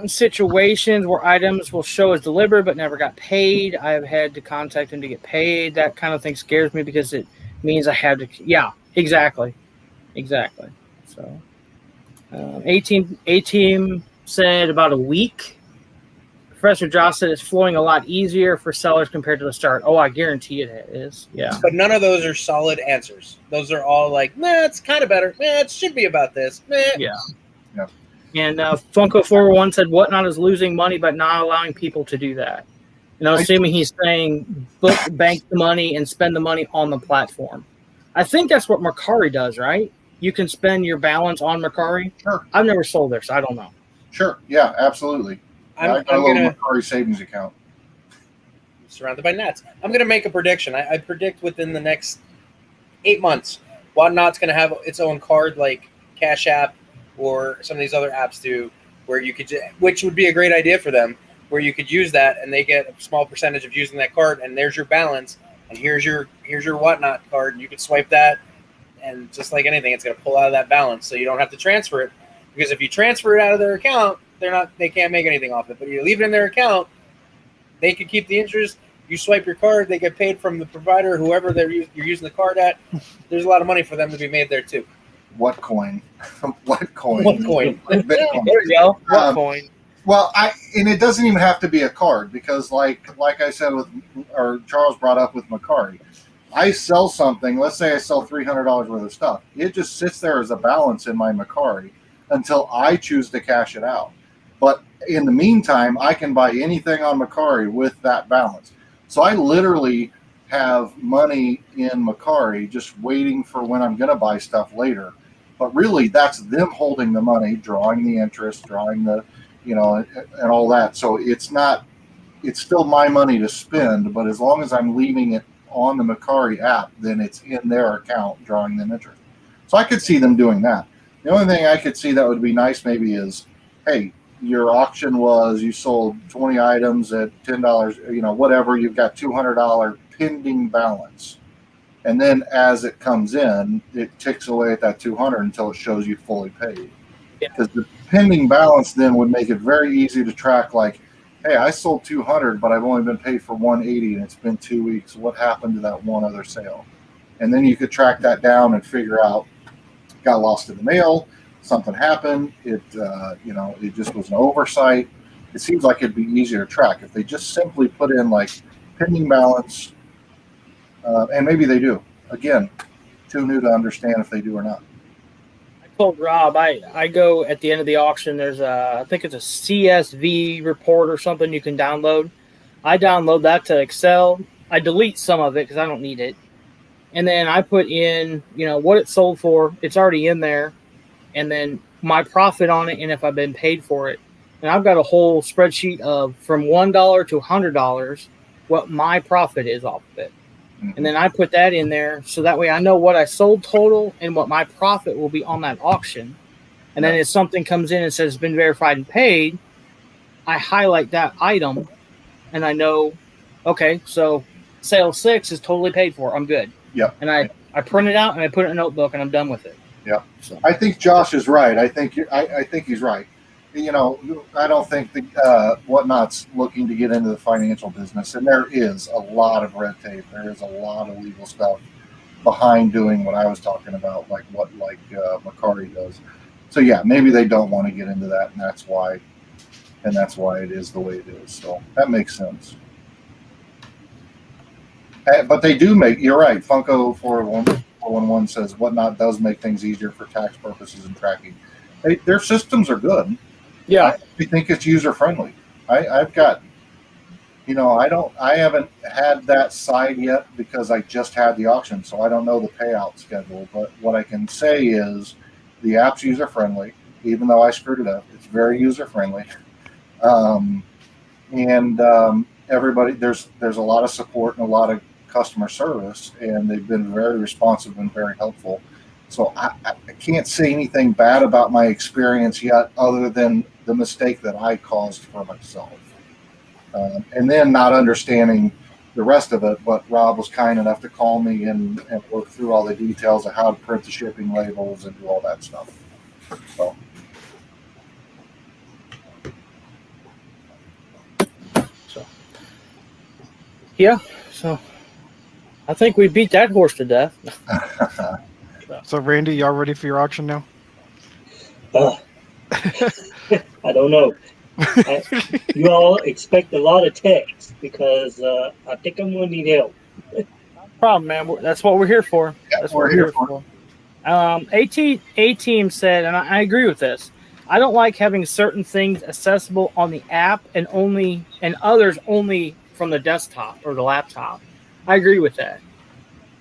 situations where items will show as delivered but never got paid. I've had to contact them to get paid. That kind of thing scares me because it means I have to. Yeah, exactly. So, A-Team said about a week. Professor Josh said it's flowing a lot easier for sellers compared to the start. Oh, I guarantee it is. Yeah. But none of those are solid answers. Those are all like, nah, it's kind of better. Nah, it should be about this. Nah. Yeah. And Funko 401 said Whatnot is losing money but not allowing people to do that. Assuming he's saying bank the money and spend the money on the platform. I think that's what Mercari does, right? You can spend your balance on Mercari. Sure. I've never sold there, so I don't know. Sure. Yeah, absolutely. I got a little Mercari savings account. Surrounded by gnats. I'm going to make a prediction. I predict within the next 8 months, Whatnot's going to have its own card like Cash App or some of these other apps do, where you could, which would be a great idea for them, where you could use that and they get a small percentage of using that card, and there's your balance, and here's your Whatnot card, and you could swipe that, and just like anything, it's going to pull out of that balance, so you don't have to transfer it, because if you transfer it out of their account, they can't make anything off it. But you leave it in their account, they could keep the interest. You swipe your card, they get paid from the provider, whoever you're using the card at. There's a lot of money for them to be made there too. What coin? What coin? What coin? Bitcoin. There you go. What coin? Well, and it doesn't even have to be a card, because like I said or Charles brought up with Mercari, I sell something. Let's say I sell $300 worth of stuff. It just sits there as a balance in my Mercari until I choose to cash it out. But in the meantime, I can buy anything on Mercari with that balance. So I literally have money in Mercari just waiting for when I'm going to buy stuff later. But really, that's them holding the money, drawing the interest, drawing the, and all that. So it's still my money to spend, but as long as I'm leaving it on the Mercari app, then it's in their account drawing them interest. So I could see them doing that. The only thing I could see that would be nice maybe is, hey, your auction was you sold 20 items at $10, whatever, you've got $200 pending balance. And then as it comes in, it ticks away at that 200 until it shows you fully paid. Yeah. Because the pending balance then would make it very easy to track, like, hey, I sold 200, but I've only been paid for 180 and it's been 2 weeks. What happened to that one other sale? And then you could track that down and figure out, got lost in the mail, something happened, it just was an oversight. It seems like it'd be easier to track if they just simply put in like pending balance, and maybe they do. Again, too new to understand if they do or not. I told Rob I go at the end of the auction. There's I think it's a CSV report or something you can download. I download that to Excel. I delete some of it because I don't need it, and then I put in what it sold for. It's already in there, and then my profit on it and if I've been paid for it. And I've got a whole spreadsheet of from $1 to $100 what my profit is off of it. And then I put that in there so that way I know what I sold total and what my profit will be on that auction. And then if something comes in and says it's been verified and paid, I highlight that item and I know, okay, so sale 6 is totally paid for. I'm good. Yep. And I print it out and I put it in a notebook and I'm done with it. Yeah. So. I think Josh is right. I think he's right. I don't think Whatnot's looking to get into the financial business, and there is a lot of red tape. There is a lot of legal stuff behind doing what I was talking about, like Macari does. So yeah, maybe they don't want to get into that, and that's why it is the way it is. So that makes sense. But they do make. You're right. Funko 411 says Whatnot does make things easier for tax purposes and tracking. Their systems are good. Yeah, I think it's user friendly. I've got, I haven't had that side yet because I just had the auction, so I don't know the payout schedule. But what I can say is the app's user friendly, even though I screwed it up. It's very user friendly, and everybody there's a lot of support and a lot of customer service, and they've been very responsive and very helpful. So I can't say anything bad about my experience yet, other than the mistake that I caused for myself. And then not understanding the rest of it, but Rob was kind enough to call me and work through all the details of how to print the shipping labels and do all that stuff. So I think we beat that horse to death. So, Randy, y'all ready for your auction now? I don't know. You all expect a lot of text because I think I'm going to need help. No problem, man. That's what we're here for. Yeah, That's what we're here for. A-Team said, and I agree with this, I don't like having certain things accessible on the app and others only from the desktop or the laptop. I agree with that.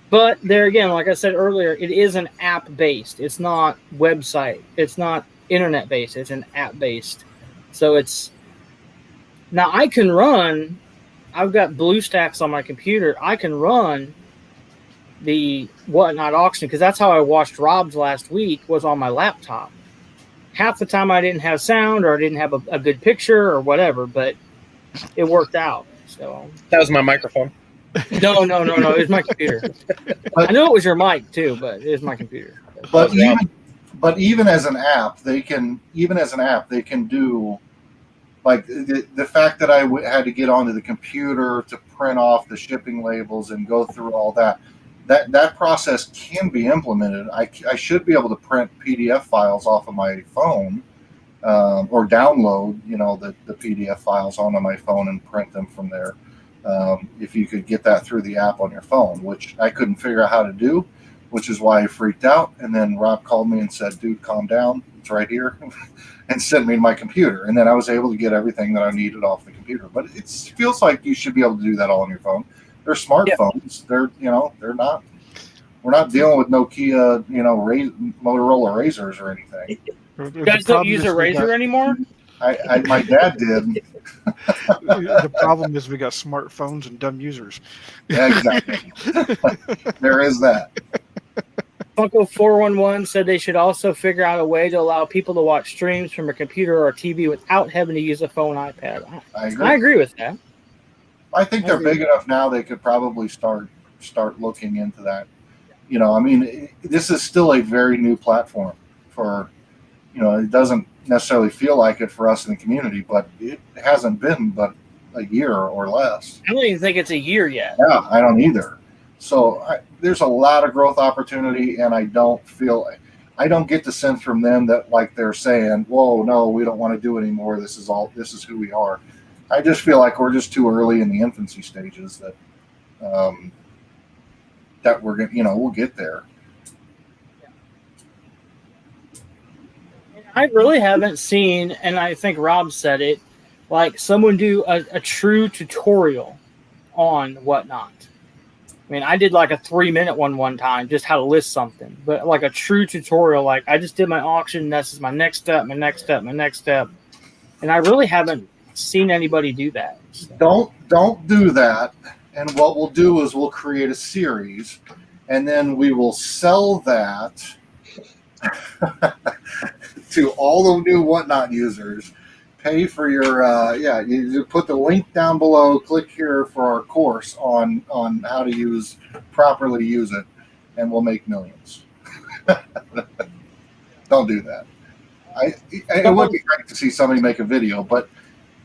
But there again, like I said earlier, it is an app-based. It's not website. It's not internet-based. It's an app-based. So it's... Now, I can run... I've got BlueStacks on my computer. I can run the Whatnot auction because that's how I watched Rob's last week was on my laptop. Half the time I didn't have sound or I didn't have a good picture or whatever, but it worked out. So That was my microphone. No. It was my computer. I know it was your mic too, but it was my computer. But even as an app, they can do like the fact that I had to get onto the computer to print off the shipping labels and go through all that. That process can be implemented. I should be able to print PDF files off of my phone, or download the PDF files onto my phone and print them from there. If you could get that through the app on your phone, which I couldn't figure out how to do, which is why I freaked out. And then Rob called me and said, dude, calm down. It's right here. And sent me to my computer. And then I was able to get everything that I needed off the computer. But it feels like you should be able to do that all on your phone. They're smartphones. Yeah. They're not, we're not dealing with Nokia, Motorola Razors or anything. You guys don't use a Razor anymore? My dad did. The problem is we got smartphones and dumb users. Yeah, exactly. There is that. Funko 411 said they should also figure out a way to allow people to watch streams from a computer or a TV without having to use a phone, iPad. I agree with that. I think they're big enough now they could probably start looking into that. I mean, this is still a very new platform for, it doesn't necessarily feel like it for us in the community, but it hasn't been but a year or less. I don't even think it's a year yet. Yeah, I don't either. So there's a lot of growth opportunity, and I don't get the sense from them that like they're saying, "Whoa, no, we don't want to do it anymore. This is who we are." I just feel like we're just too early in the infancy stages that we're gonna, we'll get there. I really haven't seen, and I think Rob said it, like someone do a true tutorial on whatnot. I mean, I did like a 3-minute one time, just how to list something, but like a true tutorial, like I just did my auction. This is my next step, my next step, my next step. And I really haven't seen anybody do that. So. Don't do that. And what we'll do is we'll create a series, and then we will sell that to all the new Whatnot users. Pay for your you put the link down below, click here for our course on how to properly use it, and we'll make millions. Don't do that. It would be great to see somebody make a video, but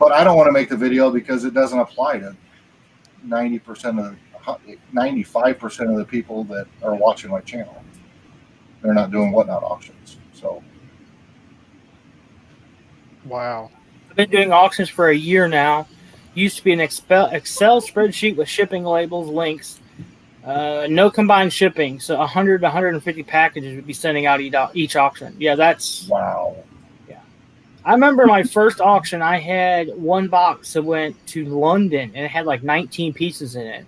I don't want to make the video because it doesn't apply to 95% of the people that are watching my channel. They're not doing Whatnot auctions. So Wow. I've been doing auctions for a year now. Used to be an Excel spreadsheet with shipping labels, links, no combined shipping. So 100 to 150 packages would be sending out each auction. Yeah, that's wow. Yeah, I remember my first auction. I had one box that went to London, and it had like 19 pieces in it.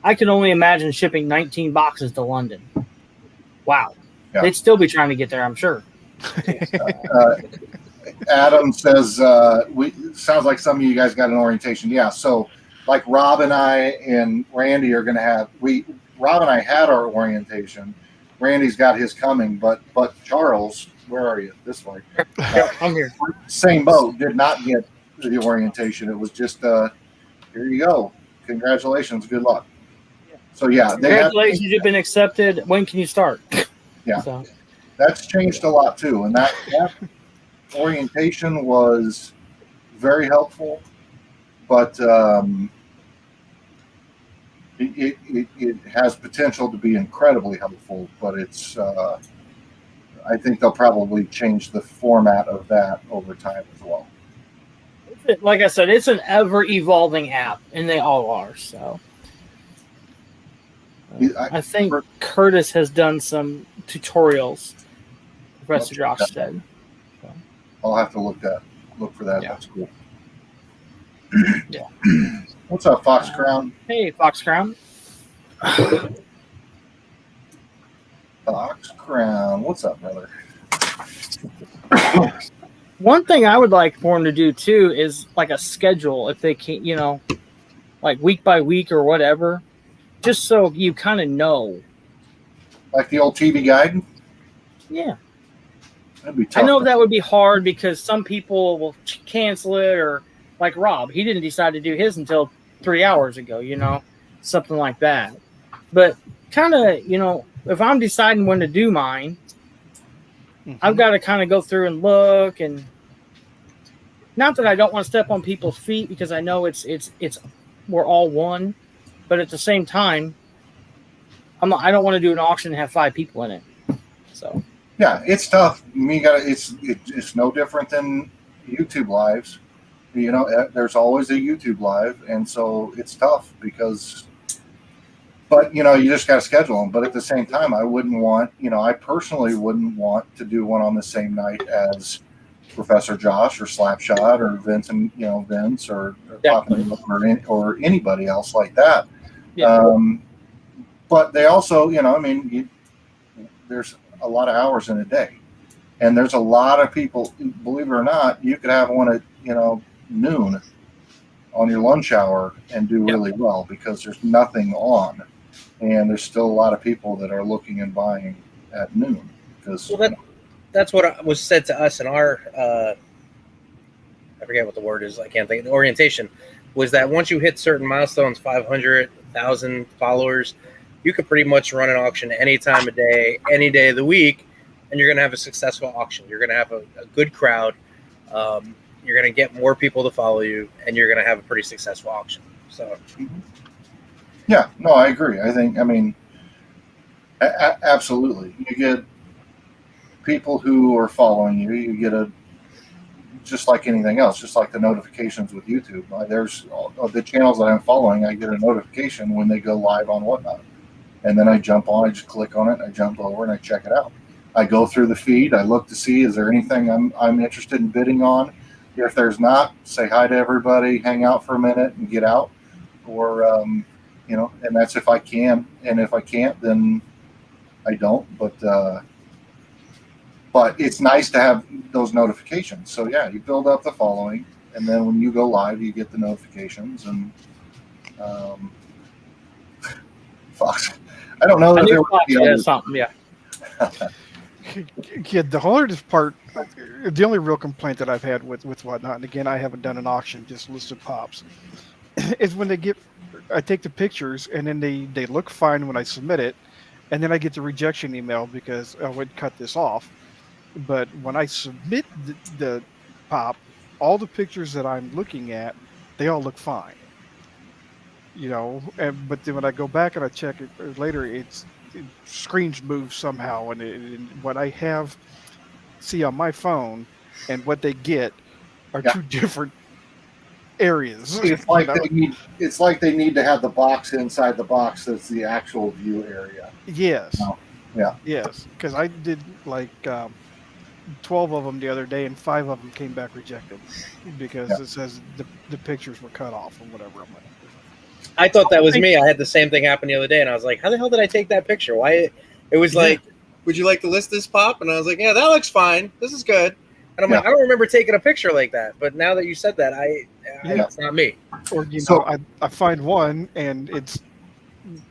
I could only imagine shipping 19 boxes to London. Wow, yeah. They'd still be trying to get there, I'm sure. Adam says, sounds like some of you guys got an orientation. Yeah, so like Rob and I and Randy are going to have, Rob and I had our orientation. Randy's got his coming, but Charles, where are you? This way. Yeah, I'm here. Same boat, did not get the orientation. It was just, here you go. Congratulations, good luck. So yeah. Congratulations, you've been accepted. When can you start? Yeah. So. That's changed a lot too. And that orientation was very helpful, but it has potential to be incredibly helpful, but it's I think they'll probably change the format of that over time as well. Like I said, it's an ever-evolving app, and they all are. So I think Curtis has done some tutorials, Professor Josh said. So. I'll have to look for that. Yeah. That's cool. Yeah. What's up, Fox Crown? Hey, Fox Crown. Fox Crown. What's up, brother? One thing I would like for them to do too is like a schedule, if they can, like week by week or whatever, just so you kind of know. Like the old TV guide? Yeah. That'd be tough. I know that would be hard because some people will cancel it, or like Rob, he didn't decide to do his until 3 hours ago, something like that. But kind of, if I'm deciding when to do mine, I've got to kind of go through and look, and not that I don't want to step on people's feet because I know it's we're all one, but at the same time, I don't want to do an auction and have 5 people in it. So yeah, it's tough. It's no different than YouTube lives. There's always a YouTube live, and so it's tough because. But, you just got to schedule them. But at the same time, I personally wouldn't want to do one on the same night as Professor Josh or Slapshot or Vince or or anybody else like that. Yeah. But they also, there's a lot of hours in a day. And there's a lot of people, believe it or not, you could have one at, noon on your lunch hour and do really well because there's nothing on. And there's still a lot of people that are looking and buying at noon. That's what was said to us in our, I forget what the word is, I can't think, the orientation, was that once you hit certain milestones, 500, 1,000 followers, you could pretty much run an auction any time of day, any day of the week, and you're going to have a successful auction. You're going to have a good crowd. You're going to get more people to follow you, and you're going to have a pretty successful auction. So, yeah, no, I agree. I mean, absolutely. You get people who are following you. You get just like anything else, just like the notifications with YouTube. There's the channels that I'm following. I get a notification when they go live on whatnot, and then I jump on. I just click on it. I jump over and I check it out. I go through the feed. I look to see, is there anything I'm interested in bidding on. If there's not, say hi to everybody, hang out for a minute, and get out. Or and that's if I can. And if I can't, then I don't. But it's nice to have those notifications. So yeah, you build up the following, and then when you go live, you get the notifications. And Fox, I don't know that there would be something. Yeah. Yeah, the hardest part, the only real complaint that I've had with whatnot, and again, I haven't done an auction, just listed pops, is when I take the pictures and then they look fine when I submit it, and then I get the rejection email because I would cut this off. But when I submit the pop, all the pictures that I'm looking at, they all look fine. But then when I go back and I check it later, screens move somehow, and what I see on my phone and what they get are two different areas. It's like they need to have the box inside the box that's the actual view area. Yes. Yeah. Yes, because I did like 12 of them the other day, and 5 of them came back rejected because it says the pictures were cut off or whatever. I'm like, I thought that was me. I had the same thing happen the other day, and I was like, how the hell did I take that picture? Why? It was like, would you like to list this pop? And I was like, yeah, that looks fine. This is good. And I'm like, I don't remember taking a picture like that. But now that you said that, it's not me. Or, I find one, and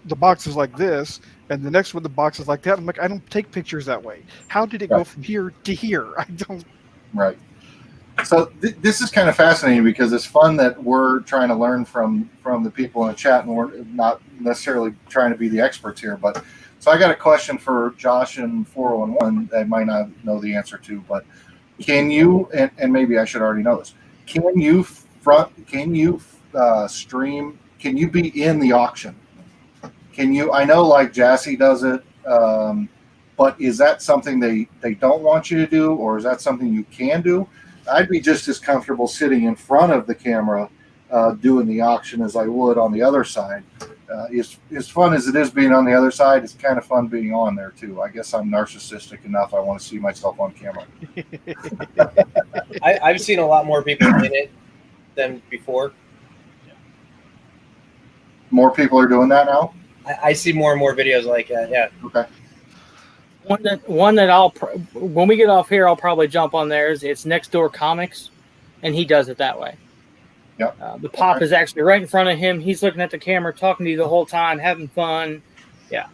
the box is like this, and the next one, the box is like that. I'm like, I don't take pictures that way. How did it go from here to here? I don't. Right. So this is kind of fascinating because it's fun that we're trying to learn from the people in the chat, and we're not necessarily trying to be the experts here. But so I got a question for Josh and 411 that I might not know the answer to, but can you, and maybe I should already know this, can you stream, can you be in the auction? I know like Jassy does it, but is that something they don't want you to do, or is that something you can do? I'd be just as comfortable sitting in front of the camera doing the auction as I would on the other side. As fun as it is being on the other side, it's kind of fun being on there too. I guess I'm narcissistic enough. I want to see myself on camera. I've seen a lot more people in it than before. More people are doing that now? I see more and more videos like that, yeah. Okay. One that when we get off here, I'll probably jump on theirs. It's Next Door Comics, and he does it that way. Yeah. The pop is actually right in front of him. He's looking at the camera, talking to you the whole time, having fun. Yeah.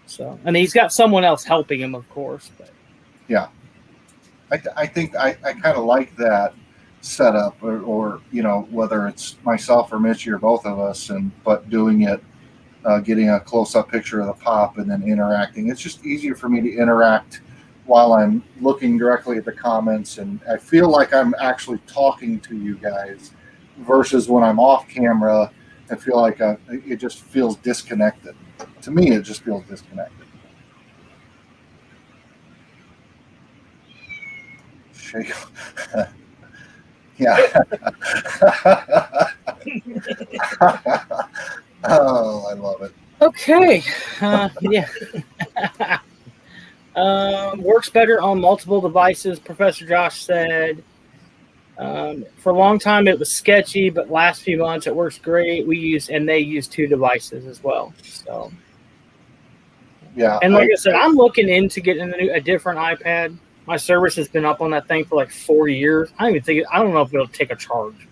So, and he's got someone else helping him, of course. But. Yeah. I think I kind of like that setup, or whether it's myself or Mitchie or both of us, but doing it, getting a close-up picture of the pop and then interacting. It's just easier for me to interact while I'm looking directly at the comments, and I feel like I'm actually talking to you guys versus when I'm off camera. I feel like it just feels disconnected. To me, it just feels disconnected. Shake. Yeah. Oh, I love it. Okay. Yeah. Works better on multiple devices, Professor Josh said. For a long time, it was sketchy, but last few months, it works great. They use 2 devices as well. So, yeah. And like I said, I'm looking into getting a different iPad. My service has been up on that thing for like 4 years. I don't know if it'll take a charge.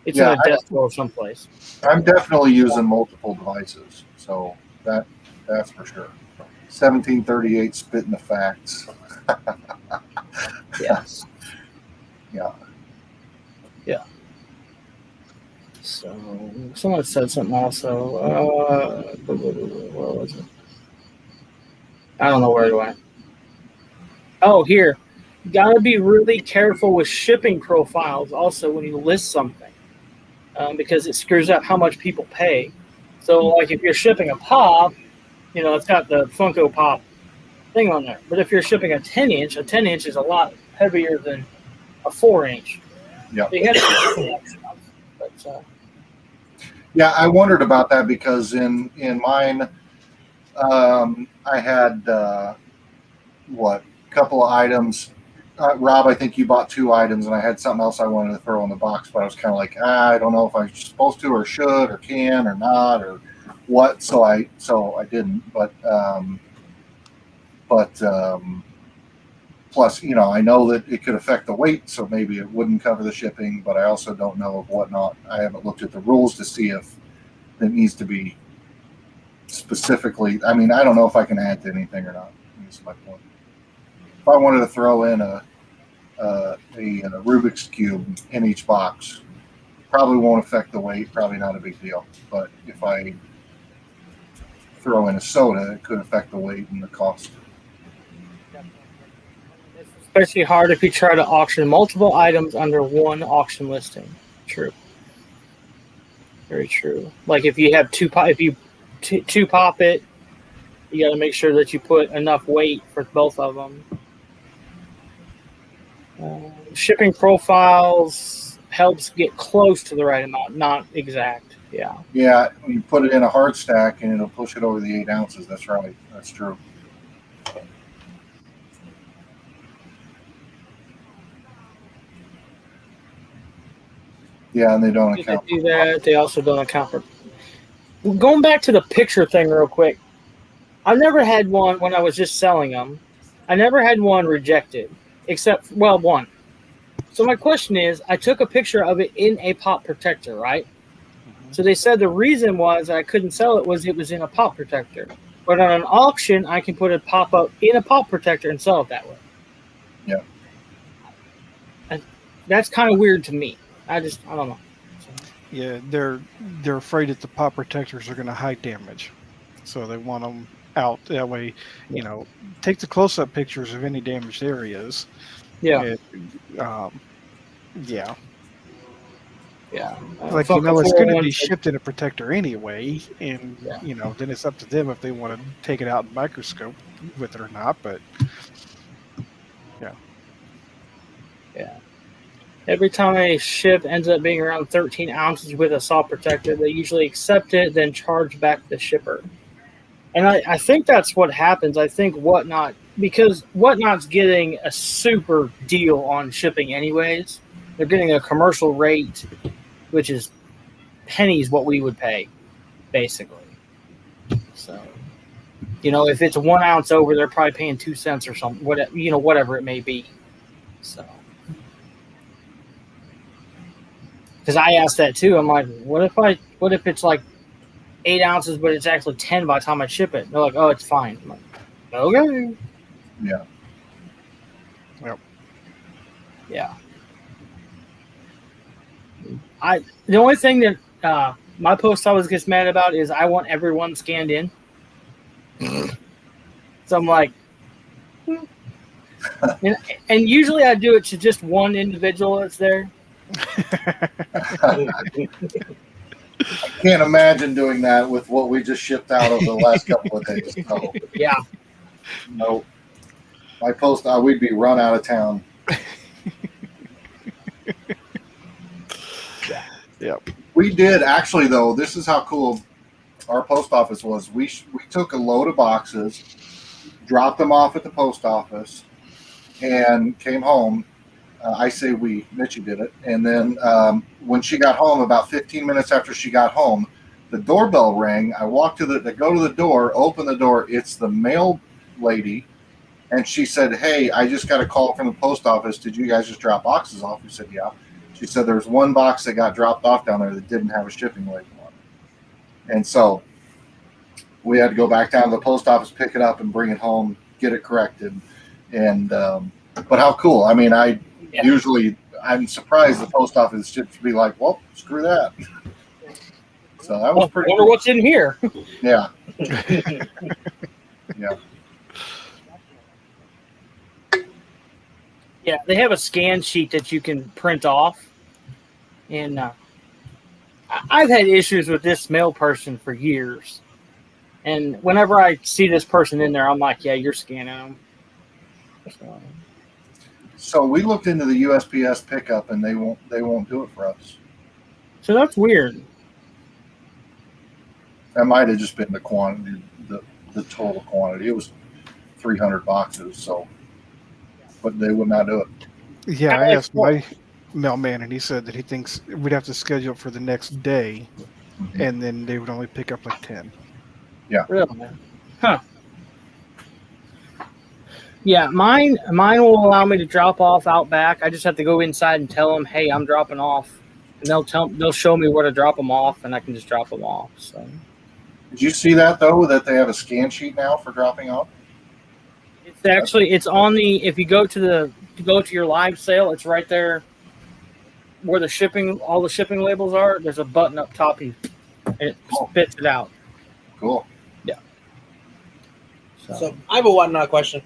It's in a desk drawer someplace. I'm definitely using multiple devices, so that's for sure. 1738 spitting the facts. Yes. Yeah. Yeah. So someone said something also. Where was it? I don't know where it went. Oh, here. You got to be really careful with shipping profiles also when you list something, because it screws up how much people pay. So, like if you're shipping a pop, it's got the Funko Pop thing on there. But if you're shipping a 10-inch is a lot heavier than a 4-inch. Yeah. So you have to be careful stuff. But, Yeah, I wondered about that because in mine, I had couple of items. Rob, I think you bought 2 items, and I had something else I wanted to throw in the box, but I was kind of like, I don't know if I'm supposed to or should or can or not or what. So I didn't. But plus, I know that it could affect the weight, so maybe it wouldn't cover the shipping. But I also don't know of whatnot. I haven't looked at the rules to see if it needs to be specifically. I mean, I don't know if I can add to anything or not. That's my point. If I wanted to throw in a Rubik's Cube in each box, probably won't affect the weight, probably not a big deal. But if I throw in a soda, it could affect the weight and the cost. it's especially hard if you try to auction multiple items under one auction listing. True. Very true. Like if you have two pop it, you got to make sure that you put enough weight for both of them. Shipping profiles helps get close to the right amount, not exact. Yeah. Yeah, you put it in a hard stack and it'll push it over the 8 ounces. That's right. That's true. Yeah, and they don't If they account. do that, they also don't account for. Going back to the picture thing real quick, I've never had one when I was just selling them. I never had one rejected, except one. So my question is, I took a picture of it in a pop protector, right? Mm-hmm. So they said the reason was I couldn't sell it was in a pop protector. But on an auction, I can put a pop-up in a pop protector and sell it that way. Yeah. And that's kind of weird to me. I don't know. Yeah, they're afraid that the pop protectors are going to hide damage, so they want them out that way. Take the close-up pictures of any damaged areas. Yeah. Yeah. Like it's going to be shipped in a protector anyway, and then it's up to them if they want to take it out in microscope with it or not. But yeah. Every time a ship ends up being around 13 ounces with a saw protector, they usually accept it, then charge back the shipper. And I think that's what happens. I think because Whatnot's getting a super deal on shipping anyways. They're getting a commercial rate, which is pennies what we would pay, basically. So, if it's 1 ounce over, they're probably paying 2 cents or something, whatever it may be. So. Because I asked that too. I'm like, what if it's like 8 ounces, but it's actually 10 by the time I ship it? And they're like, oh, it's fine. I'm like, okay. Yeah. Yep. Yeah. The only thing that my post office gets mad about is I want everyone scanned in. So I'm like, and usually I do it to just one individual that's there. I can't imagine doing that with what we just shipped out over the last couple of days. No. Yeah. No. My post, we'd be run out of town. Yep. We did actually, though. This is how cool our post office was. We took a load of boxes, dropped them off at the post office, and came home. I say we, Mitchie did it. And then when she got home, about 15 minutes after she got home, the doorbell rang. I walked to go to the door, open the door. It's the mail lady. And she said, hey, I just got a call from the post office. Did you guys just drop boxes off? We said, yeah. She said there's one box that got dropped off down there that didn't have a shipping label on it. And so we had to go back down to the post office, pick it up, and bring it home, get it corrected. And but how cool. I mean, usually I'm surprised the post office should be like, well, screw that. So that was I pretty wonder cool. what's in here. Yeah. Yeah. Yeah, they have a scan sheet that you can print off. And I've had issues with this mail person for years. And whenever I see this person in there, I'm like, yeah, you're scanning them. So we looked into the USPS pickup, and they won't do it for us. So that's weird. That might have just been the quantity, the total quantity. It was 300 boxes. So, but they would not do it. Yeah, I asked my mailman, and he said that he thinks we'd have to schedule it for the next day, and then they would only pick up like 10. Yeah. Really? Huh. Yeah, mine will allow me to drop off out back. I just have to go inside and tell them, hey, I'm dropping off. And they'll show me where to drop them off, and I can just drop them off. So. Did you see that though? That they have a scan sheet now for dropping off. It's on the, if you go to your live sale, it's right there where all the shipping labels are. There's a button up top, and it spits it out. Cool. Yeah. So I have a whatnot question.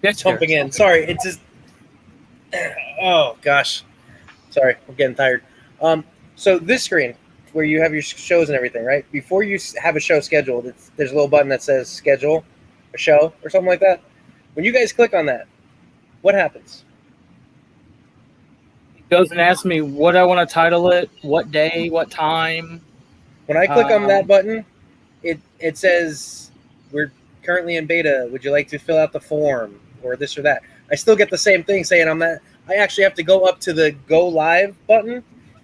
Jumping in. Sorry, it's just. Oh gosh, sorry, I'm getting tired. So this screen where you have your shows and everything, right? Before you have a show scheduled, there's a little button that says schedule a show or something like that. When you guys click on that, what happens? It goes and asks me what I want to title it, what day, what time. When I click on that button, it says we're currently in beta. Would you like to fill out the form or this or that? I still get the same thing saying I'm that. I actually have to go up to the go live button,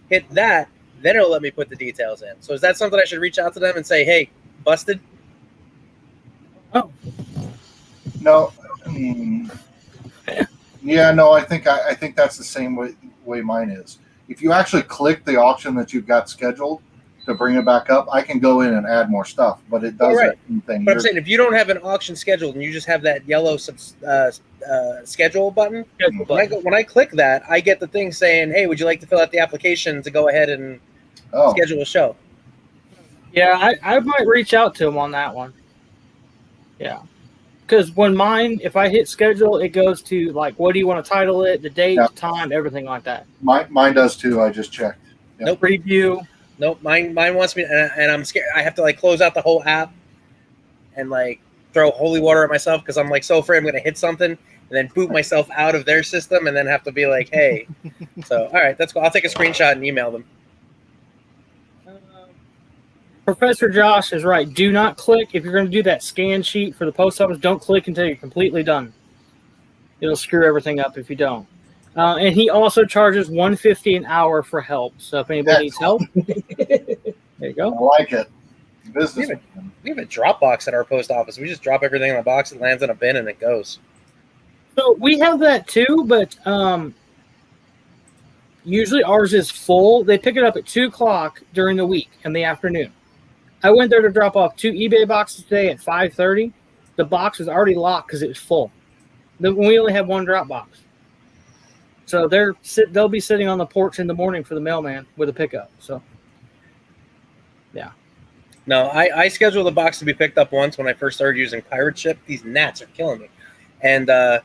hit that, then it'll let me put the details in. So is that something I should reach out to them and say, hey, busted? Oh. No. Yeah, no, I think that's the same way mine is. If you actually click the auction that you've got scheduled to bring it back up, I can go in and add more stuff, but it does that thing. But I'm saying if you don't have an auction scheduled and you just have that yellow schedule button, when I click that, I get the thing saying, hey, would you like to fill out the application to go ahead and schedule a show? Yeah, I might reach out to them on that one. Yeah. Because if I hit schedule, it goes to like, what do you want to title it, the date, time, everything like that. Mine does too. I just checked. Yep. Nope. Preview. Nope. Mine wants me, and I'm scared. I have to like close out the whole app and like throw holy water at myself because I'm like so afraid I'm going to hit something and then boot myself out of their system and then have to be like, hey. So, all right, that's cool. I'll take a screenshot and email them. Professor Josh is right. Do not click. If you're going to do that scan sheet for the post office, don't click until you're completely done. It'll screw everything up if you don't. And he also charges $150 an hour for help. So if anybody needs help, there you go. I like it. Business. We have a drop box at our post office. We just drop everything in a box, it lands in a bin, and it goes. So we have that too, but usually ours is full. They pick it up at 2:00 during the week in the afternoon. I went there to drop off 2 eBay boxes today at 5:30. The box was already locked because it was full. We only have one drop box. So they'll be sitting on the porch in the morning for the mailman with a pickup. So, yeah. No, I scheduled the box to be picked up once when I first started using Pirate Ship. These gnats are killing me. And I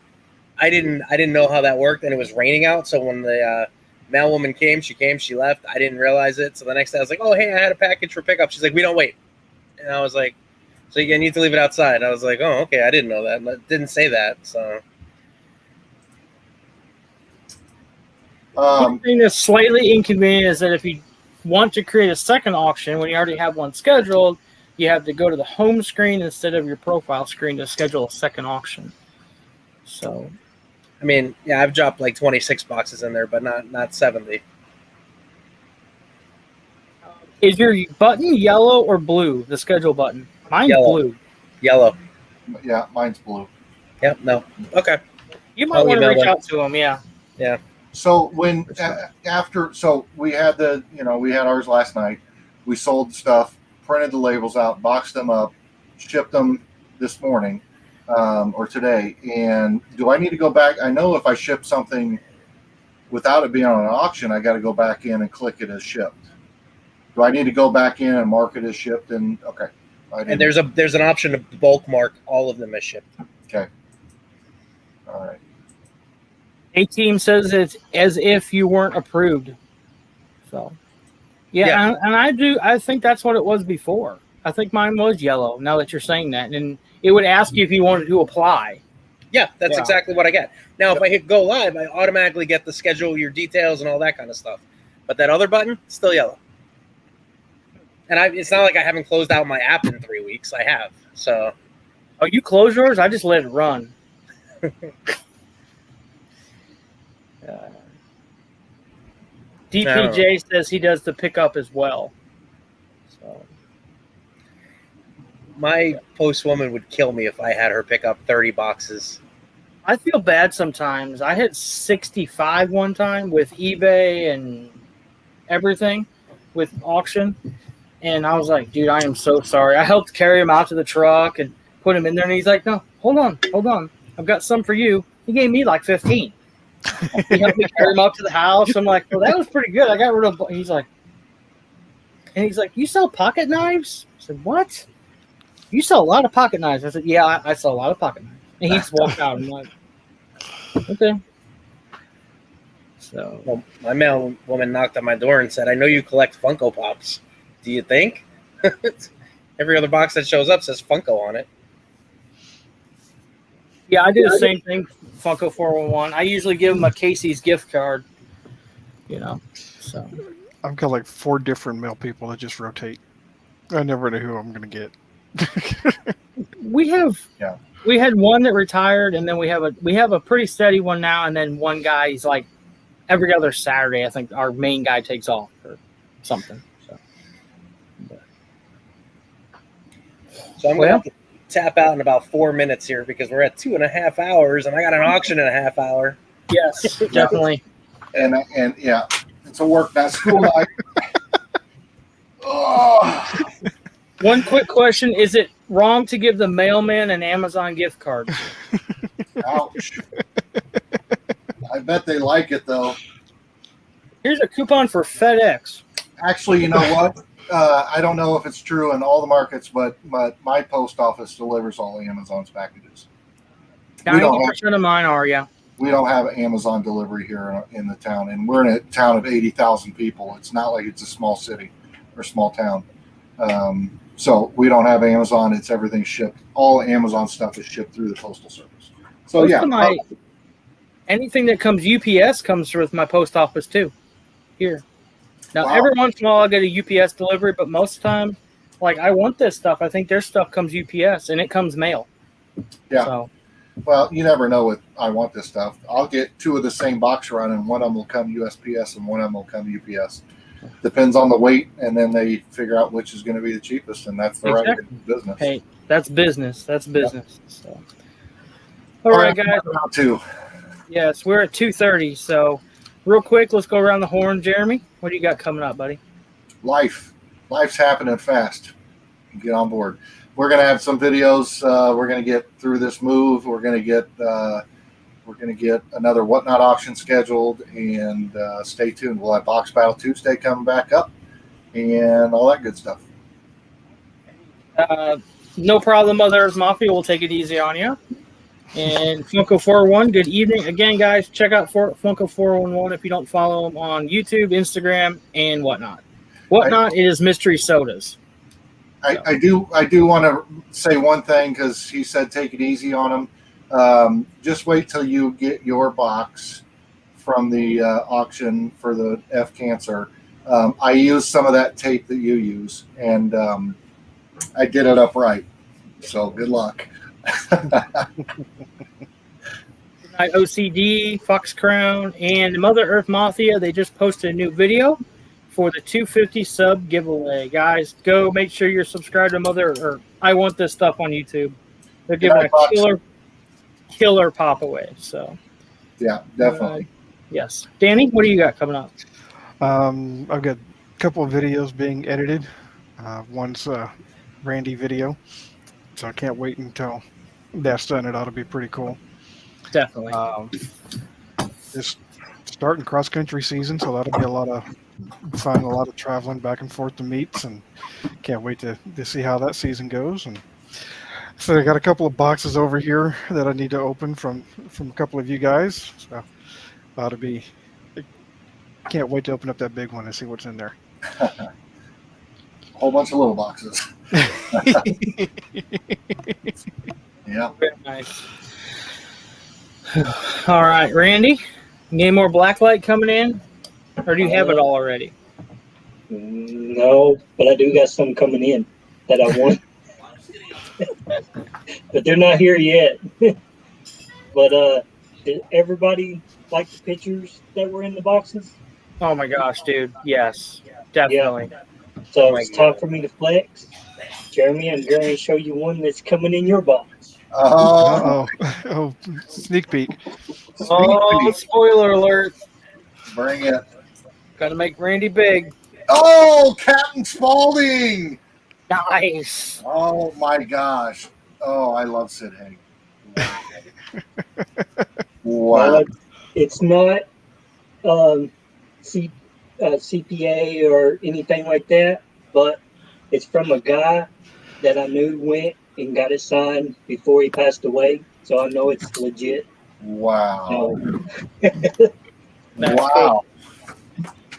didn't know how that worked, and it was raining out. So when the mailwoman came, she left. I didn't realize it. So the next day I was like, oh, hey, I had a package for pickup. She's like, we don't wait. And I was like, so you need to leave it outside. I was like, oh, okay, I didn't know that. It didn't say that. So. One thing that's slightly inconvenient is that if you want to create a second auction when you already have one scheduled, you have to go to the home screen instead of your profile screen to schedule a second auction. So, I mean, yeah, I've dropped like 26 boxes in there, but not 70. Is your button yellow or blue? The schedule button. Mine's blue. Yellow. Yeah, mine's blue. Yep. No. Okay. You might want to reach out to them. Yeah. Yeah. So when we had ours last night. We sold the stuff, printed the labels out, boxed them up, shipped them this morning or today. And do I need to go back? I know if I ship something without it being on an auction, I got to go back in and click it as shipped. Do I need to go back in and mark it as shipped? And okay. And there's an option to bulk mark all of them as shipped. Okay. All right. A-Team says it's as if you weren't approved. So, yeah. And I think that's what it was before. I think mine was yellow, now that you're saying that. And it would ask you if you wanted to apply. Yeah, that's exactly what I get. Now, if I hit go live, I automatically get the schedule, your details, and all that kind of stuff. But that other button, still yellow. And it's not like I haven't closed out my app in 3 weeks. I have. So. Oh, you closed yours? I just let it run. DPJ says he does the pickup as well. So. My postwoman would kill me if I had her pick up 30 boxes. I feel bad sometimes. I hit 65 one time with eBay and everything with auction. And I was like, dude, I am so sorry. I helped carry him out to the truck and put him in there. And he's like, no, hold on. I've got some for you. He gave me like 15. He helped me carry him up to the house. I'm like, well, that was pretty good. I got rid of. He's like, you sell pocket knives? I said, what? You sell a lot of pocket knives. I said, yeah, I sell a lot of pocket knives. And he just walked out. I'm like, okay. So, well, my mail woman knocked on my door and said, I know you collect Funko Pops. Do you think? Every other box that shows up says Funko on it. Yeah, I do the same thing, Funko 411. I usually give them a Casey's gift card, so. I've got like 4 different mail people that just rotate. I never know who I'm going to get. We had one that retired, and then we have a pretty steady one now, and then one guy, he's like every other Saturday, I think our main guy takes off or something. So I'm going to have to tap out in about 4 minutes here because we're at 2.5 hours, and I got an auction in a half hour. Yes, definitely. And yeah, it's a work, not school night. Oh. One quick question: is it wrong to give the mailman an Amazon gift card? Ouch! I bet they like it though. Here's a coupon for FedEx. Actually, you know what? I don't know if it's true in all the markets, but my post office delivers all Amazon's packages. 90% of mine are, yeah. We don't have Amazon delivery here in the town, and we're in a town of 80,000 people. It's not like it's a small city or small town. So we don't have Amazon. It's everything shipped. All Amazon stuff is shipped through the postal service. So anything that comes UPS comes with my post office too. Here. Now, every once in a while, I get a UPS delivery, but most of the time, like, I want this stuff. I think their stuff comes UPS, and it comes mail. Yeah. So. Well, you never know what I want this stuff. I'll get 2 of the same box run, and one of them will come USPS, and one of them will come UPS. Depends on the weight, and then they figure out which is going to be the cheapest, and that's the right business. Hey, that's business. That's business. Yep. So. All right, guys. Yes, we're at 2:30, so real quick, let's go around the horn. Jeremy, what do you got coming up, buddy? Life's happening fast. Get on board. We're going to have some videos. We're going to get through this move. We're going to get another Whatnot auction scheduled, and stay tuned. We'll have Box Battle Tuesday coming back up, and all that good stuff. No problem, Mother Earth Mafia. We'll take it easy on you. And Funko 411, good evening. Again, guys, check out Funko 411 if you don't follow them on YouTube, Instagram, and Whatnot. Whatnot is Mystery Sodas. I do want to say one thing, because he said take it easy on him. Just wait till you get your box from the auction for the F Cancer. I used some of that tape that you use, and I did it upright. So good luck. OCD, Fox Crown, and Mother Earth Mafia, they just posted a new video for the 250 sub giveaway. Guys, go make sure you're subscribed to Mother Earth. I Want This Stuff on YouTube. They're giving a killer pop away. So yeah, definitely. Yes. Danny, what do you got coming up? I've got a couple of videos being edited. One's a Randy video, so I can't wait until that's done. It ought to be pretty cool. Definitely. Just starting cross country season, so that'll be a lot of fun. A lot of traveling back and forth to meets, and can't wait to see how that season goes. And so I got a couple of boxes over here that I need to open from a couple of you guys. So that'll be. Can't wait to open up that big one and see what's in there. A whole bunch of little boxes. Yeah. Very nice. All right, Randy, any more blacklight coming in, or do you have it all already? No, but I do got some coming in that I want. But they're not here yet. But did everybody like the pictures that were in the boxes? Oh my gosh, dude! Yes, definitely. Yeah. So Oh my it's time God. for me to flex. Jeremy, I'm going to show you one that's coming in your box. Oh, Oh, sneak peek. Oh, spoiler alert! bring it. Got to make Randy big. Oh, Captain Spaulding. Nice. Oh my gosh. Oh, I love Sid Haig. Wow. It's not CPA or anything like that, but it's from a guy that I knew went and got it signed before he passed away, so I know it's legit. Wow. That's Wow.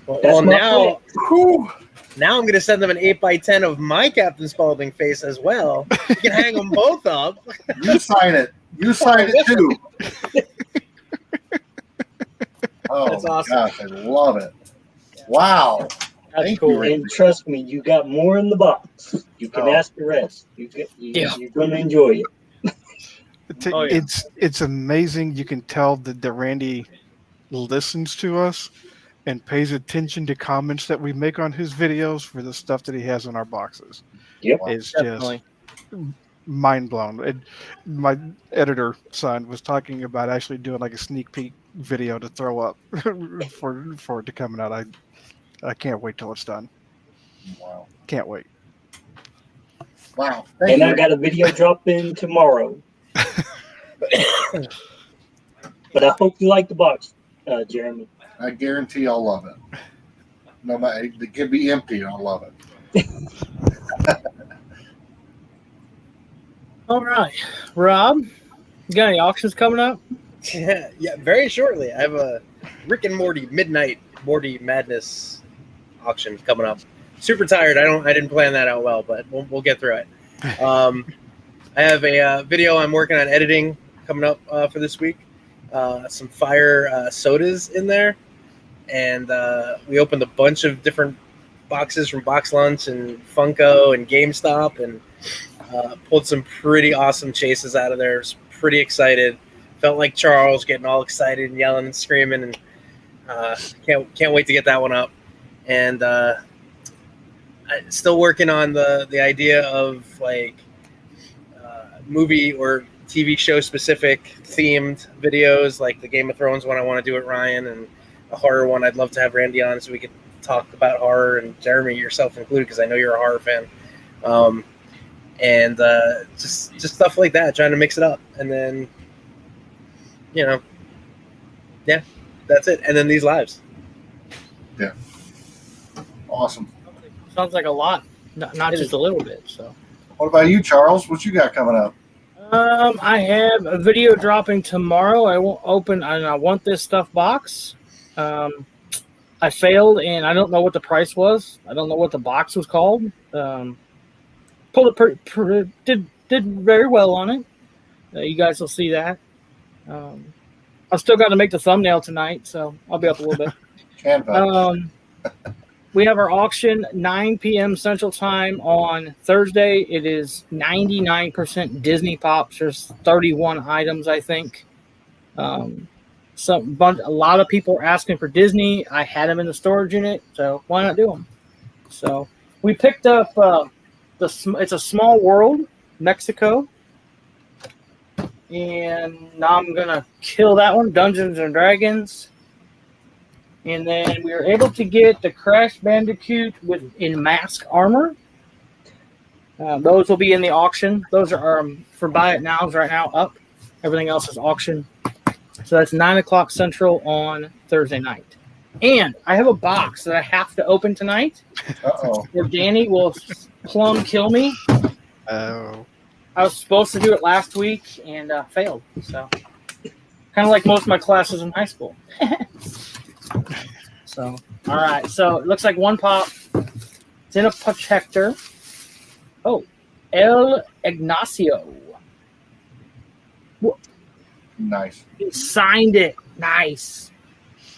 Well, my now, Whew. now I'm gonna send them an 8x10 of my Captain Spaulding face as well. You can hang them both up. You sign it. You sign it too. Oh, That's my awesome. gosh, I love it. Wow. That's Thank cool. you, Randy. And trust me, you got more in the box. You can Oh. ask the rest. Yeah. You're going to enjoy it. Oh, yeah. It's amazing. You can tell that Randy listens to us and pays attention to comments that we make on his videos for the stuff that he has in our boxes. Yep. It's Definitely. just mind blown. My editor son was talking about actually doing like a sneak peek video to throw up for it to come out. I can't wait till it's done. Wow. Can't wait. Wow. Thank And you. I got a video drop in tomorrow. But I hope you like the box, Jeremy. I guarantee I'll love it. No matter, it could be empty, I'll love it. All right, Rob, you got any auctions coming up? Yeah, very shortly. I have a Rick and Morty Midnight Morty Madness auction coming up. Super tired. I didn't plan that out well, but we'll get through it. I have a video I'm working on editing coming up for this week. Some fire sodas in there, and we opened a bunch of different boxes from Box Lunch and Funko and GameStop, and pulled some pretty awesome chases out of there. Was pretty excited. Felt like Charles getting all excited and yelling and screaming, and can't wait to get that one up. And I'm still working on the idea of like movie or TV show specific themed videos, like the Game of Thrones one I want to do with Ryan, and a horror one I'd love to have Randy on so we could talk about horror, and Jeremy, yourself included, because I know you're a horror fan. And just stuff like that, trying to mix it up. And then, yeah, that's it. And then these lives. Awesome. Sounds like a lot, not just a little bit. So, What about you, Charles? What you got coming up? I have a video dropping tomorrow. I won't open, and I want this stuff box. I failed, and I don't know what the price was. I don't know what the box was called. Pulled it, did very well on it. You guys will see that. I've still got to make the thumbnail tonight, so I'll be up a little bit. Canva. We have our auction 9 p.m. Central Time on Thursday. It is 99% Disney Pops. There's 31 items, I think. A lot of people are asking for Disney. I had them in the storage unit, so why not do them? So we picked up it's a Small World, Mexico. And now I'm going to kill that one, Dungeons and Dragons. And then we were able to get the Crash Bandicoot in mask armor. Those will be in the auction. Those are for buy it nows right now up. Everything else is auction. So that's 9 o'clock Central on Thursday night. And I have a box that I have to open tonight, Uh-oh. or Danny will plumb kill me. Oh. I was supposed to do it last week and failed. So, kind of like most of my classes in high school. So, all right. So it looks like one pop. It's in a protector. Oh, El Ignacio. Nice. He signed it. Nice.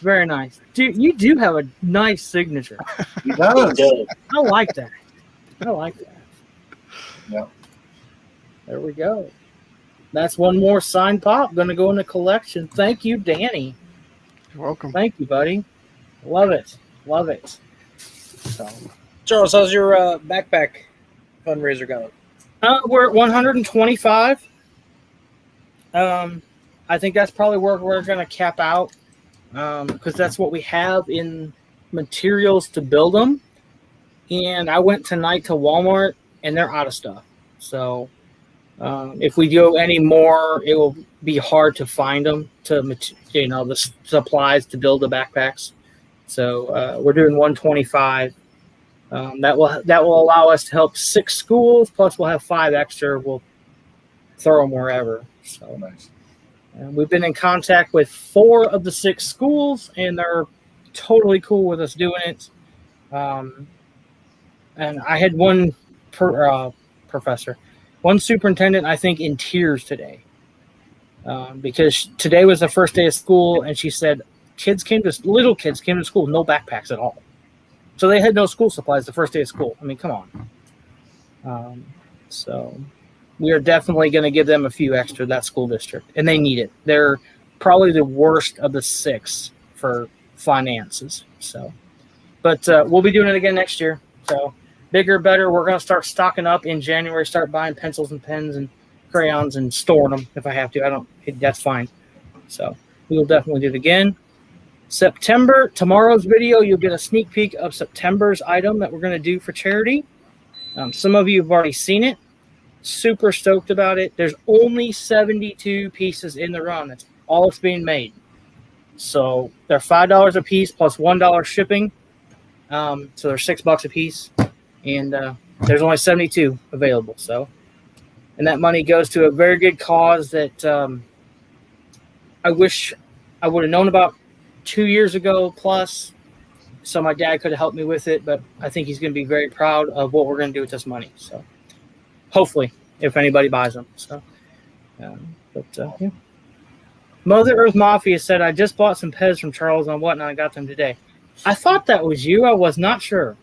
Very nice. Dude, you do have a nice signature. He does. I like that. I like that. Yep. There we go. That's one more signed pop going to go in the collection. Thank you, Danny. You're welcome. Thank you, buddy. Love it. Love it. So, Charles, how's your backpack fundraiser going? we're at 125. I think that's probably where we're going to cap out because that's what we have in materials to build them. And I went tonight to Walmart, and they're out of stuff. So if we do any more, it will be hard to find them the supplies to build the backpacks. So we're doing 125. That will allow us to help 6 schools. Plus, we'll have 5 extra. We'll throw them wherever. So Nice. we've been in contact with 4 of the 6 schools, and they're totally cool with us doing it. And I had one professor, one superintendent, I think, in tears today because today was the first day of school, and she said little kids came to school with no backpacks at all. So they had no school supplies the first day of school. I mean, come on. So we are definitely going to give them a few extra, that school district, and they need it. They're probably the worst of the 6 for finances. So, but we'll be doing it again next year. So bigger, better. We're going to start stocking up in January, start buying pencils and pens and crayons and storing them if I have to. That's fine. So we will definitely do it again. September, tomorrow's video, you'll get a sneak peek of September's item that we're going to do for charity. Some of you have already seen it. Super stoked about it. There's only 72 pieces in the run. That's all that's being made. So they're $5 a piece plus $1 shipping. So they're $6 a piece. And there's only 72 available. So, and that money goes to a very good cause that I wish I would have known about 2 years ago plus. So my dad could have helped me with it, but I think he's going to be very proud of what we're going to do with this money. So hopefully, if anybody buys them. So, yeah. Mother Earth Mafia said, I just bought some Pez from Charles on Whatnot. I got them today. I thought that was you. I was not sure.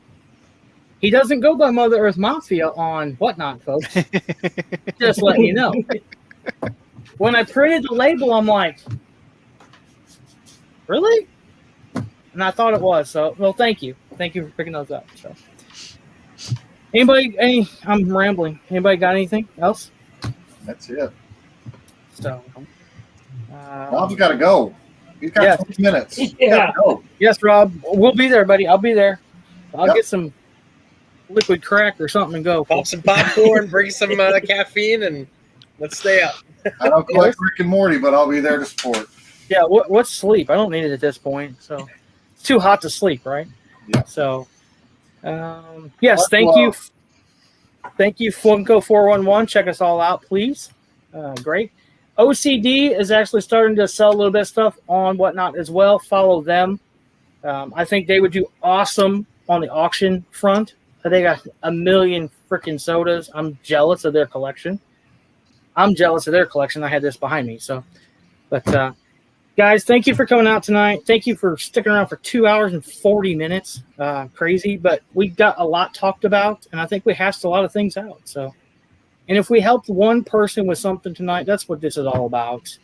He doesn't go by Mother Earth Mafia on Whatnot, folks. Just letting you know. When I printed the label, I'm like, really? And I thought it was. So, well, thank you. Thank you for picking those up. So, I'm rambling. Anybody got anything else? That's it. So, Rob's got to go. He's got 20 minutes. Yeah. Go. yes, Rob, we'll be there, buddy. I'll be there. I'll Yep. get some liquid crack or something and go. Pop some popcorn, bring some caffeine, and let's stay up. I don't collect Rick and Morty, but I'll be there to support. Yeah, what's sleep? I don't need it at this point. So it's too hot to sleep, right? Yeah. So, yes, thank you. Thank you, Funko 411. Check us all out, please. Great. OCD is actually starting to sell a little bit of stuff on Whatnot as well. Follow them. I think they would do awesome on the auction front. They got a million freaking sodas. I'm jealous of their collection. I had this behind me. So, but guys, thank you for coming out tonight. Thank you for sticking around for 2 hours and 40 minutes. Crazy, but we got a lot talked about, and I think we hashed a lot of things out. So, and if we helped one person with something tonight, that's what this is all about.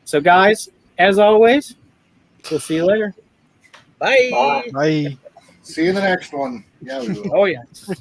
So, guys, as always, we'll see you later. Bye. Bye. Bye. See you in the next one. Yeah, we will. Oh, yeah.